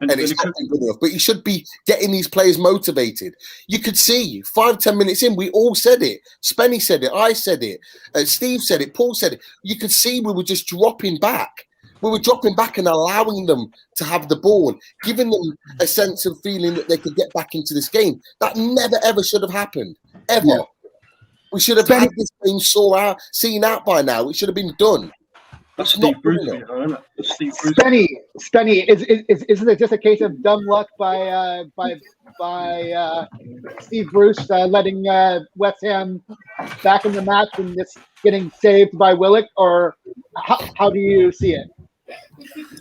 and it's not been good enough. But he should be getting these players motivated. You could see 5-10 minutes in, we all said it. Spenny said it. I said it. Steve said it. Paul said it. You could see we were just dropping back. We were dropping back and allowing them to have the ball, giving them a sense of feeling that they could get back into this game. That never, ever should have happened, ever. Yeah. We should have had this game seen out by now. It should have been done. That's not Bruce, Spenny, isn't it just a case of dumb luck by Steve Bruce letting West Ham back in the match and just getting saved by Willock, or how do you see it?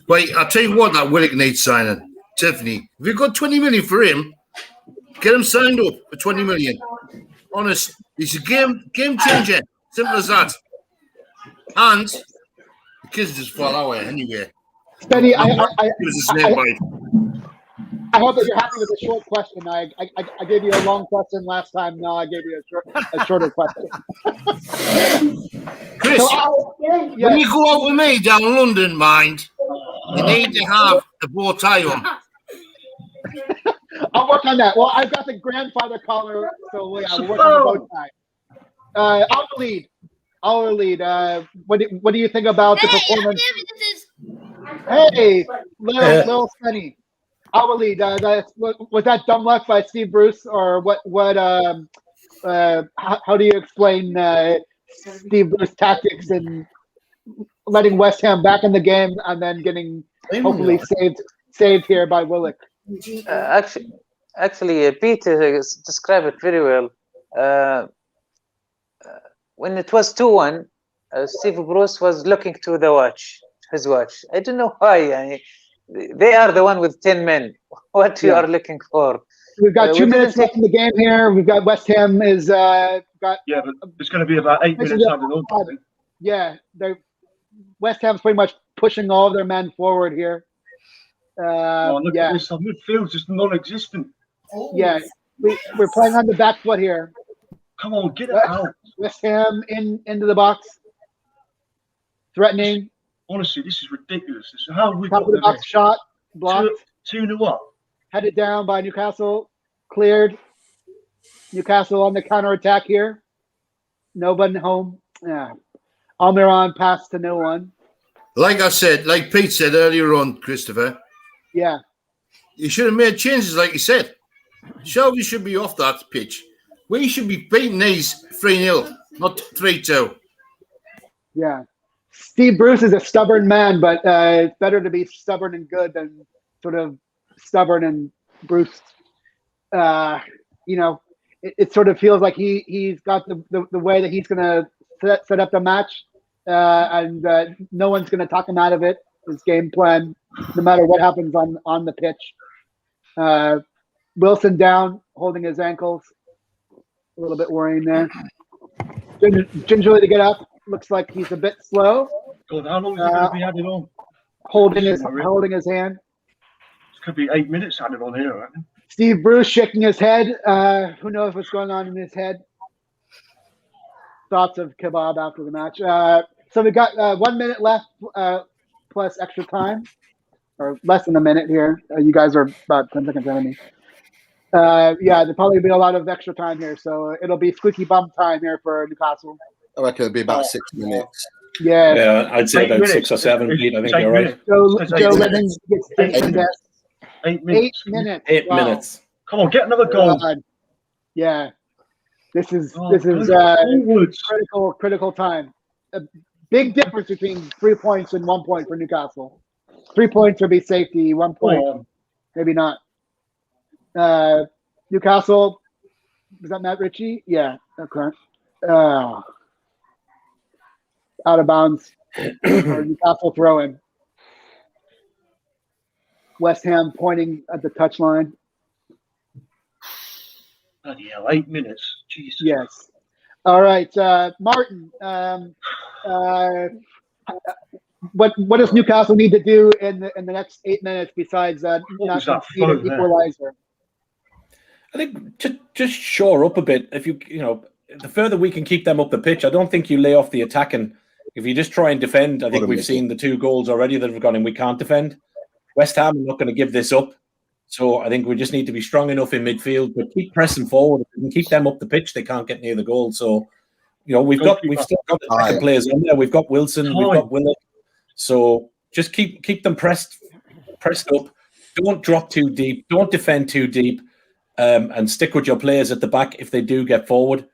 Wait, I'll tell you what, that Willock needs signing. Tiffany, if you've got 20 million for him, get him signed up for 20 million. Honest, he's a game changer. Simple as that. And the kids just fall away anyway. Spenny, I hope that you're happy with the short question. I gave you a long question last time. Now I gave you a shorter question. Chris, when you go out with me down London, mind, you need to have the bow tie on. I'll work on that. Well, I've got the grandfather collar, so we'll work on the bow tie. Our lead. What do you think about the performance? Hey, little Spenny. Our lead. Was that dumb luck by Steve Bruce, or what? How do you explain Steve Bruce tactics and letting West Ham back in the game and then getting hopefully saved here by Willock? Actually, Peter described it very well. When it was 2-1, Steve Bruce was looking to his watch. I don't know why. They are the one with 10 men. What you are looking for? We've got 2 minutes left in the game here. We've got West Ham is got. Yeah, but it's going to be about 8 minutes added on. Yeah, West Ham's pretty much pushing all of their men forward here. Look at this. Our midfield's just non-existent. Yeah, we're playing on the back foot here. Come on, get it out. West Ham into the box, threatening. Honestly, this is ridiculous. How we Top got of the box shot blocked. 2-0 up. Headed down by Newcastle. Cleared. Newcastle on the counter attack here. No one home. Yeah. Almiron pass to no one. Like I said, like Pete said earlier on, Christopher. Yeah. You should have made changes, like you said. Shelby should be off that pitch. We should be beating these 3-0, not 3-2. Yeah. Steve Bruce is a stubborn man, but it's better to be stubborn and good than sort of stubborn and Bruce. It sort of feels like he's got the way that he's going to set up the match, and no one's going to talk him out of it. His game plan, no matter what happens on the pitch. Wilson down, holding his ankles. A little bit worrying there. Gingerly to get up. Looks like he's a bit slow. God, how long is it going to be added on? Holding his hand. It could be 8 minutes added on here, right? Steve Bruce shaking his head. Who knows what's going on in his head? Thoughts of kebab after the match. So we've got 1 minute left plus extra time, or less than a minute here. You guys are about 10 seconds ahead of me. There'll probably be a lot of extra time here, so it'll be squeaky bum time here for Newcastle. I reckon it'll be about 6 minutes. Yeah, I'd say about 6 or 7. Pete, I think you're right. Joe Lennon gets 8 minutes. 8 minutes. 8 minutes. 8 minutes. Come on, get another goal. Yeah, this is critical time. A big difference between 3 points and 1 point for Newcastle. 3 points would be safety. 1 point, maybe not. Newcastle, was that Matt Ritchie? Yeah, okay. Out of bounds for Newcastle throw-in. West Ham pointing at the touchline. Bloody hell, 8 minutes. Jesus. Yes. All right, Martin. What does Newcastle need to do in the next 8 minutes besides not concede an equalizer? I think just shore up a bit. If the further we can keep them up the pitch, I don't think you lay off the attacking. If you just try and defend, I think we've seen the 2 goals already that have gone in. We can't defend. West Ham are not going to give this up. So I think we just need to be strong enough in midfield, but keep pressing forward. If we can keep them up the pitch, they can't get near the goal. So, we've still got the second players on there. We've got Wilson, we've got Willock. So just keep them pressed up. Don't drop too deep. Don't defend too deep. And stick with your players at the back if they do get forward.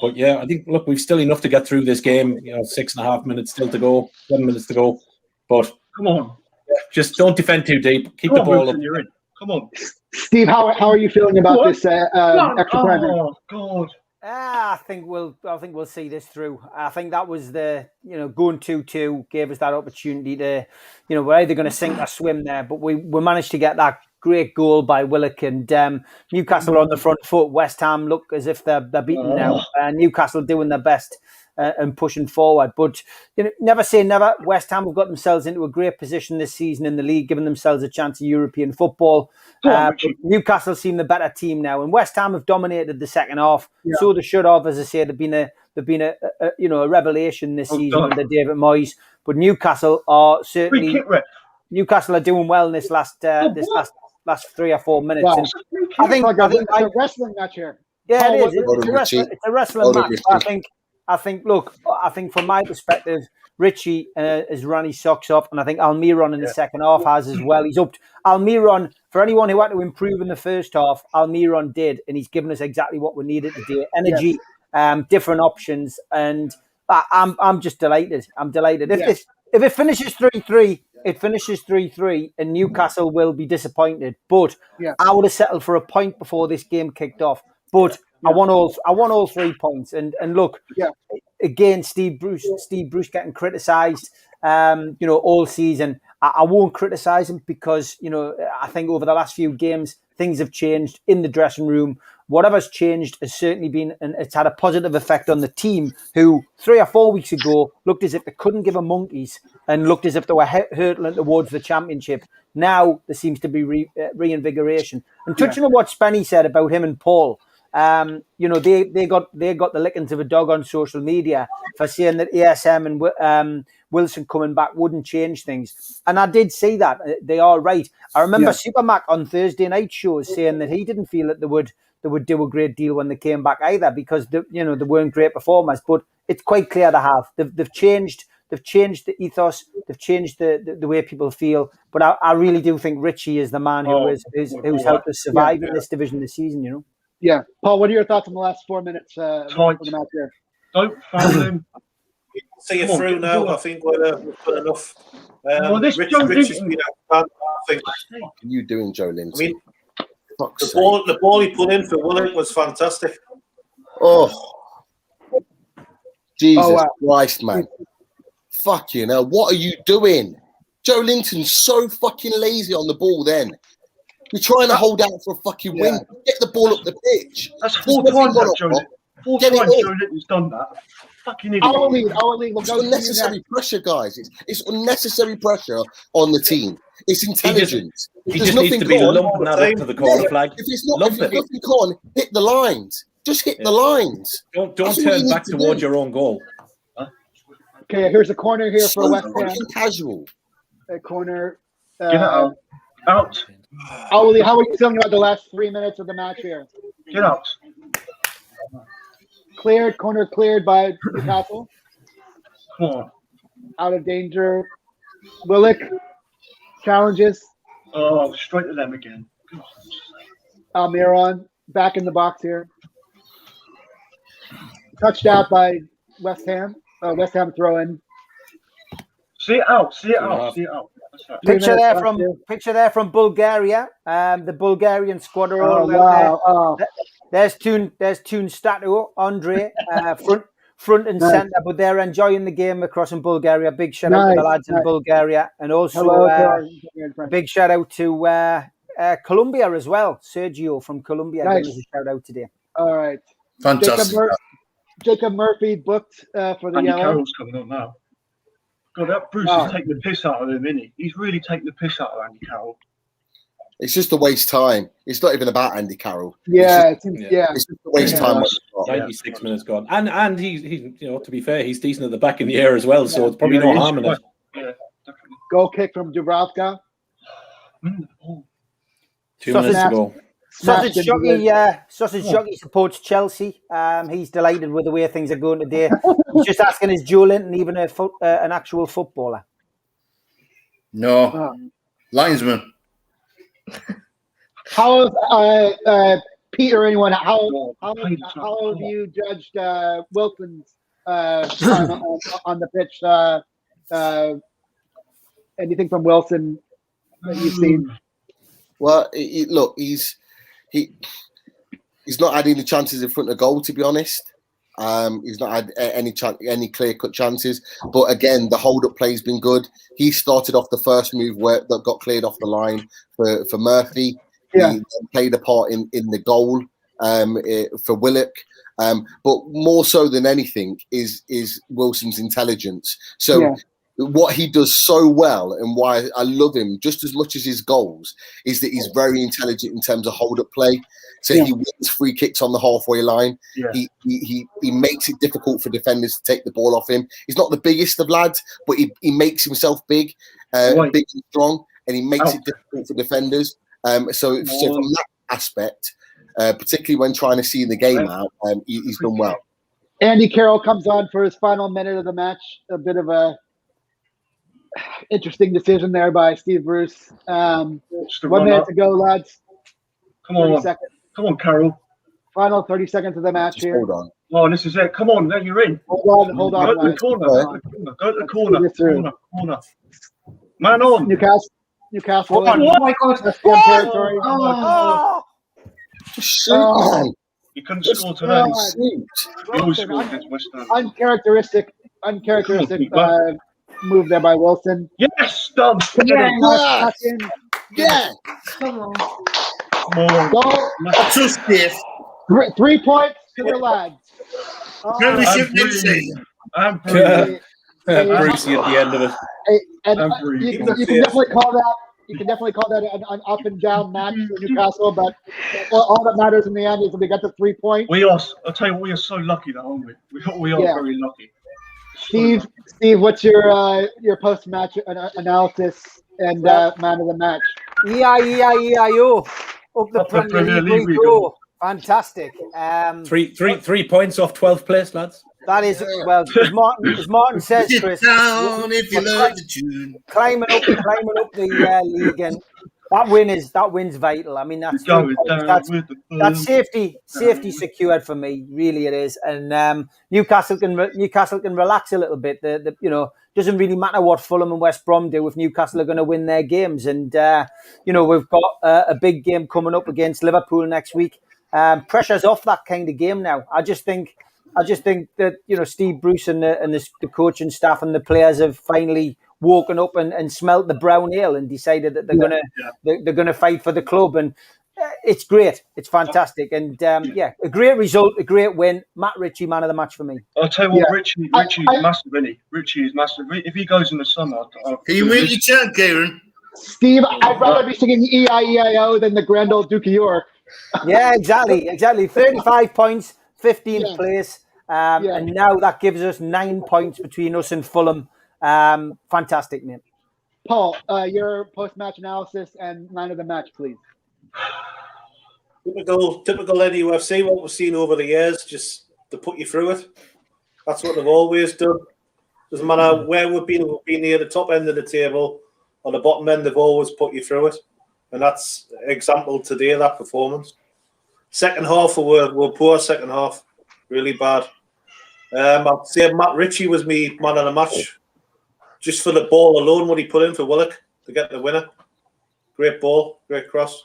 But yeah, I think, look, we've still enough to get through this game. 6.5 minutes still to go, 7 minutes to go. But come on, just don't defend too deep. Keep the ball up. You're in. Come on, Steve. How are you feeling about this extra time? Oh God. I think we'll see this through. I think that was the going 2-2 gave us that opportunity to we're either going to sink or swim there, but we managed to get that great goal by Willock, and Newcastle on the front foot. West Ham look as if they're beaten now. Newcastle doing their best and pushing forward. But never say never. West Ham have got themselves into a great position this season in the league, giving themselves a chance at European football. Newcastle seem the better team now, and West Ham have dominated the second half. Yeah. So they should have, as I say, they've been a revelation this season under David Moyes. But Newcastle are certainly doing well in this last 3 or 4 minutes. Wow. I think it's a wrestling match here. Yeah, it is. It's a wrestling match. I think from my perspective, Richie has run his socks off, and I think Almiron in the second half has as well. He's upped Almiron. For anyone who had to improve in the first half, Almiron did, and he's given us exactly what we needed today. Energy, different options, and I'm just delighted. I'm delighted. If it finishes 3-3, it finishes 3-3, and Newcastle will be disappointed. But I would have settled for a point before this game kicked off. But I want all 3 points. And look, again, Steve Bruce getting criticised, all season. I won't criticise him because, I think over the last few games, things have changed in the dressing room. Whatever's changed has certainly been, and it's had a positive effect on the team who 3 or 4 weeks ago looked as if they couldn't give a monkeys and looked as if they were hurtling towards the championship. Now there seems to be reinvigoration. And touching on what Spenny said about him and Paul, they got the lickings of a dog on social media for saying that ASM and Wilson coming back wouldn't change things, and I did see that. They are right. I remember Supermac on Thursday night shows saying that he didn't feel that they would do a great deal when they came back either, because they weren't great performers. But it's quite clear they have. They've changed the ethos. They've changed the way people feel. But I really do think Richie is the man who's helped us survive in this division this season. Yeah, Paul. What are your thoughts on the last 4 minutes of the match here? Don't foul him. See you through now. I think we've got enough. Rich has been out. I think. What are you doing, Joe Linton? I mean, the ball he put in for Willock was fantastic. Oh, Jesus Christ, man! Fuck you now. What are you doing? Joe Linton's so fucking lazy on the ball. Then you're trying to hold out for a fucking win. Get the ball up the pitch. That's 4 times that Joe Linton's done that. Fucking idiot. Our lead. It's unnecessary pressure, guys. It's unnecessary pressure on the team. It's intelligence. He just needs to be lumping that up to the corner flag. If it's nothing on, hit the lines. Just hit the lines. Don't turn back towards your own goal. Okay, here's a corner here for West Ham. Casual. A corner. Get out. Out. Oli, how are you feeling about the last 3 minutes of the match here? Get out. Corner cleared by Newcastle. Come on. Out of danger. Willock challenges. Oh, straight to them again. Almiron back in the box here. Touched out by West Ham. West Ham throw in. See it out. Picture there from Bulgaria. The Bulgarian squad are all out there. There's Toon Statu, Andre, front and centre, but they're enjoying the game across in Bulgaria. Big shout out to the lads in Bulgaria, and also big shout out to Colombia as well. Sergio from Colombia gave us a shout out today. All right, fantastic. Jacob Murphy booked for the Andy yellow. Carroll's coming on now. God, that Bruce is taking the piss out of him, isn't he? He's really taking the piss out of Andy Carroll. It's just a waste time. It's not even about Andy Carroll. It's just a waste time. 96 minutes gone, and he's to be fair, he's decent at the back in the air as well. So it's probably no harm in it. Yeah, definitely. Goal kick from Dubravka. 2 minutes to go. Sausage Jockey supports Chelsea. He's delighted with the way things are going today. He's just asking, is Joe Linton even an actual footballer? No, linesman. How Pete or anyone? How have you judged Wilson's on the pitch? Anything from Wilson that you've seen? Well, look, he's not had any chances in front of goal, to be honest. He's not had any clear-cut chances. But again, the hold-up play has been good. He started off the first move that got cleared off the line for Murphy. Yeah. He played a part in the goal for Willock. But more so than anything is Wilson's intelligence. So what he does so well, and why I love him just as much as his goals, is that he's very intelligent in terms of hold-up play. So he wins free kicks on the halfway line. Yeah. He makes it difficult for defenders to take the ball off him. He's not the biggest of lads, but he makes himself big and strong, and he makes it difficult for defenders. So from that aspect, particularly when trying to see the game out, he's done well. Andy Carroll comes on for his final minute of the match. A bit of a interesting decision there by Steve Bruce. 1 minute to go, lads. Come on, 30 seconds. Come on, Carroll. Final 30 seconds of the match here. Hold on. Oh, this is it. Come on, then you're in. Hold on, Go to the lads. corner. Go to the corner. Let's see this Corner. Man on. Newcastle. Oh my God. West Ham territory. Shoot. He couldn't score today. Shoot. He always scored against West Ham. Uncharacteristic move there by Wilson. Yes, done. Yeah. Yeah. Come on. Come on. Goal. Too stiff. 3 points to the lads. Premiership next season. I'm pretty. Brucey at the end of it. You can definitely call that. You can definitely call that an up and down match for Newcastle, but all that matters in the end is that we got the 3 points. We are. I'll tell you, we are so lucky, though, aren't we? We are very lucky. Steve, what's your post-match analysis and man of the match? E-I-E-I-E-I-O. Up the Premier League we go. Fantastic. 3 points off 12th place, lads. That is, well, as Martin says, Chris, down if you love the tune. climbing up the league, and that win's vital. I mean, that's safety secured for me. Really, it is. And Newcastle can relax a little bit. Doesn't really matter what Fulham and West Brom do if Newcastle are going to win their games. And we've got a big game coming up against Liverpool next week. Pressure's off that kind of game now. I just think that Steve Bruce and the coaching staff and the players have finally woken up and smelt the brown ale and decided that they're gonna fight for the club, and it's great. It's fantastic, and a great result, a great win. Matt Ritchie, man of the match for me. I'll tell you what, Ritchie is massive, isn't he? Ritchie is massive. If he goes in the summer, Can you make your chant, Kieran? Steve, I'd rather be singing E-I-E-I-O than the grand old Duke of York. Yeah, exactly. 35 points, 15th place. And now that gives us 9 points between us and Fulham. Fantastic, mate. Paul, your post-match analysis and man of the match, please. Typical NUFC, what we've seen over the years, just to put you through it. That's what they've always done. Doesn't matter where we've been near the top end of the table or the bottom end, they've always put you through it. And that's example today, that performance. Second half, we're poor second half. Really bad. I'd say Matt Ritchie was me man of the match. Just for the ball alone, what he put in for Willock to get the winner. Great ball, great cross.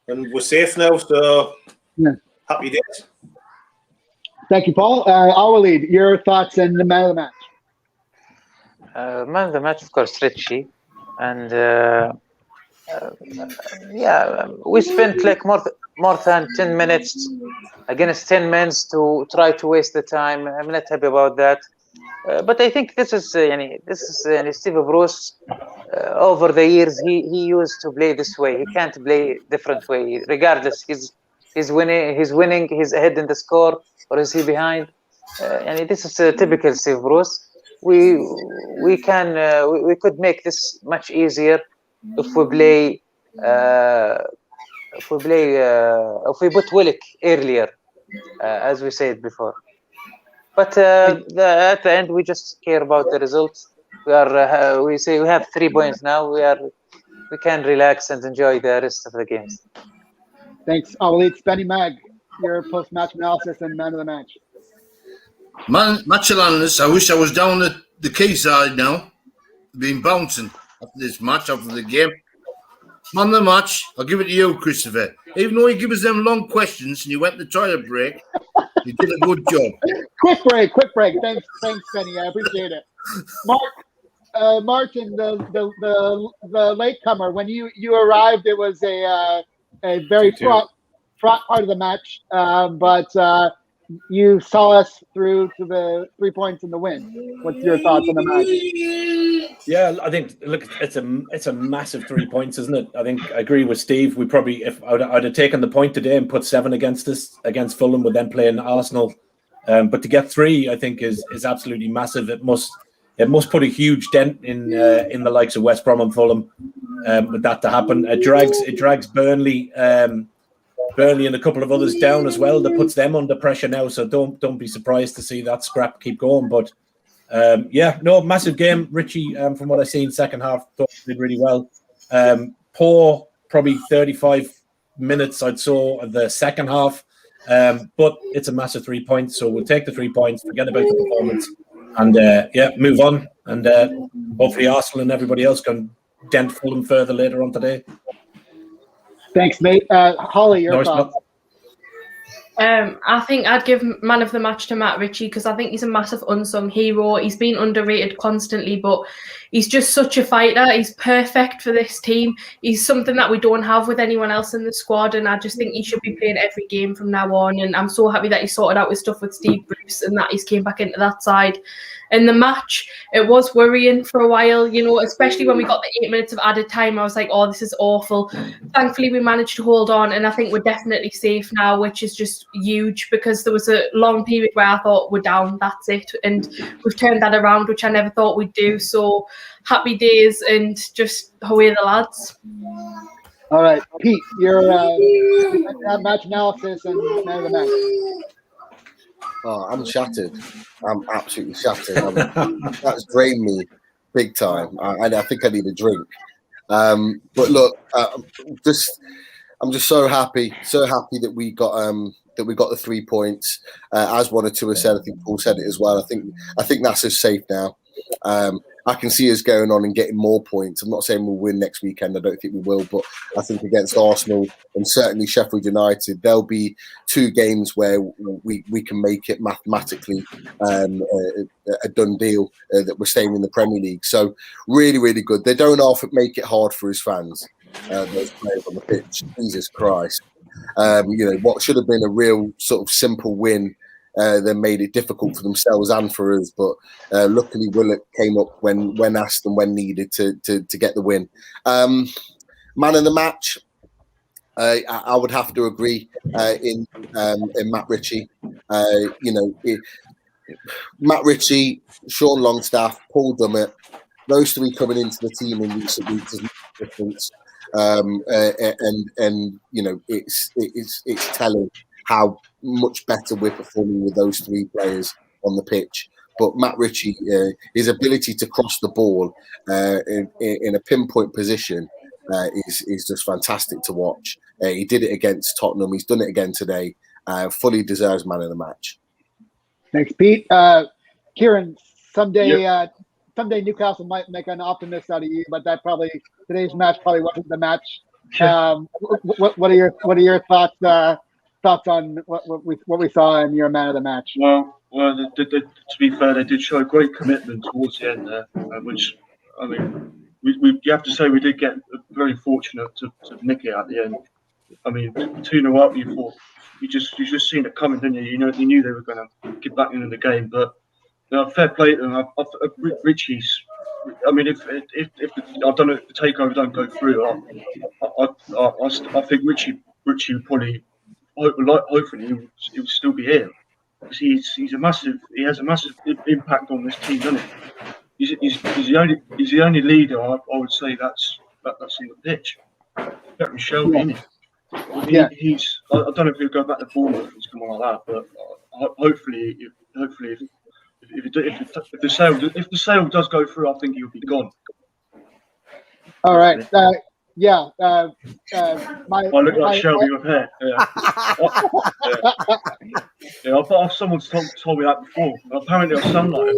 And we're safe now, so happy days. Thank you, Paul. Awaleed, your thoughts and the man of the match. Man of the match, of course, Ritchie. And we spent like more than 10 minutes against 10 men to try to waste the time. I'm not happy about that. But I think this is Steve Bruce. Over the years, he used to play this way. He can't play different way. Regardless, he's winning. He's ahead in the score, or is he behind? This is a typical Steve Bruce. We could make this much easier if we play. If we put Willock earlier, as we said before. But at the end, we just care about the results. We say we have 3 points now. We can relax and enjoy the rest of the games. Thanks, Awaleed. Spenny Mag, your post-match analysis and man of the match. Match analysis. I wish I was down at the quayside now, been bouncing after this match, after the game. Man of the match, I'll give it to you, Christopher. Even though you give us them long questions and you went to toilet break, you did a good job. Quick break. Thanks, Penny. I appreciate it. Martin, the latecomer. When you arrived, it was a very fraught part of the match, but you saw us through to the 3 points in the win. What's your thoughts on the match? Yeah, I think it's a massive 3 points, isn't it? I think I agree with Steve. We probably, if I'd have taken the point today and put 7 against Fulham, with them playing Arsenal, but to get 3, I think is absolutely massive. It must put a huge dent in the likes of West Brom and Fulham with that to happen. It drags Burnley Burnley and a couple of others down as well. That puts them under pressure now. So don't be surprised to see that scrap keep going. But massive game. Richie, from what I seen second half, thought he did really well. Poor, probably 35 minutes I'd saw of the second half. But it's a massive 3 points, so we'll take the 3 points, forget about the performance, and move on. And hopefully Arsenal and everybody else can dent Fulham further later on today. Thanks, mate. Holly, your thoughts? I think I'd give man of the match to Matt Ritchie because I think he's a massive unsung hero. He's been underrated constantly, but he's just such a fighter. He's perfect for this team. He's something that we don't have with anyone else in the squad, and I just think he should be playing every game from now on. And I'm so happy that he sorted out his stuff with Steve Bruce and that he's came back into that side. In the match, it was worrying for a while, especially when we got the 8 minutes of added time. I was like, oh, this is awful. Thankfully, we managed to hold on, and I think we're definitely safe now, which is just huge because there was a long period where I thought we're down, that's it. And we've turned that around, which I never thought we'd do. So happy days and just away the lads. All right, Pete, your match analysis and man of the match. Oh, I'm shattered. I'm absolutely shattered. That's drained me big time. I think I need a drink. But look, I'm just so happy that we got the 3 points. As one or two have said, I think Paul said it as well. I think that's us safe now. I can see us going on and getting more points. I'm not saying we'll win next weekend. I don't think we will, but I think against Arsenal and certainly Sheffield United, there'll be 2 games where we can make it mathematically a done deal that we're staying in the Premier League. So really, really good. They don't often make it hard for his fans, those players on the pitch. Jesus Christ. What should have been a real sort of simple win, they made it difficult for themselves and for us. But luckily, Willock came up when asked and when needed to get the win. Man of the match, I would have to agree in Matt Ritchie. Matt Ritchie, Sean Longstaff, Paul Dummett, those 3 coming into the team in recent weeks has made a difference. It's telling how much better we're performing with those 3 players on the pitch. But Matt Ritchie, his ability to cross the ball in a pinpoint position is just fantastic to watch. He did it against Tottenham. He's done it again today. Fully deserves man of the match. Thanks, Pete. Kieran, someday Newcastle might make an optimist out of you, but today's match probably wasn't the match. What are your thoughts on what we saw in your man of the match? Well, to be fair, they did show great commitment towards the end there, which I mean, you have to say we did get very fortunate to nick it at the end. I mean, 2-0 up, you thought you just seen it coming, didn't you? You knew they were going to get back into the game, but fair play to them. Richie's. I mean, if I don't know if the takeover don't go through, I think Richie would probably. Hopefully, he will still be here. He has a massive impact on this team, doesn't he? He's the only leader I would say that's in the pitch. Better than Shelby, isn't he? I don't know if he'll go back to Bournemouth or something like that, but hopefully, if the sale does go through, I think he'll be gone. All right. I look like Shelby with hair. I thought someone's told me that before. Apparently, I sound like it.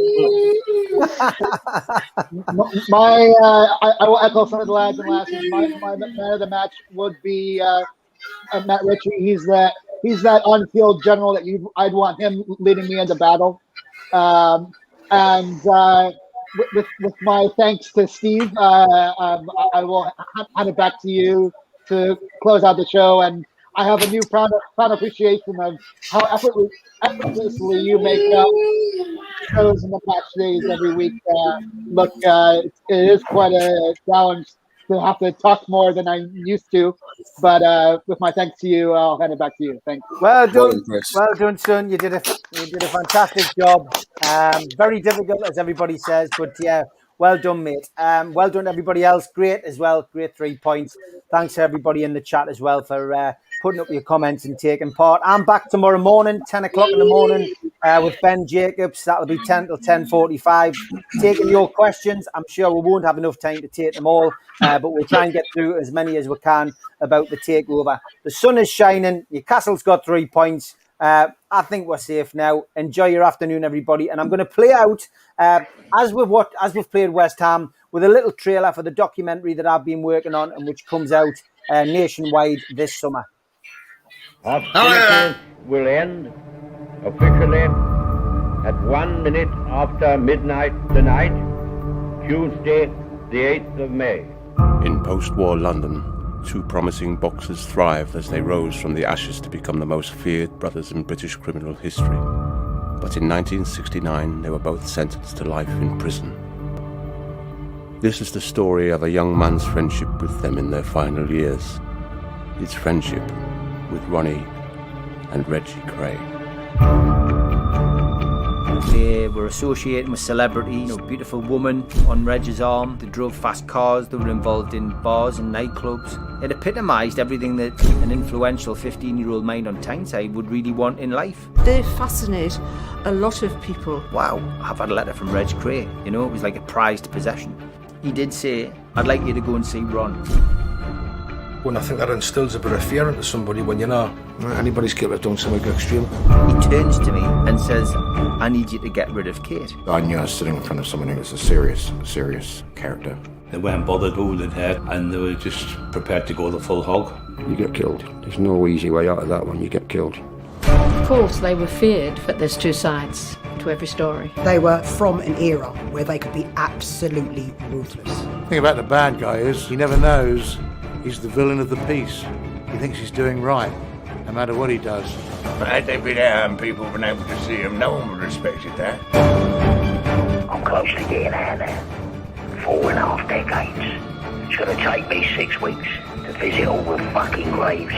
I will echo some of the lads and lasses. My man of the match would be Matt Ritchie. He's that on-field general that I'd want him leading me into battle. With my thanks to Steve, I will hand it back to you to close out the show. And I have a new proud appreciation of how effortlessly you make shows in the match days every week. It is quite a challenge to have to talk more than I'm used to. But with my thanks to you, I'll hand it back to you. Thanks. Well done, son. You did a fantastic job. Very difficult, as everybody says, but yeah, well done, mate. Well done, everybody else. Great as well. Great 3 points. Thanks to everybody in the chat as well for putting up your comments and taking part. I'm back tomorrow morning, 10 o'clock in the morning, with Ben Jacobs. That'll be 10 till 10:45. Taking your questions. I'm sure we won't have enough time to take them all, but we'll try and get through as many as we can about the takeover. The sun is shining. Newcastle's got 3 points. I think we're safe now. Enjoy your afternoon, everybody. And I'm going to play out, as we've played West Ham, with a little trailer for the documentary that I've been working on and which comes out nationwide this summer. Hostilities will end officially at 1 minute after midnight tonight, Tuesday, the 8th of May. In post-war London, two promising boxers thrived as they rose from the ashes to become the most feared brothers in British criminal history. But in 1969, they were both sentenced to life in prison. This is the story of a young man's friendship with them in their final years. His friendship with Ronnie and Reggie Cray. They were associating with celebrities, a beautiful woman on Reg's arm. They drove fast cars. They were involved in bars and nightclubs. It epitomised everything that an influential 15-year-old mind on Tyneside would really want in life. They fascinate a lot of people. Wow, I've had a letter from Reg Cray. You know, it was like a prized possession. He did say, I'd like you to go and see Ron. Well, I think that instills a bit of fear into somebody when you know anybody's capable of doing something extreme. He turns to me and says, I need you to get rid of Kate. I knew I was sitting in front of someone who was a serious character. They weren't bothered who they'd hurt, and they were just prepared to go the full hog. You get killed. There's no easy way out of that one. You get killed. Of course, they were feared, but there's two sides to every story. They were from an era where they could be absolutely ruthless. The thing about the bad guy is he never knows he's the villain of the piece. He thinks he's doing right, no matter what he does. But had they been out and people been able to see him, no one would have respected that. I'm close to getting out there. 4.5 decades. It's going to take me 6 weeks to visit all the fucking graves.